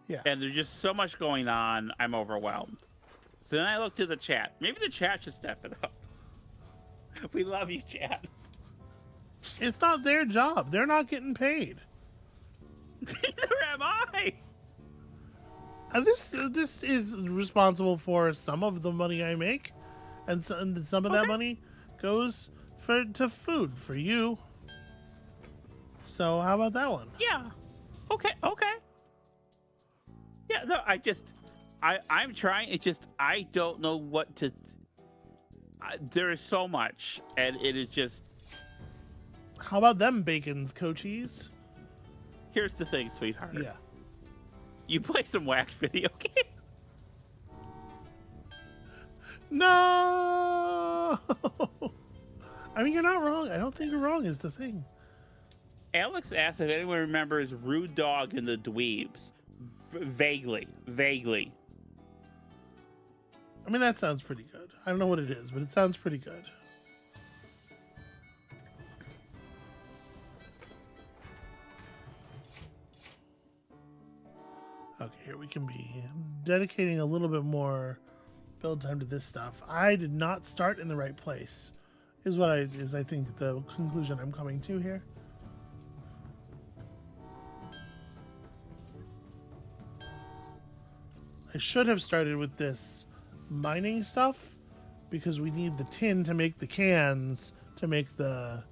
Yeah. And there's just so much going on. I'm overwhelmed. So then I look to the chat. Maybe the chat should step it up. We love you, chat. It's not their job. They're not getting paid. Neither am I. And this is responsible for some of the money I make, and some of that money goes to food for you. So how about that one? Yeah. Okay. Yeah. No. I'm trying. It's just I don't know what to. There is so much, and it is just. How about them bacons, coachies? Here's the thing, sweetheart. Yeah. You play some whack video game. No. I mean, you're not wrong. I don't think you're wrong. Is the thing. Alex asked if anyone remembers Rude Dog and the Dweebs. Vaguely. I mean, that sounds pretty good. I don't know what it is, but it sounds pretty good. Okay, here we can be dedicating a little bit more build time to this stuff. I did not start in the right place, is I think the conclusion I'm coming to here. I should have started with this mining stuff because we need the tin to make the cans to make the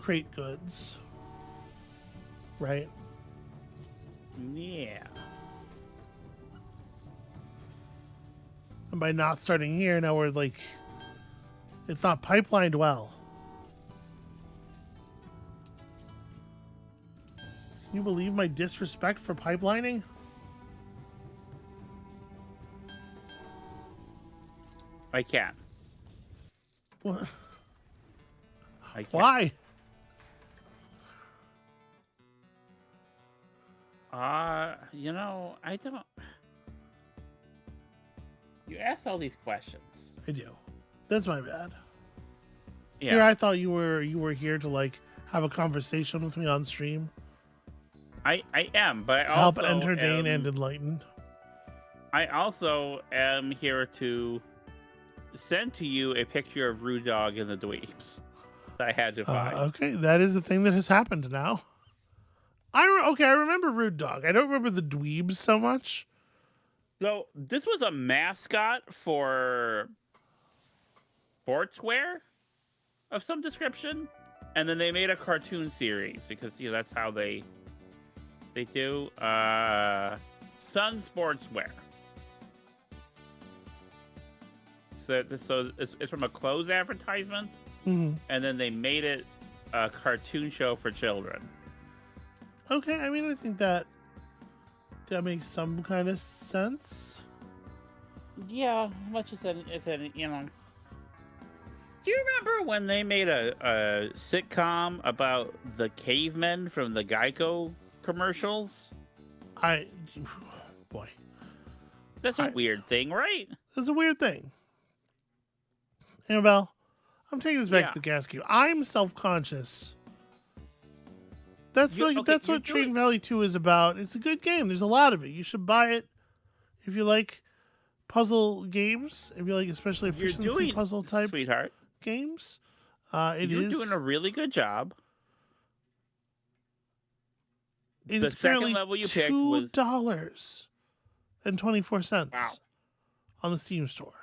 crate goods, right? Yeah. And by not starting here, now we're like, it's not pipelined well. Can you believe my disrespect for pipelining? I can. What? I can. Why? You know, I don't. You ask all these questions. I do. That's my bad. Yeah. Here, I thought you were here to like have a conversation with me on stream. I am, but I To help also entertain and enlighten. I also am here to send to you a picture of Rude Dog and the Dweebs that I had to find. Okay, that is a thing that has happened now. I remember Rude Dog. I don't remember the Dweebs so much. So this was a mascot for sportswear of some description, and then they made a cartoon series because that's how they do Sun Sportswear. So it's from a clothes advertisement, Mm-hmm. and then they made it a cartoon show for children. Okay, I mean, I think that makes some kind of sense. Yeah, much as do you remember when they made a sitcom about the cavemen from the Geico commercials? Boy. That's a weird thing, right? That's a weird thing. Amabel, I'm taking this back to the gas cube. I'm self-conscious. That's what Train Valley 2 is about. It's a good game. There's a lot of it. You should buy it if you like puzzle games. If you like especially efficiency puzzle type games. You're doing a really good job. The second level you picked was $2.24 on the Steam store.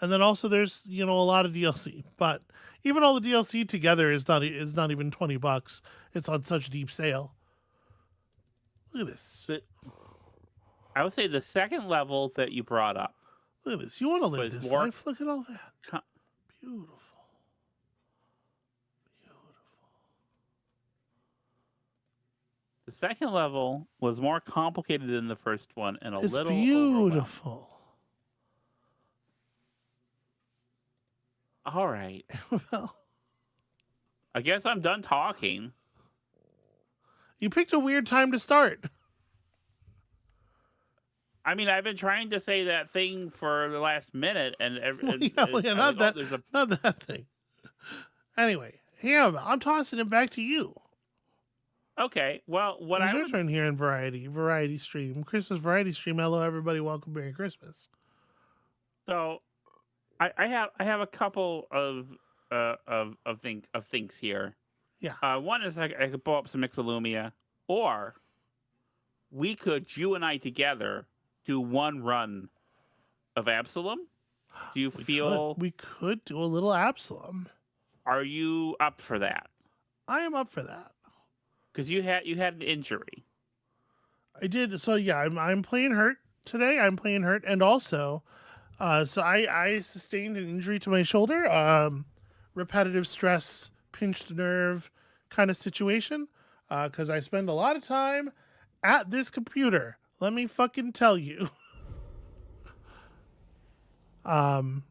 And then also there's, a lot of DLC, but even all the DLC together is not even $20. It's on such deep sale. Look at this. I would say the second level that you brought up. Look at this. You want to live this life? Look at all that. Beautiful. The second level was more complicated than the first one and it's little beautiful. All right. Well, I guess I'm done talking. You picked a weird time to start. I mean, I've been trying to say that thing for the last minute, and not that thing. Anyway, here I'm tossing it back to you. Okay, well, it's your turn here in variety stream, Christmas variety stream. Hello, everybody! Welcome, Merry Christmas. So, I have a couple of things here. Yeah. One is I could pull up some Mixolumia, or you and I together do one run of Absolum. Do you feel we could do a little Absolum? Are you up for that? I am up for that. Because you had an injury. I did. So yeah, I'm playing hurt today. I'm playing hurt, and also, so I sustained an injury to my shoulder. Repetitive stress, pinched nerve kind of situation. Because I spend a lot of time at this computer. Let me fucking tell you. And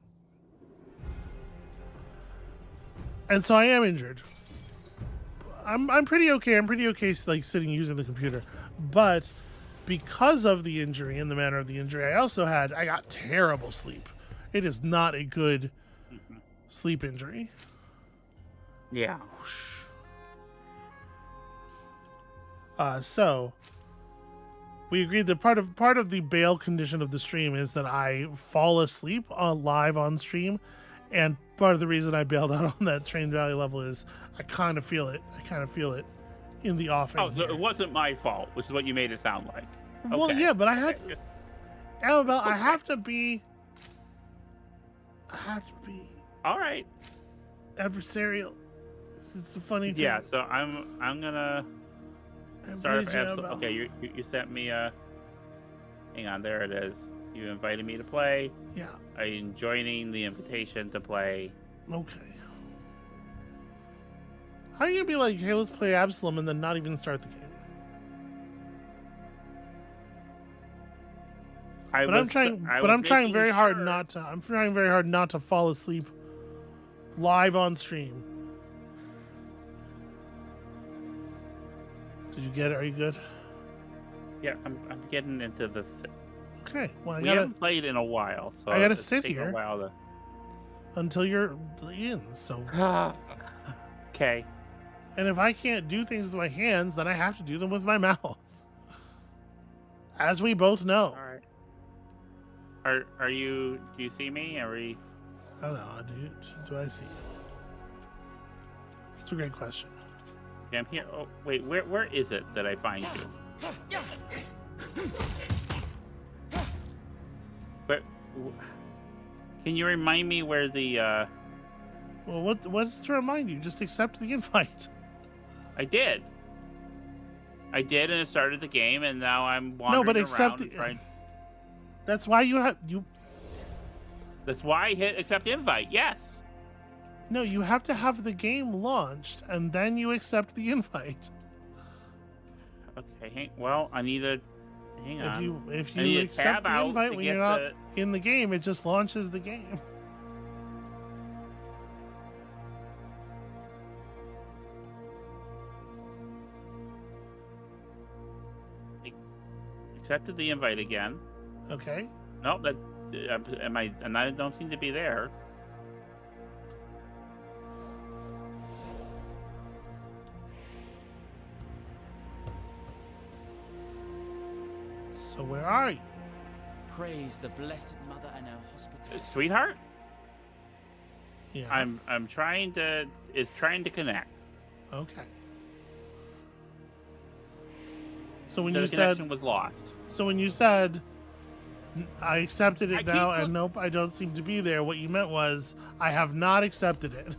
so I am injured. I'm pretty okay. I'm pretty okay, like sitting using the computer, but because of the injury and the manner of the injury, I got terrible sleep. It is not a good sleep injury. Yeah. So we agreed that part of the bail condition of the stream is that I fall asleep live on stream, and part of the reason I bailed out on that Train Valley level is I kind of feel it. In the offing. Oh, so it wasn't my fault, which is what you made it sound like. Well, Okay. yeah, but I had Okay. Amabel. I have to be All right. adversarial. It's a funny thing. Yeah. So I'm gonna I start invited you, up. Amabel. Okay. You sent me a. Hang on. There it is. You invited me to play. Yeah. I'm joining the invitation to play. Okay. How are you gonna be like, hey, let's play Absolum and then not even start the game? I'm trying very hard not to. I'm trying very hard not to fall asleep live on stream. Did you get it? Are you good? Yeah, I'm getting into the. Okay. Well, We haven't played in a while, so I gotta it's sit taking here. a while to. until you're in. So, Okay. and if I can't do things with my hands, then I have to do them with my mouth. As we both know. All right. Are you? Do you see me? Are we? I don't know, dude. Do I see? It's a great question. Okay, I'm here. Oh, wait. Where is it that I find you? But can you remind me where the? Well, what's to remind you? Just accept the invite. I did, and it started the game, and now I'm wandering but around. accept and trying... That's why you. That's why I hit accept invite. Yes. No, you have to have the game launched, and then you accept the invite. Okay. Well, I need to. Hang on. If I need you to accept tab the out invite to when get you're not the- in the game, it just launches the game. Accepted the invite again. Okay. Nope. That am I? And I don't seem to be there. So where are you? Praise the Blessed Mother and her hospitality. Sweetheart, Yeah. I'm trying to connect. Okay. So when So you the said, connection was lost. so when you said, I accepted it I now, keep and nope, I don't seem to be there. What you meant was, I have not accepted it.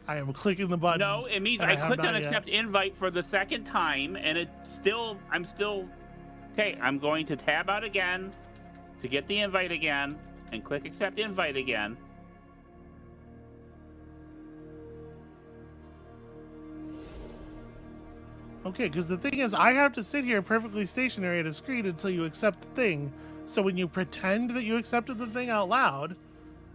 I am clicking the button. No, it means and I have clicked not on yet. accept invite for the second time, and I'm still. Okay, I'm going to tab out again to get the invite again, and click accept invite again. Okay, because the thing is, I have to sit here perfectly stationary at a screen until you accept the thing. So when you pretend that you accepted the thing out loud,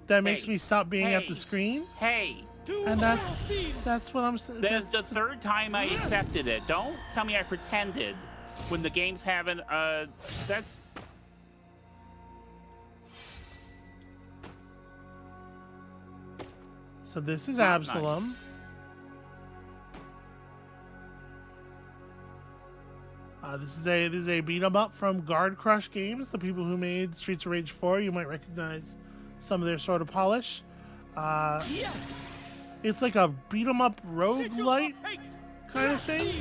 that makes me stop being at the screen. Hey, And that's what I'm saying. that's the third time I accepted it. Don't tell me I pretended when the game's having that's. So this is Not Absolum. nice. This is a beat 'em up from Guard Crush Games, the people who made Streets of Rage 4. You might recognize some of their sort of polish. It's like a beat 'em up roguelite kind of thing,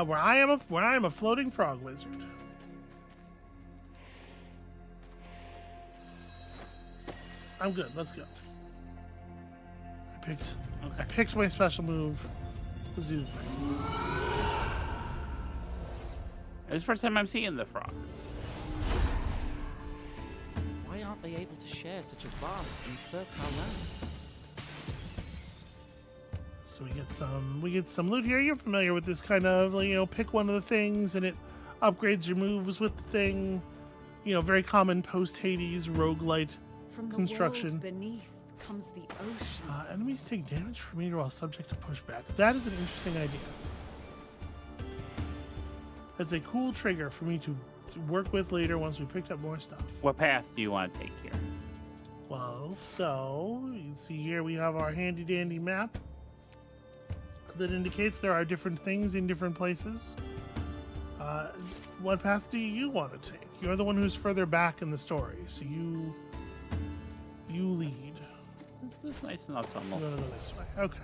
where I am a floating frog wizard. I'm good. Let's go. I picked my special move. Let's do the thing. It's the first time I'm seeing the frog. Why aren't they able to share such a vast and fertile land? So we get some loot here. You're familiar with this kind of, pick one of the things and it upgrades your moves with the thing. Very common post Hades roguelite From the construction. world beneath comes the ocean. Enemies take damage per meter while subject to pushback. That is an interesting idea. That's a cool trigger for me to work with later once we picked up more stuff. What path do you want to take here? Well, so you can see here we have our handy dandy map that indicates there are different things in different places. What path do you want to take? You're the one who's further back in the story, so you lead. This is nice and autumnal. You want to go this way. Okay.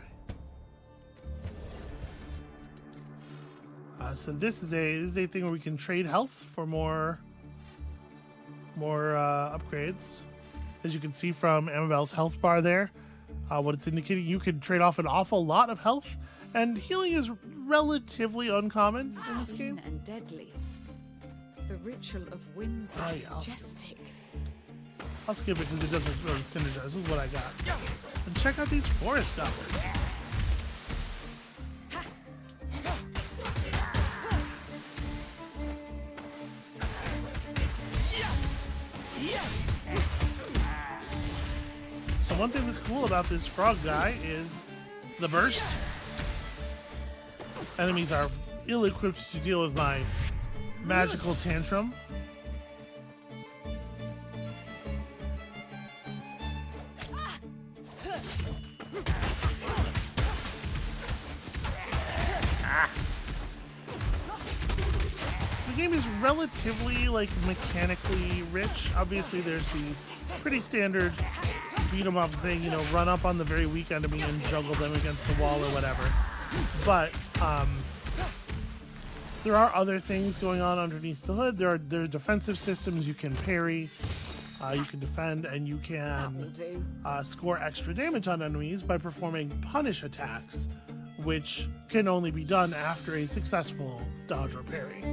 So this is a thing where we can trade health for more upgrades. As you can see from Amabel's health bar there, what it's indicating, you can trade off an awful lot of health, and healing is relatively uncommon in this game. Unseen and deadly. The ritual of winds Oh, is yeah, I'll majestic. I'll skip it because it doesn't really synergize with what I got. And check out these forest goblins. So one thing that's cool about this frog guy is the burst. Enemies are ill-equipped to deal with my magical tantrum. The game is relatively like mechanically rich. Obviously, there's the pretty standard beat 'em up thing, you know, run up on the very weak enemy and juggle them against the wall or whatever. But there are other things going on underneath the hood. There are defensive systems. You can parry, you can defend, and you can score extra damage on enemies by performing punish attacks, which can only be done after a successful dodge or parry.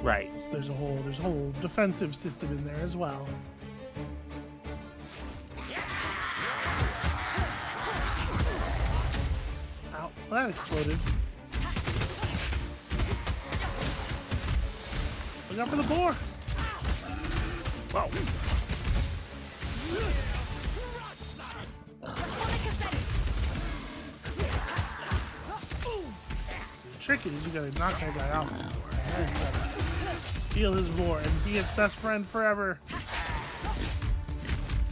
Right. So there's a whole defensive system in there as well. Ow, well, that exploded. Look out for the boar. Wow. The trick is you gotta knock that guy out. And you gotta steal his boar and be its best friend forever.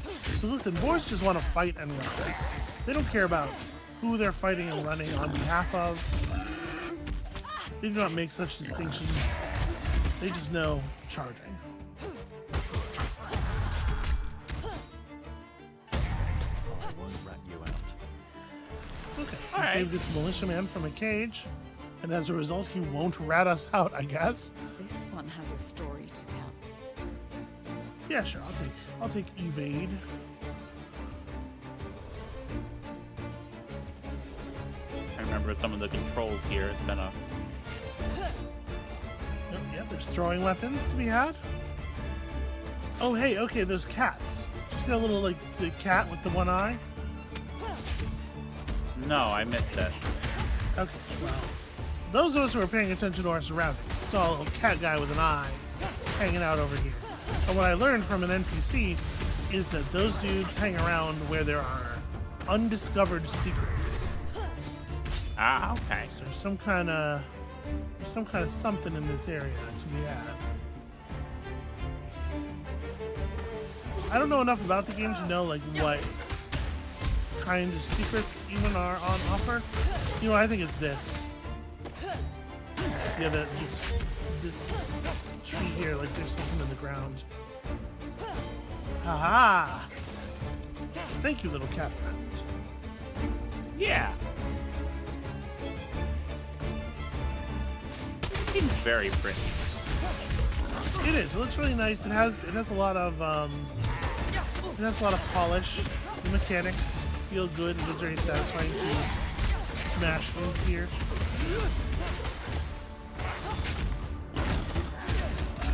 Because listen, boars just want to fight and run. They don't care about who they're fighting and running on behalf of. They do not make such distinctions. They just know charging. Okay, we saved this militiaman from a cage, and as a result, he won't rat us out, I guess. This one has a story to tell. Yeah, sure. I'll take evade. I remember some of the controls here. It's kind of. Yeah, there's throwing weapons to be had. Oh, hey, okay, there's cats. Did you see that little, like, the cat with the one eye? No, I missed it. Okay, well, those of us who are paying attention to our surroundings saw a little cat guy with an eye hanging out over here. And what I learned from an NPC is that those dudes hang around where there are undiscovered secrets. Ah, okay. So there's some kind of something in this area to be had. I don't know enough about the game to know like what kind of secrets even are on offer. You know, I think it's this. Yeah, this tree here, like there's something in the ground. Haha! Thank you, little cat friend. Yeah. Seems very pretty. It is. It looks really nice. It has a lot of polish. The mechanics feel good. It is very satisfying to smash things here.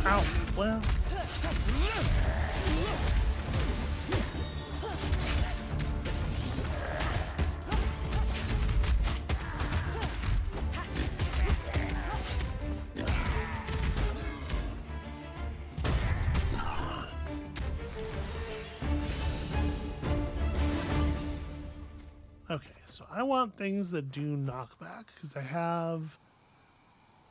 Ow. Well. Okay, so I want things that do knockback because I have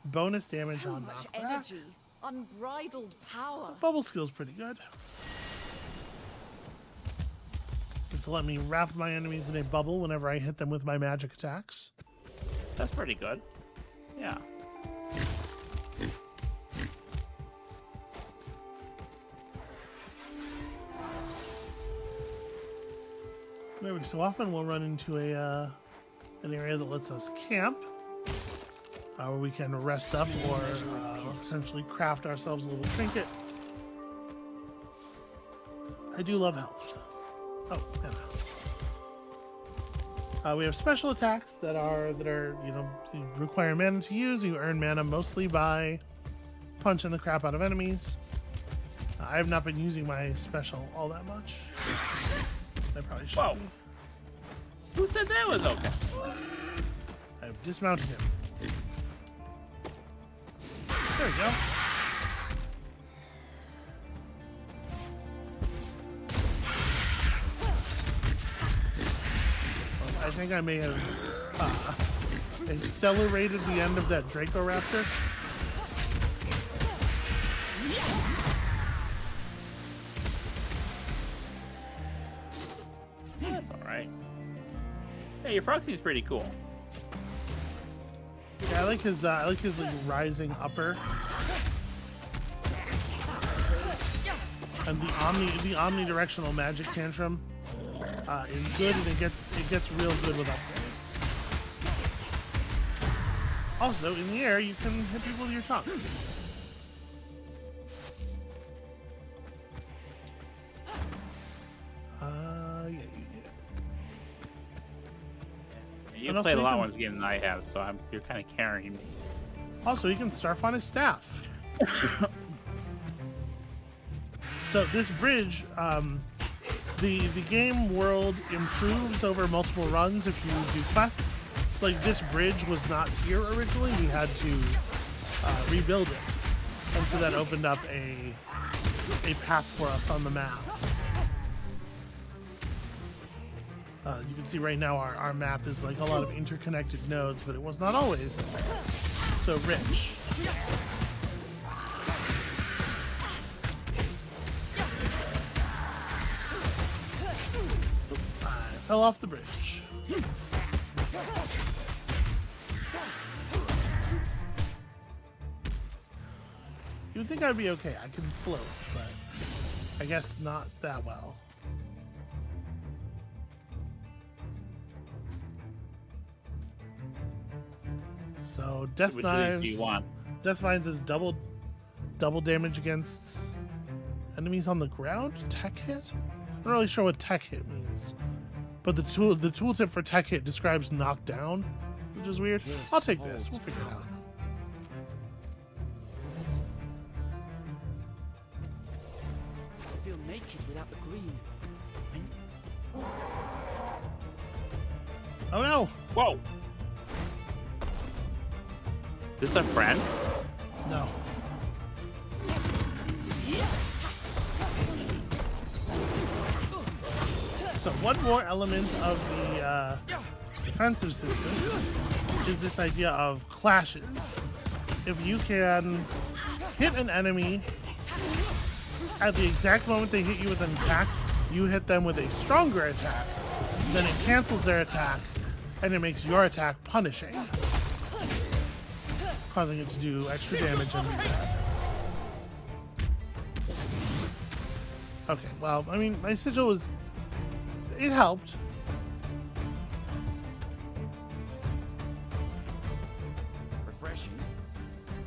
bonus damage So on much knockback. energy, unbridled power. Bubble skill's pretty good. Just to let me wrap my enemies in a bubble whenever I hit them with my magic attacks. That's pretty good. Yeah. every so often we'll run into an area that lets us camp, where we can rest up or essentially craft ourselves a little trinket. I do love health. Oh, mana. We have special attacks that are you require mana to use. You earn mana mostly by punching the crap out of enemies. I have not been using my special all that much. I probably should. Whoa. Who said that was okay? I've dismounted him. There we go. Well, I think I may have accelerated the end of that Draco-Raptor. That's alright. Hey, your frog seems pretty cool. Yeah, I like his like rising upper. And the omnidirectional magic tantrum is good, and it gets real good with upgrades. Also, in the air, you can hit people with your tongue. Yeah, you did. You've And played also a lot you more can- games than I have, so you're kind of carrying me. Also, he can surf on his staff. So this bridge, the game world improves over multiple runs if you do quests. It's like this bridge was not here originally. We had to rebuild it, and so that opened up a path for us on the map. You can see right now our map is like a lot of interconnected nodes, but it was not always so rich. I fell off the bridge. You would think I'd be okay. I can float, but I guess not that well. So death Which of these knives. do you want? Death vines is double damage against enemies on the ground. Tech hit. I'm not really sure what tech hit means, but the tooltip for tech hit describes knockdown, which is weird. Yes, I'll take this. We'll hold. figure it out. I feel naked without the green. Oh no! Whoa! This a friend? No. So one more element of the defensive system is this idea of clashes. If you can hit an enemy at the exact moment they hit you with an attack, you hit them with a stronger attack, then it cancels their attack, and it makes your attack punishing, causing it to do extra damage and be bad. Okay, well, I mean, my sigil was... it helped. Refreshing,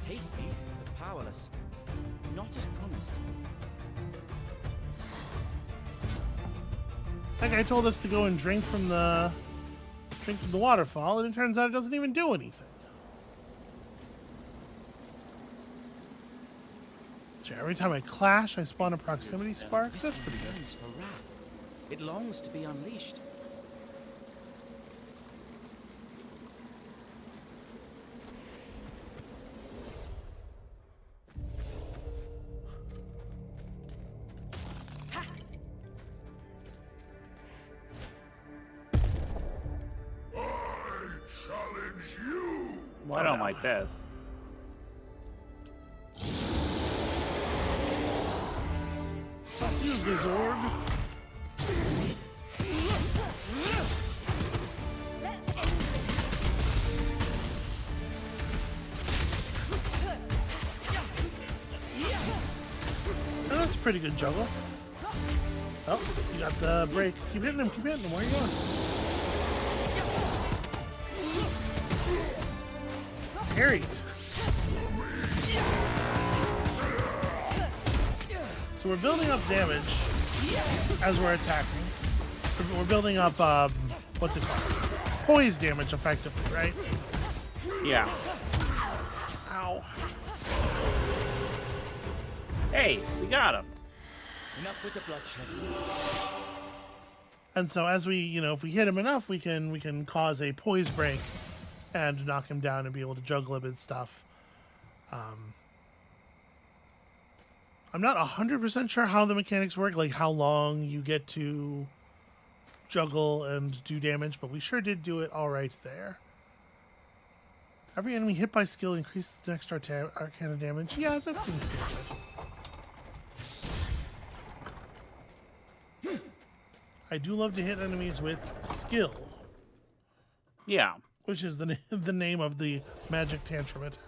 tasty, but powerless. Not as promised. That guy told us to go and drink from the waterfall, and it turns out it doesn't even do anything. So every time I clash, I spawn a proximity spark. This That's one pretty good. yearns for wrath. It longs to be unleashed. I don't like this. Use the Zorg. Let's end And that's a pretty good juggle. Oh, you got the break. Keep hitting him, keep hitting him. Where are you going? Parried. So we're building up damage as we're attacking. We're building up, what's it called? Poise damage, effectively, right? Yeah. Ow. Hey, we got him. Enough with the bloodshed. And so as we, you know, if we hit him enough, we can cause a poise break and knock him down and be able to juggle him and stuff. I'm not 100% sure how the mechanics work, like how long you get to juggle and do damage, but we sure did do it all right there. Every enemy hit by skill increases the next arcana damage. Yeah, that seems good. I do love to hit enemies with skill. Yeah. Which is the name of the magic tantrum attack.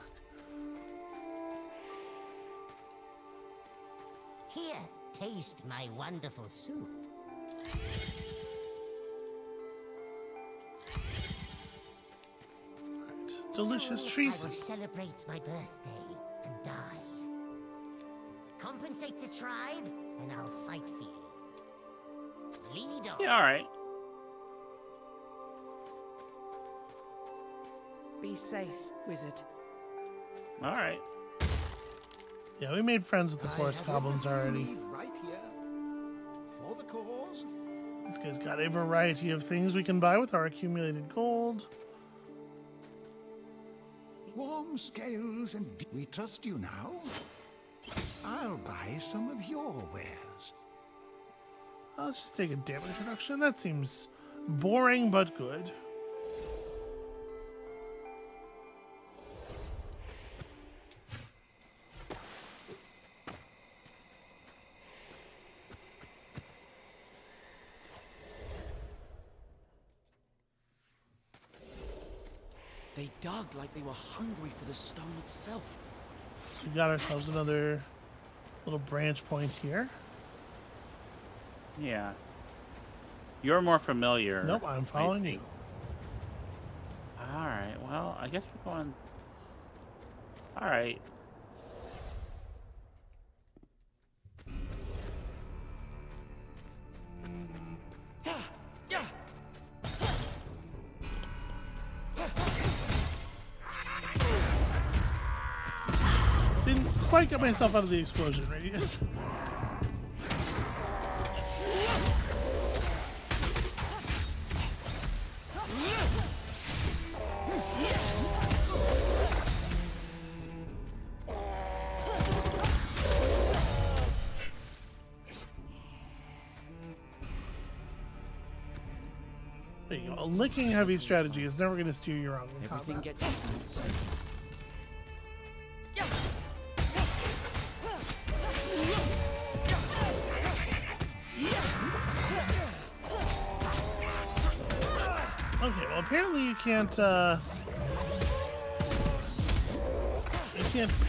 Here, taste my wonderful soup. Right. Delicious treats. I will celebrate my birthday and die. Compensate the tribe, and I'll fight for you. Lead on. Yeah, all right. Be safe, wizard. All right. Yeah, we made friends with the forest goblins already. Right here. For the cause. This guy's got a variety of things we can buy with our accumulated gold. Warm scales and we trust you now. I'll buy some of your wares. Let's just take a damage reduction. That seems boring but good. They dug like they were hungry for the stone itself. We got ourselves another little branch point here. Yeah. You're more familiar. Nope, I'm following you. All right. Well, I guess we're going. All right. Didn't quite get myself out of the explosion radius. There you go. A licking heavy strategy is never going to steer you wrong in Everything combat. gets HITMAN, so Okay, well apparently you can't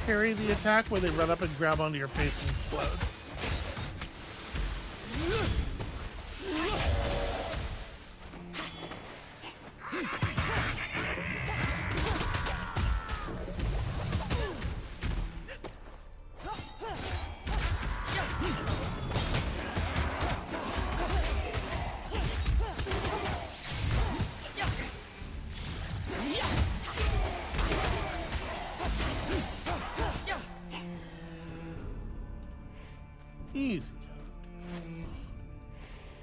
parry the attack where they run up and grab onto your face and explode. Easy.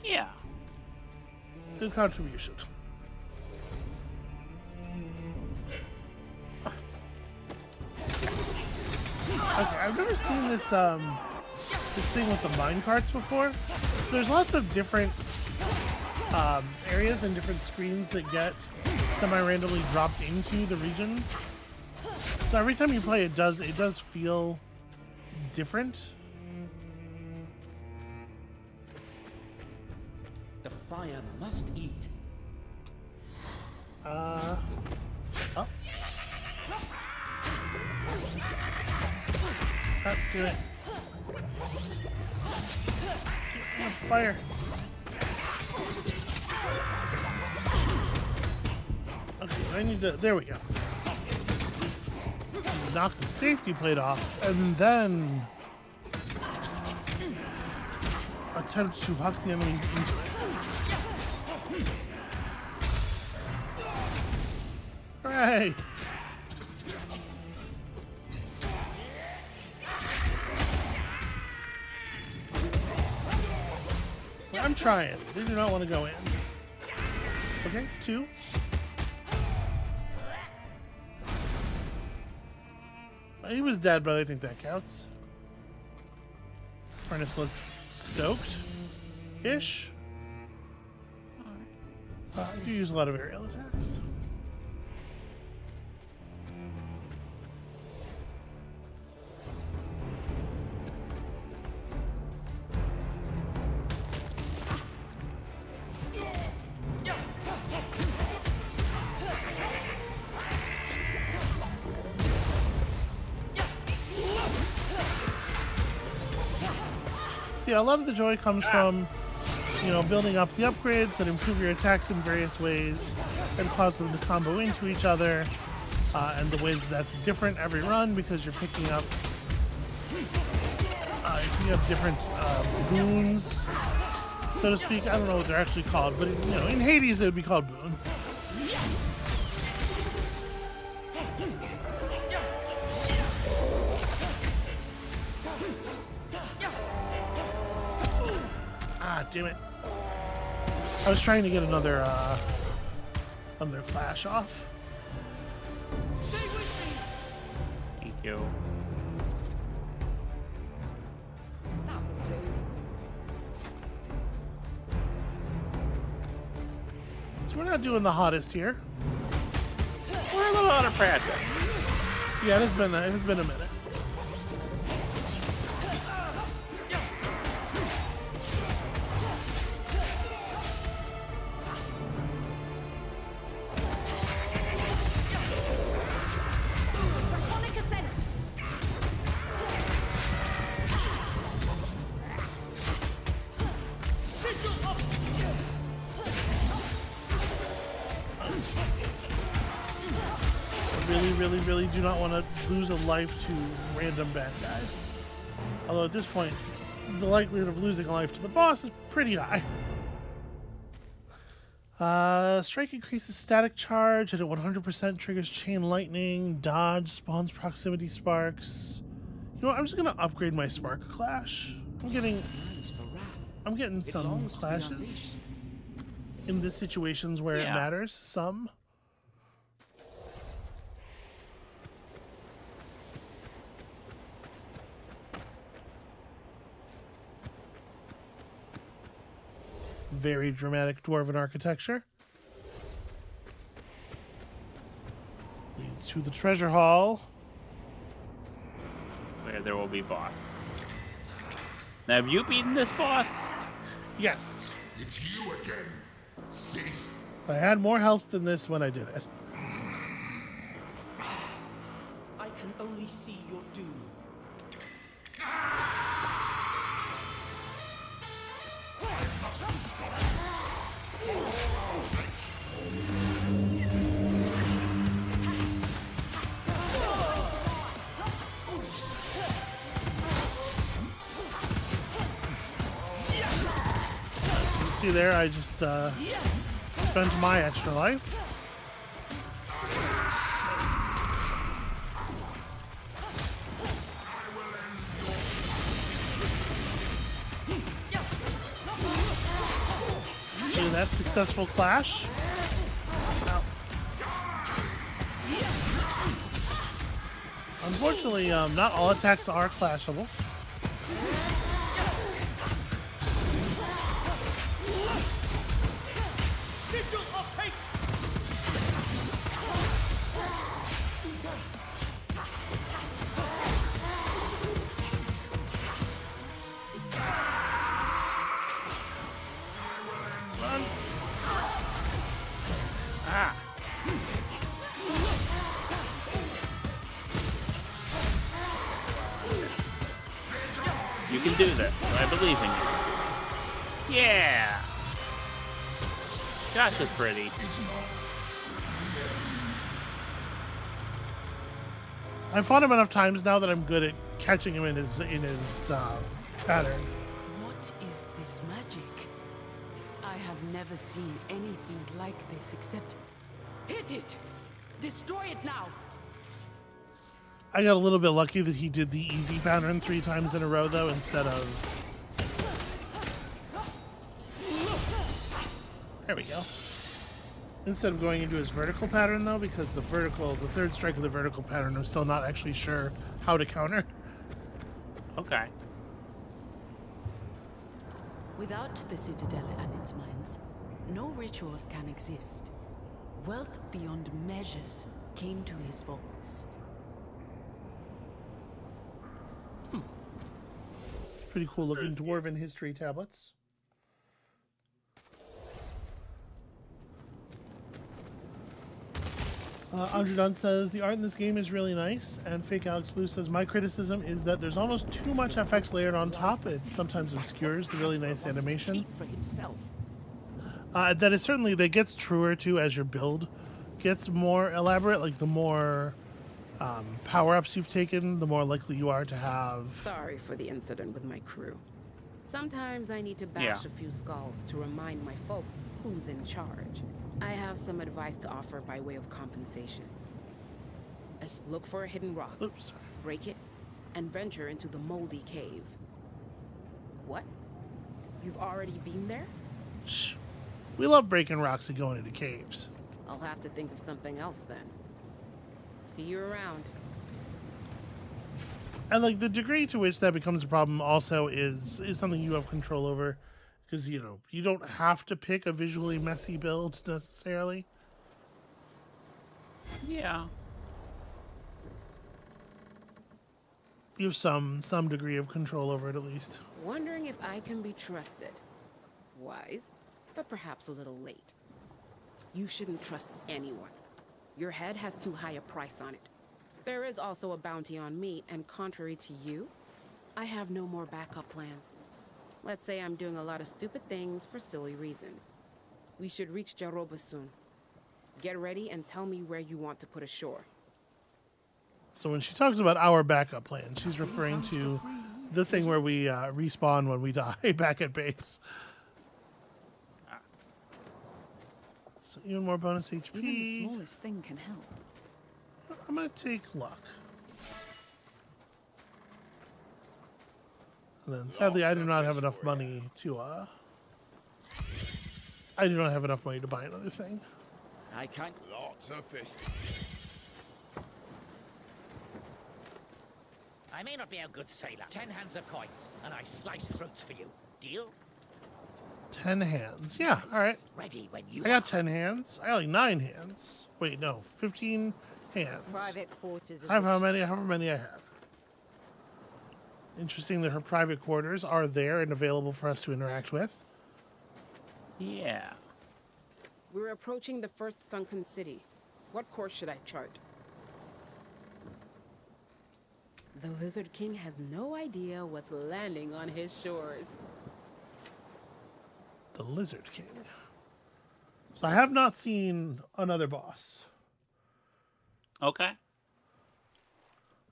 Yeah. Good contribution. Okay, I've never seen this this thing with the mine carts before. So there's lots of different areas and different screens that get semi-randomly dropped into the regions. So every time you play, it does feel different. the fire must eat. Oh. Do it. Fire. Okay, I need to. There we go. Knock the safety plate off, and then attempt to huck the enemy into it. Hooray! I'm trying. They do not want to go in. Okay, 2. He was dead, but I think that counts. Furnace looks stoked-ish. I do use a lot of aerial attacks. See, a lot of the joy comes from, you know, building up the upgrades that improve your attacks in various ways and cause them to combo into each other, and the way that that's different every run because you're picking up different boons, so to speak. I don't know what they're actually called, but you know, in Hades it would be called boons. Damn it. I was trying to get another flash off. Stay with me. Thank you. That will do. So we're not doing the hottest here. We're a little out of practice. Yeah, it has been a minute. Really do not want to lose a life to random bad guys. Although at this point, the likelihood of losing a life to the boss is pretty high. Strike increases static charge, and at 100% triggers chain lightning. Dodge spawns proximity sparks. You know what, I'm just gonna upgrade my spark clash. I'm getting some clashes in the situations where it matters. Some. Very dramatic dwarven architecture. Leads to the treasure hall, where there will be boss. Now, have you beaten this boss? Yes. It's you again, thief. I had more health than this when I did it. I can only see your doom. See there, I just spent my extra life. See that successful clash. Unfortunately, not all attacks are clashable. You can do this. I believe in you. Yeah. Gosh, it's pretty. I've fought him enough times now that I'm good at catching him in his pattern. What is this magic? I have never seen anything like this except... Hit it! Destroy it now! I got a little bit lucky that he did the easy pattern 3 times in a row, though, instead of... There we go. Instead of going into his vertical pattern, though, because the third strike of the vertical pattern, I'm still not actually sure how to counter. Okay. Without the Citadel and its mines, no ritual can exist. Wealth beyond measures came to his vaults. Pretty cool looking dwarven history tablets. Andre Dunn says the art in this game is really nice, and Fake Alex Blue says my criticism is that there's almost too much FX layered on top. It sometimes obscures the really nice animation. For himself. That is certainly, that gets truer too as your build gets more elaborate. Like the more power-ups you've taken, the more likely you are to have... Sorry for the incident with my crew. Sometimes I need to bash a few skulls to remind my folk who's in charge. I have some advice to offer by way of compensation. Look for a hidden rock, break it, and venture into the moldy cave. What? You've already been there? Shh. We love breaking rocks and going into caves. I'll have to think of something else then. See you around. And like the degree to which that becomes a problem also is something you have control over. Because, you know, you don't have to pick a visually messy build necessarily. Yeah. You have some degree of control over it at least. Wondering if I can be trusted. Wise, but perhaps a little late. You shouldn't trust anyone. Your head has too high a price on it. There is also a bounty on me, and contrary to you, I have no more backup plans. Let's say I'm doing a lot of stupid things for silly reasons. We should reach Jaroba soon. Get ready and tell me where you want to put ashore. So when she talks about our backup plan, she's referring to the thing where we respawn when we die back at base. So even more bonus HP. Even the smallest thing can help. I'm going to take luck. And then sadly, I do not have enough money to, I do not have enough money to buy another thing. I can't. Lots of fish. I may not be a good sailor. 10 hands of coins, and I slice throats for you. Deal? 10 hands. Yeah, all right. Ready when you I got 10 hands. I got like 9 hands. Wait, no, 15 hands. Private quarters. I have however many I have. Interesting that her private quarters are there and available for us to interact with. Yeah. We're approaching the first sunken city. What course should I chart? The Lizard King has no idea what's landing on his shores. The Lizard King. So I have not seen another boss. Okay.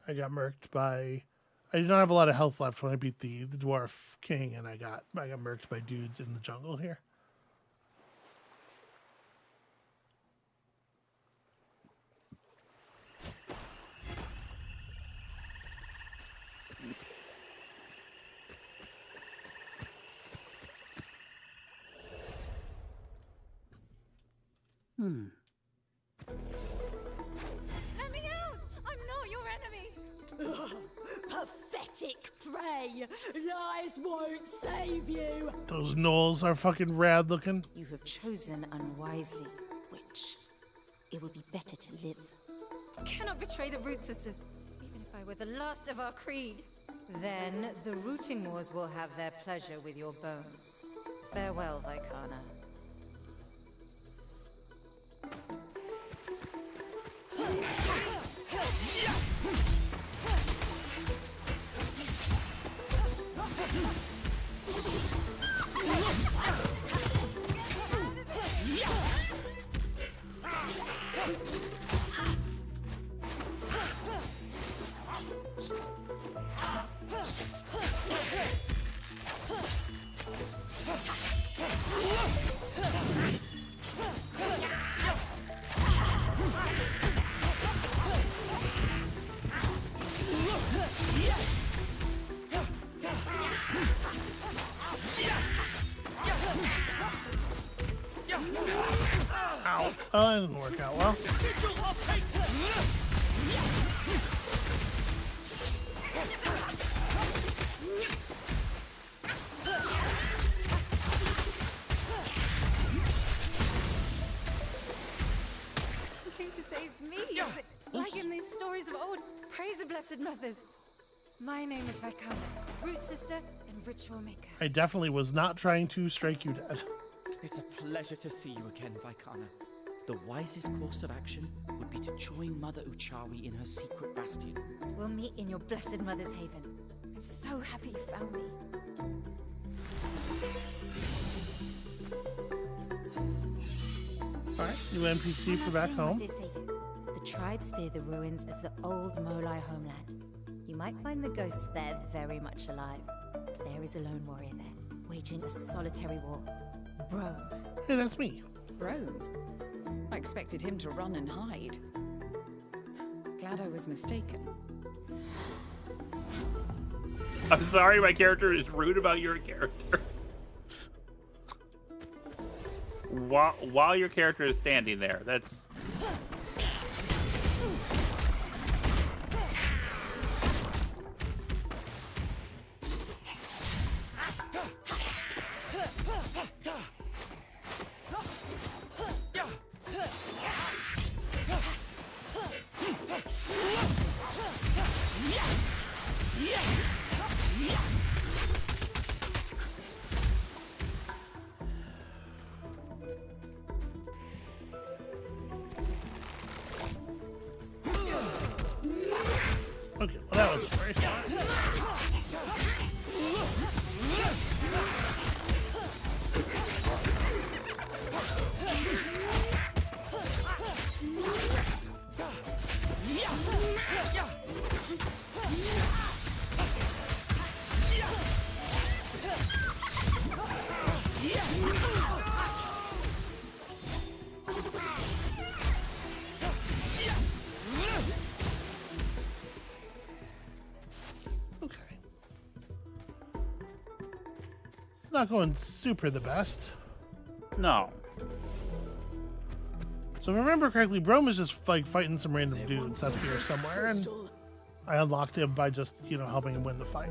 I got murked by... I did not have a lot of health left when I beat the Dwarf King, and I got murked by dudes in the jungle here. Let me out! I'm not your enemy! Pathetic prey! Lies won't save you! Those gnolls are fucking rad looking. You have chosen unwisely, witch. It would be better to live. Cannot betray the Root Sisters, even if I were the last of our creed. Then the Rooting Moors will have their pleasure with your bones. Farewell, Vicana. Oh, that didn't work out well. Something to save me. Is it like in these stories of old? Praise the Blessed Mothers. My name is Vicana, root sister and ritual maker. I definitely was not trying to strike you dead. It's a pleasure to see you again, Vicana. The wisest course of action would be to join Mother Uchawi in her secret bastion. We'll meet in your Blessed Mother's haven. I'm so happy you found me. Alright, new NPC for back home. Dear Savior, the tribes fear the ruins of the old Molai homeland. You might find the ghosts there very much alive. There is a lone warrior there, waging a solitary war. Brome. Hey, that's me. Brome? I expected him to run and hide. Glad I was mistaken. I'm sorry, my character is rude about your character. While your character is standing there, that's... Okay, well that was very smart. It's not going super the best. No. So if I remember correctly, Brome is just like fighting some random dudes up here somewhere, and I unlocked him by just, helping him win the fight.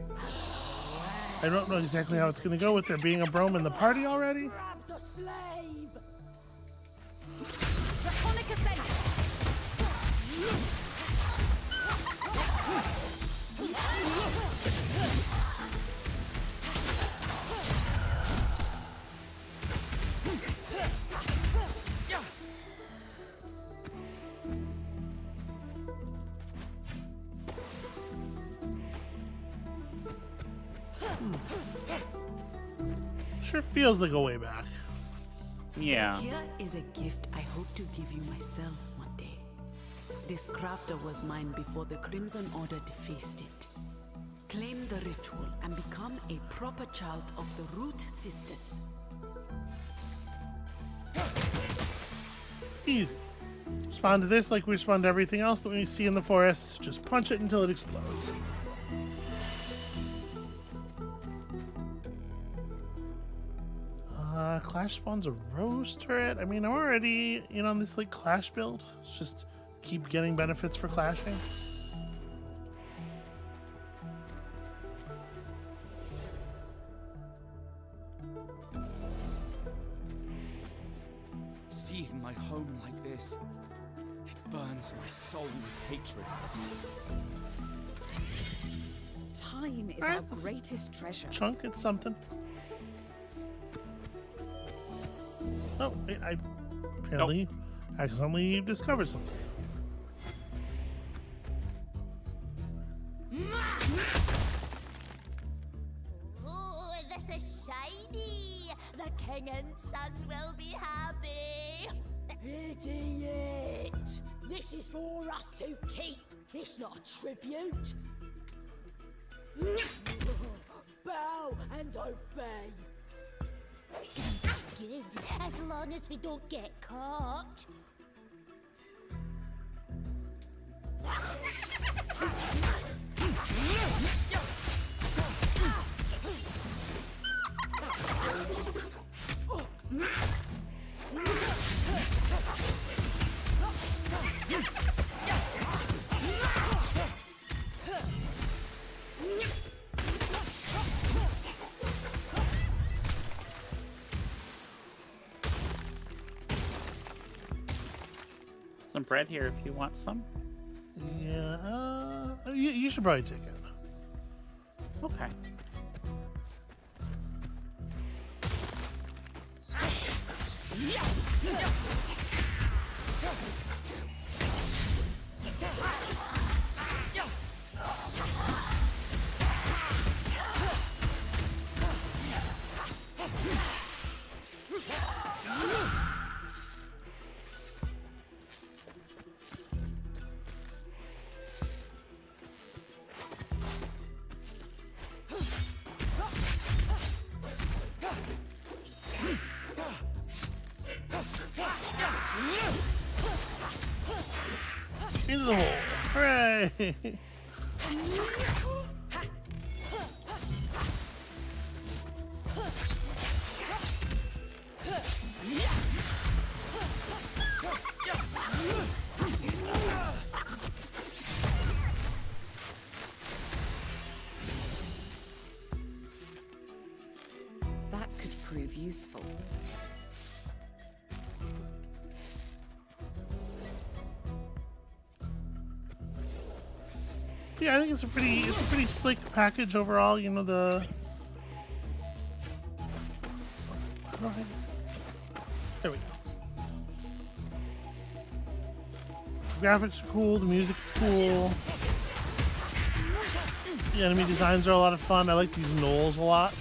I don't know exactly how it's going to go with there being a Brome in the party already. Grab the slave! Draconic Ascent! Sure feels like a way back. Yeah. Here is a gift I hope to give you myself one day. This crafter was mine before the Crimson Order defaced it. Claim the ritual and become a proper child of the Root Sisters. Easy. Respond to this like we respond to everything else that we see in the forest. Just punch it until it explodes. Clash spawns a rose turret. I mean, I'm already on this Clash build. Let's just keep getting benefits for clashing. Seeing my home like this, it burns my soul with hatred. Time is All right, our greatest treasure. Chunk, it's something. Oh, wait, I apparently accidentally discovered something. Ooh, this is shiny! The king and son will be happy! Idiot! This is for us to keep. It's not a tribute. Bow and obey. Good, as long as we don't get caught. some bread here if you want some. Yeah, you should probably take it. Okay. Into the hole. Hooray! That could prove useful. Yeah, I think it's a pretty slick package overall. You know, the there we go. The graphics are cool. The music's cool. The enemy designs are a lot of fun. I like these gnolls a lot.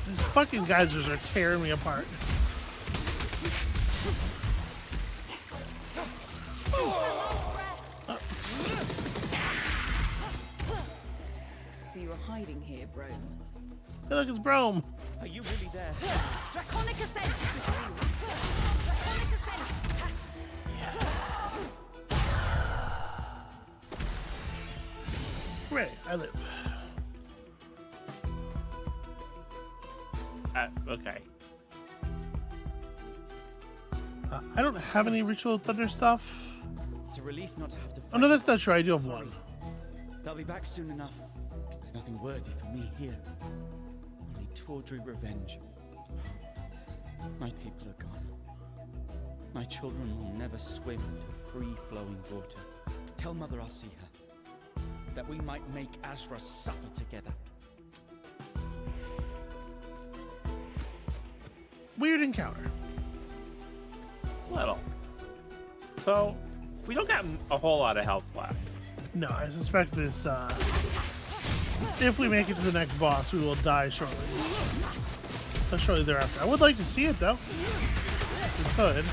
These fucking geysers are tearing me apart. So you were hiding here, Brome. Hey, look, it's Brome. Are you really there? Draconic Ascent! Draconic Ascent! Hooray, I live. Okay. I don't have any Ritual Thunder stuff. It's a relief not to have to fight. Oh no, that's not true. I do have one. They'll be back soon enough. There's nothing worthy for me here. Only tawdry revenge. My people are gone. My children will never swim to free-flowing water. Tell Mother I'll see her. That we might make Azra suffer together. Weird encounter. Little. So, we don't got a whole lot of health left. No, I suspect this, if we make it to the next boss, we will die shortly. Shortly thereafter. I would like to see it, though. We could.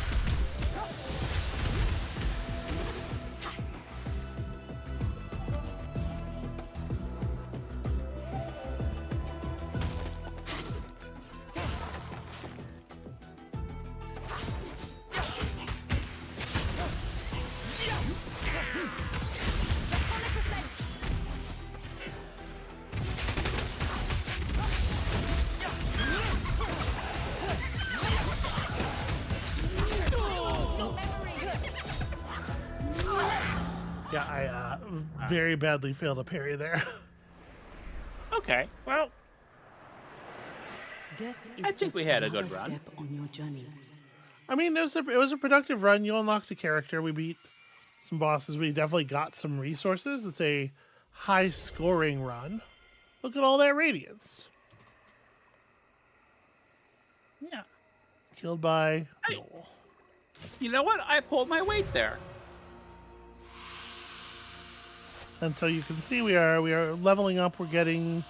Yeah, I very badly failed a parry there. Okay, well, Death is I think we had a good another run. step on your journey. I mean, it was a productive run. You unlocked a character. We beat some bosses. We definitely got some resources. It's a high-scoring run. Look at all that radiance. yeah. Killed by Hey. Noel. You know what? I pulled my weight there. And so you can see we are leveling up. We're getting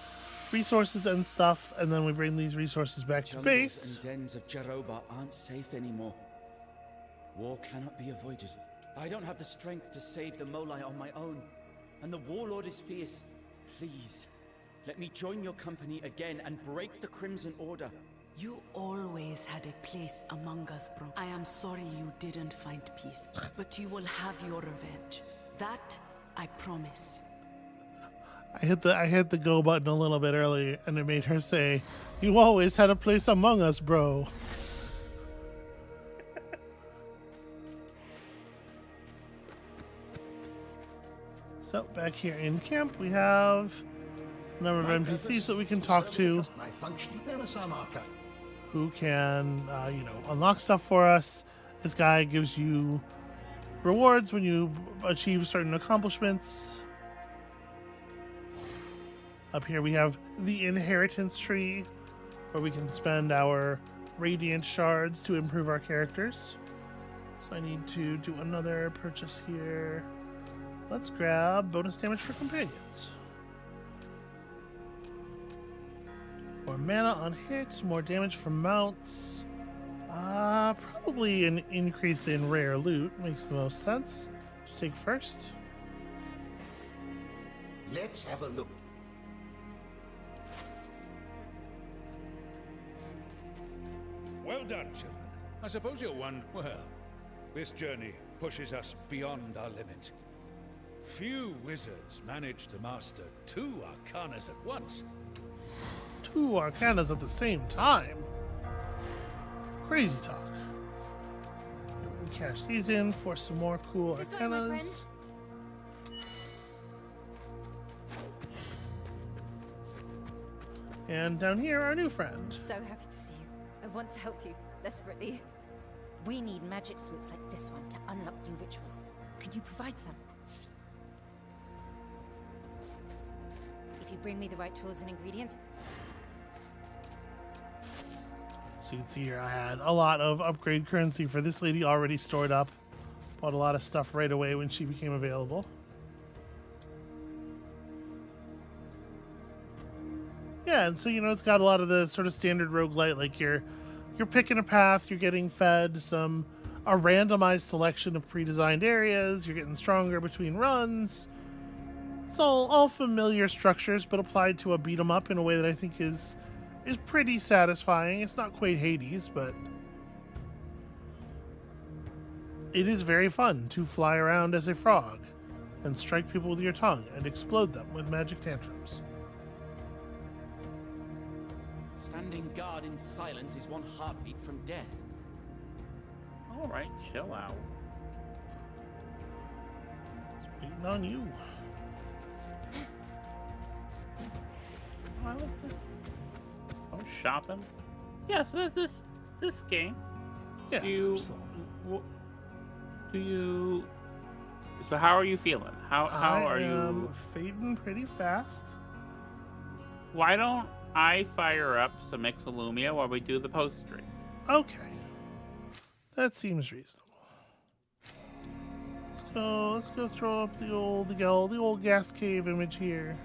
resources and stuff, and then we bring these resources back to Jungles base. and dens of Jeroba aren't safe anymore. War cannot be avoided. I don't have the strength to save the Molai on my own, and the warlord is fierce. Please, let me join your company again and break the Crimson Order. You always had a place among us, bro. I am sorry you didn't find peace, but you will have your revenge. That I promise. I hit the go button a little bit early, and it made her say, "You always had a place among us, bro." So back here in camp, we have a number of NPCs that we can talk to, My function, there are some archive. who can, unlock stuff for us. This guy gives you rewards when you achieve certain accomplishments. Up here we have the inheritance tree, where we can spend our radiant shards to improve our characters. So I need to do another purchase here. Let's grab bonus damage for companions. More mana on hits, more damage from mounts. Probably an increase in rare loot makes the most sense. Just take first. Let's have a look. Well done, children. I suppose you'll wonder, well, this journey pushes us beyond our limits. Few wizards manage to master 2 arcanas at once. 2 arcanas at the same time. Crazy talk. We cash these in for some more cool This way, my arcanas. And down here, our new friend. So happy to see you. I want to help you, desperately. We need magic fruits like this one to unlock new rituals. Could you provide some? If you bring me the right tools and ingredients. So you can see here I had a lot of upgrade currency for this lady already stored up. Bought a lot of stuff right away when she became available. Yeah, and so it's got a lot of the sort of standard roguelite, like you're picking a path, you're getting fed a randomized selection of pre-designed areas, you're getting stronger between runs. It's all familiar structures, but applied to a beat 'em up in a way that I think is pretty satisfying. It's not quite Hades, but it is very fun to fly around as a frog and strike people with your tongue and explode them with magic tantrums. Standing guard in silence is one heartbeat from death. All right, chill out. Waiting on you. Shopping. Yeah, so there's this game. Yeah. So how are you feeling? How are I you? am fading pretty fast. Why don't I fire up some Mixolumia while we do the post stream? Okay, that seems reasonable. Let's go throw up the old gas cave image here.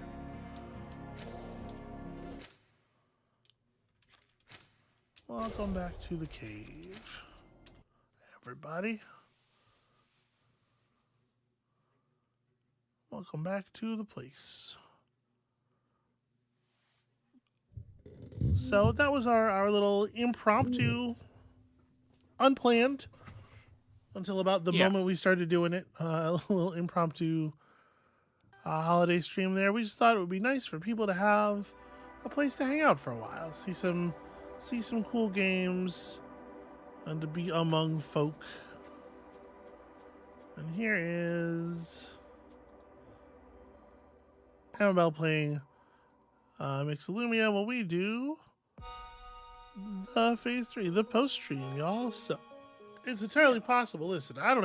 Welcome back to the cave, everybody. Welcome back to the place. So that was our little impromptu, unplanned, until about the moment we started doing it, a little impromptu holiday stream there. We just thought it would be nice for people to have a place to hang out for a while, see some cool games, and to be among folk. And here is Amabel playing Mixolumia while we do the phase 3, the post stream, y'all. So it's entirely possible. Listen, I don't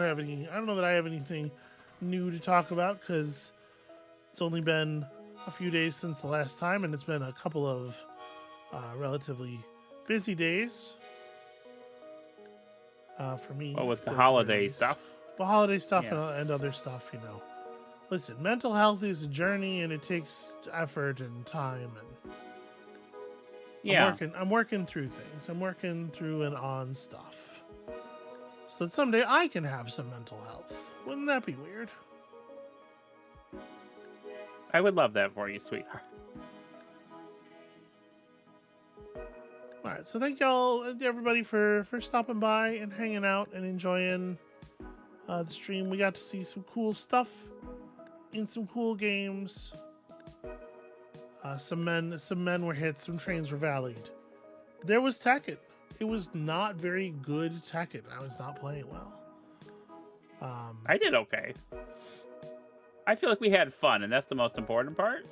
know that I have anything new to talk about because it's only been a few days since the last time, and it's been a couple of relatively busy days for me. Well, with the holiday stuff. The holiday stuff and other stuff, Listen, mental health is a journey, and it takes effort and time. And I'm working through things. I'm working through and on stuff, so that someday I can have some mental health. Wouldn't that be weird? I would love that for you, sweetheart. All right, so thank y'all, everybody, for stopping by and hanging out and enjoying the stream. We got to see some cool stuff in some cool games. Some men were hit, some trains were valleyed. There was Tekken. It was not very good Tekken. I was not playing well. I did okay. I feel like we had fun, and that's the most important part.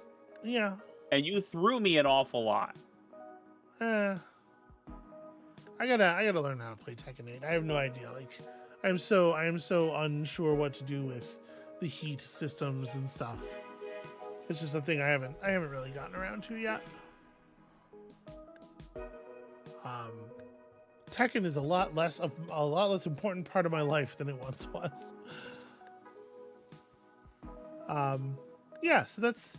Yeah. And you threw me an awful lot. I gotta learn how to play Tekken 8. I have no idea. Like, I am so unsure what to do with the heat systems and stuff. It's just a thing I haven't really gotten around to yet. Tekken is a lot less important part of my life than it once was. Yeah, so that's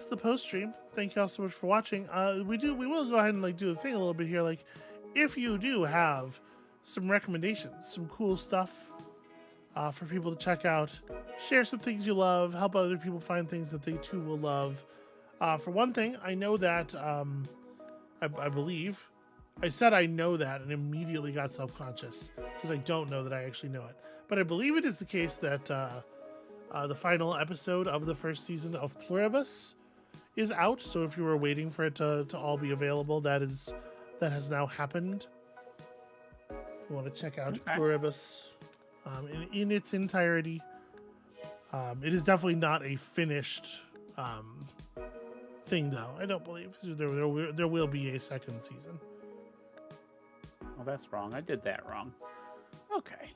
the post stream. Thank you all so much for watching. We will go ahead and like do a thing a little bit here. Like, if you do have some recommendations, some cool stuff for people to check out, share some things you love, help other people find things that they too will love. For one thing, I know that I believe I said I know that and immediately got self-conscious because I don't know that I actually know it. But I believe it is the case that the final episode of the first season of Pluribus is out. So if you were waiting for it to all be available, that has now happened. You want to check out Pluribus in its entirety. It is definitely not a finished thing, though. I don't believe there will be a second season. Oh, that's wrong. I did that wrong. Okay.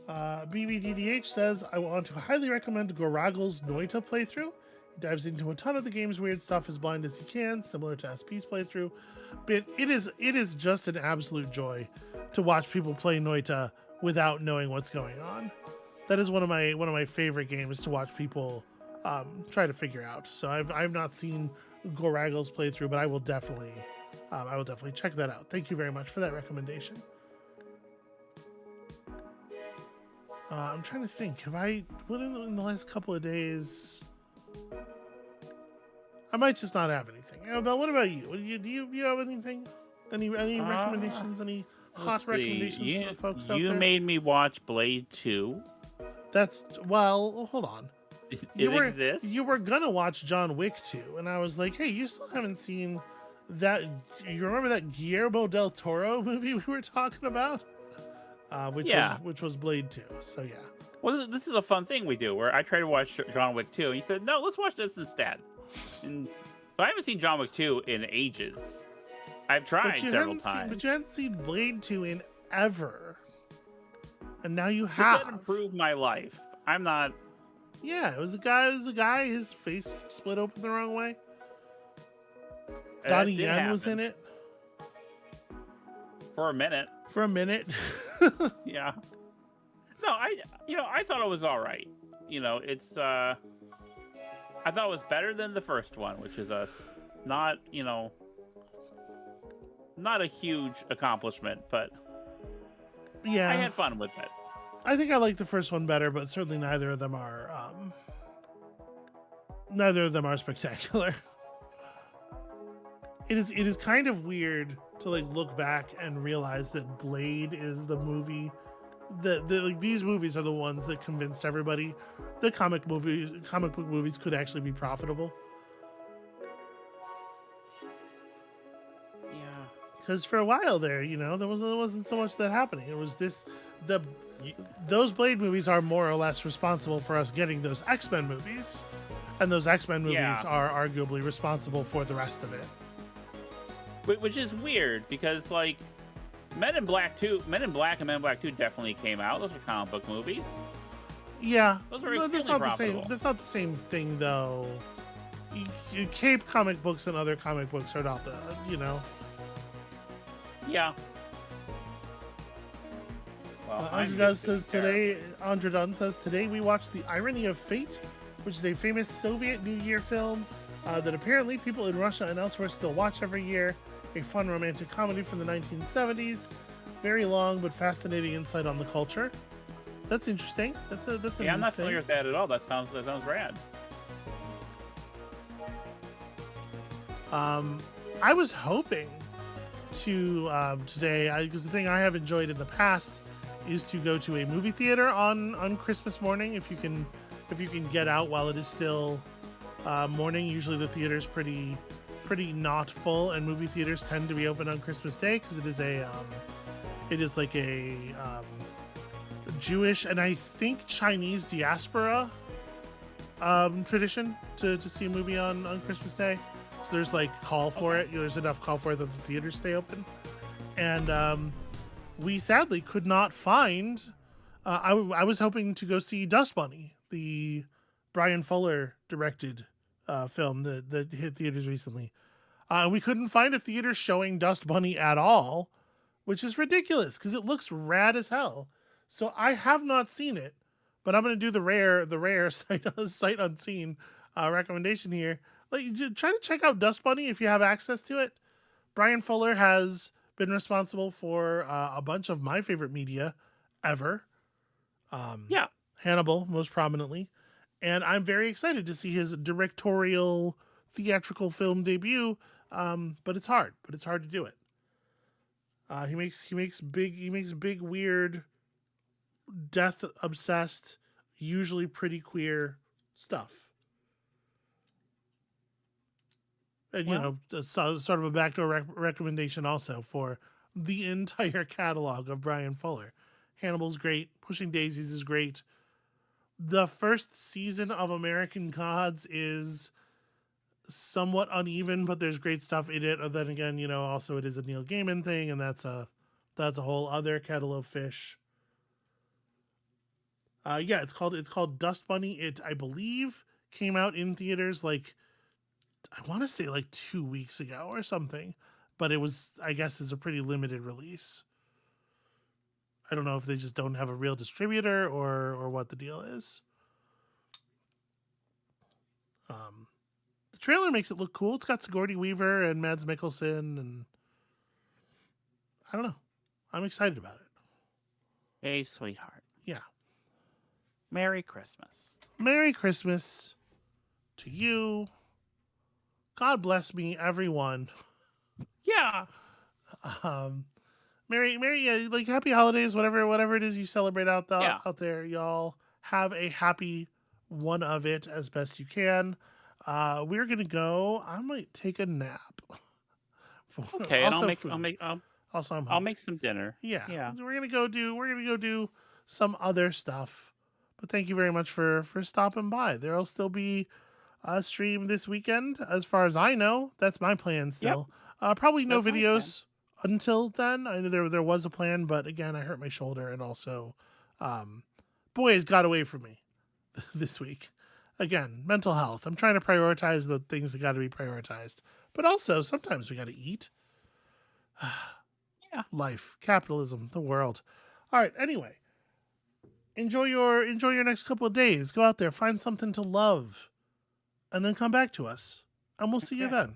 BBDDH says, I want to highly recommend Goraggle's Noita playthrough. He dives into a ton of the game's weird stuff as blind as he can, similar to SP's playthrough. But it is just an absolute joy to watch people play Noita without knowing what's going on. That is one of my favorite games to watch people try to figure out. So I've not seen Goraggle's playthrough, but I will definitely check that out. Thank you very much for that recommendation. I'm trying to think. Have I in the last couple of days? I might just not have anything. Amabel, what about you? Do you have anything? Any recommendations? Any hot recommendations for folks out there? You made me watch Blade 2. Hold on. It exists. You were gonna watch John Wick 2, and I was like, hey, you still haven't seen that. You remember that Guillermo del Toro movie we were talking about? Which was Blade 2. So yeah. Well, this is a fun thing we do where I try to watch John Wick 2, and he said, no, let's watch this instead. And so I haven't seen John Wick 2 in ages. I've tried several times. But you hadn't seen Blade 2 in ever. And now you have. That improved my life. I'm not. Yeah, it was a guy, his face split open the wrong way. Donnie Yen was in it. For a minute. Yeah. No, I thought it was all right. It's I thought it was better than the first one, which is not a huge accomplishment, but yeah, I had fun with it. I think I like the first one better, but certainly neither of them are spectacular. It is kind of weird to like look back and realize that Blade is the movie that these movies are the ones that convinced everybody that comic book movies could actually be profitable. Yeah. Because for a while there, there wasn't so much that happening. It was those Blade movies are more or less responsible for us getting those X-Men movies, and those X-Men movies are arguably responsible for the rest of it. Which is weird because like Men in Black and Men in Black 2 definitely came out. Those are comic book movies. Yeah, those are that's not the same. That's not the same thing though. Cape comic books and other comic books are not Yeah. Well, Andra Dunn says today we watched The Irony of Fate, which is a famous Soviet New Year film that apparently people in Russia and elsewhere still watch every year. A fun romantic comedy from the 1970s. Very long but fascinating insight on the culture. That's interesting. That's a Yeah, I'm neat not thing. familiar with that at all. That sounds rad. I was hoping to today, because the thing I have enjoyed in the past is to go to a movie theater on Christmas morning if you can get out while it is still morning. Usually the theater's pretty not full, and movie theaters tend to be open on Christmas Day because it is like a Jewish and I think Chinese diaspora tradition to see a movie on Christmas Day. So there's like call for it. There's enough call for it that the theaters stay open. And we sadly could not find. I was hoping to go see Dust Bunny, the Brian Fuller directed film that hit theaters recently. We couldn't find a theater showing Dust Bunny at all, which is ridiculous because it looks rad as hell. So I have not seen it, but I'm going to do the rare sight unseen recommendation here. Like, try to check out Dust Bunny if you have access to it. Brian Fuller has been responsible for a bunch of my favorite media ever. Hannibal, most prominently. And I'm very excited to see his directorial theatrical film debut. But it's hard. It's hard to do it. He makes big weird, death obsessed, usually pretty queer stuff. And sort of a backdoor recommendation also for the entire catalog of Brian Fuller. Hannibal's great. Pushing Daisies is great. The first season of American Gods is somewhat uneven, but there's great stuff in it. And then again, also it is a Neil Gaiman thing, and that's a whole other kettle of fish. It's called Dust Bunny. It, I believe, came out in theaters I want to say 2 weeks ago or something, but it was, I guess, is a pretty limited release. I don't know if they just don't have a real distributor or what the deal is. The trailer makes it look cool. It's got Sigourney Weaver and Mads Mikkelsen, and I don't know. I'm excited about it. Hey, sweetheart. Yeah. Merry Christmas. Merry Christmas to you. God bless me, everyone. Yeah. Merry, happy holidays, whatever it is you celebrate out there. Y'all have a happy one of it as best you can. We're gonna go. I might take a nap. Okay, and I'll make some dinner. Yeah. We're gonna go do some other stuff. But thank you very much for stopping by. There'll still be a stream this weekend, as far as I know. That's my plan still. Probably no videos until then. I know there was a plan, but again, I hurt my shoulder, and also, boys got away from me this week. Again, mental health. I'm trying to prioritize the things that got to be prioritized, but also sometimes we got to eat. Life, capitalism, the world. All right. Anyway, enjoy your next couple of days. Go out there, find something to love, and then come back to us, and we'll see you then.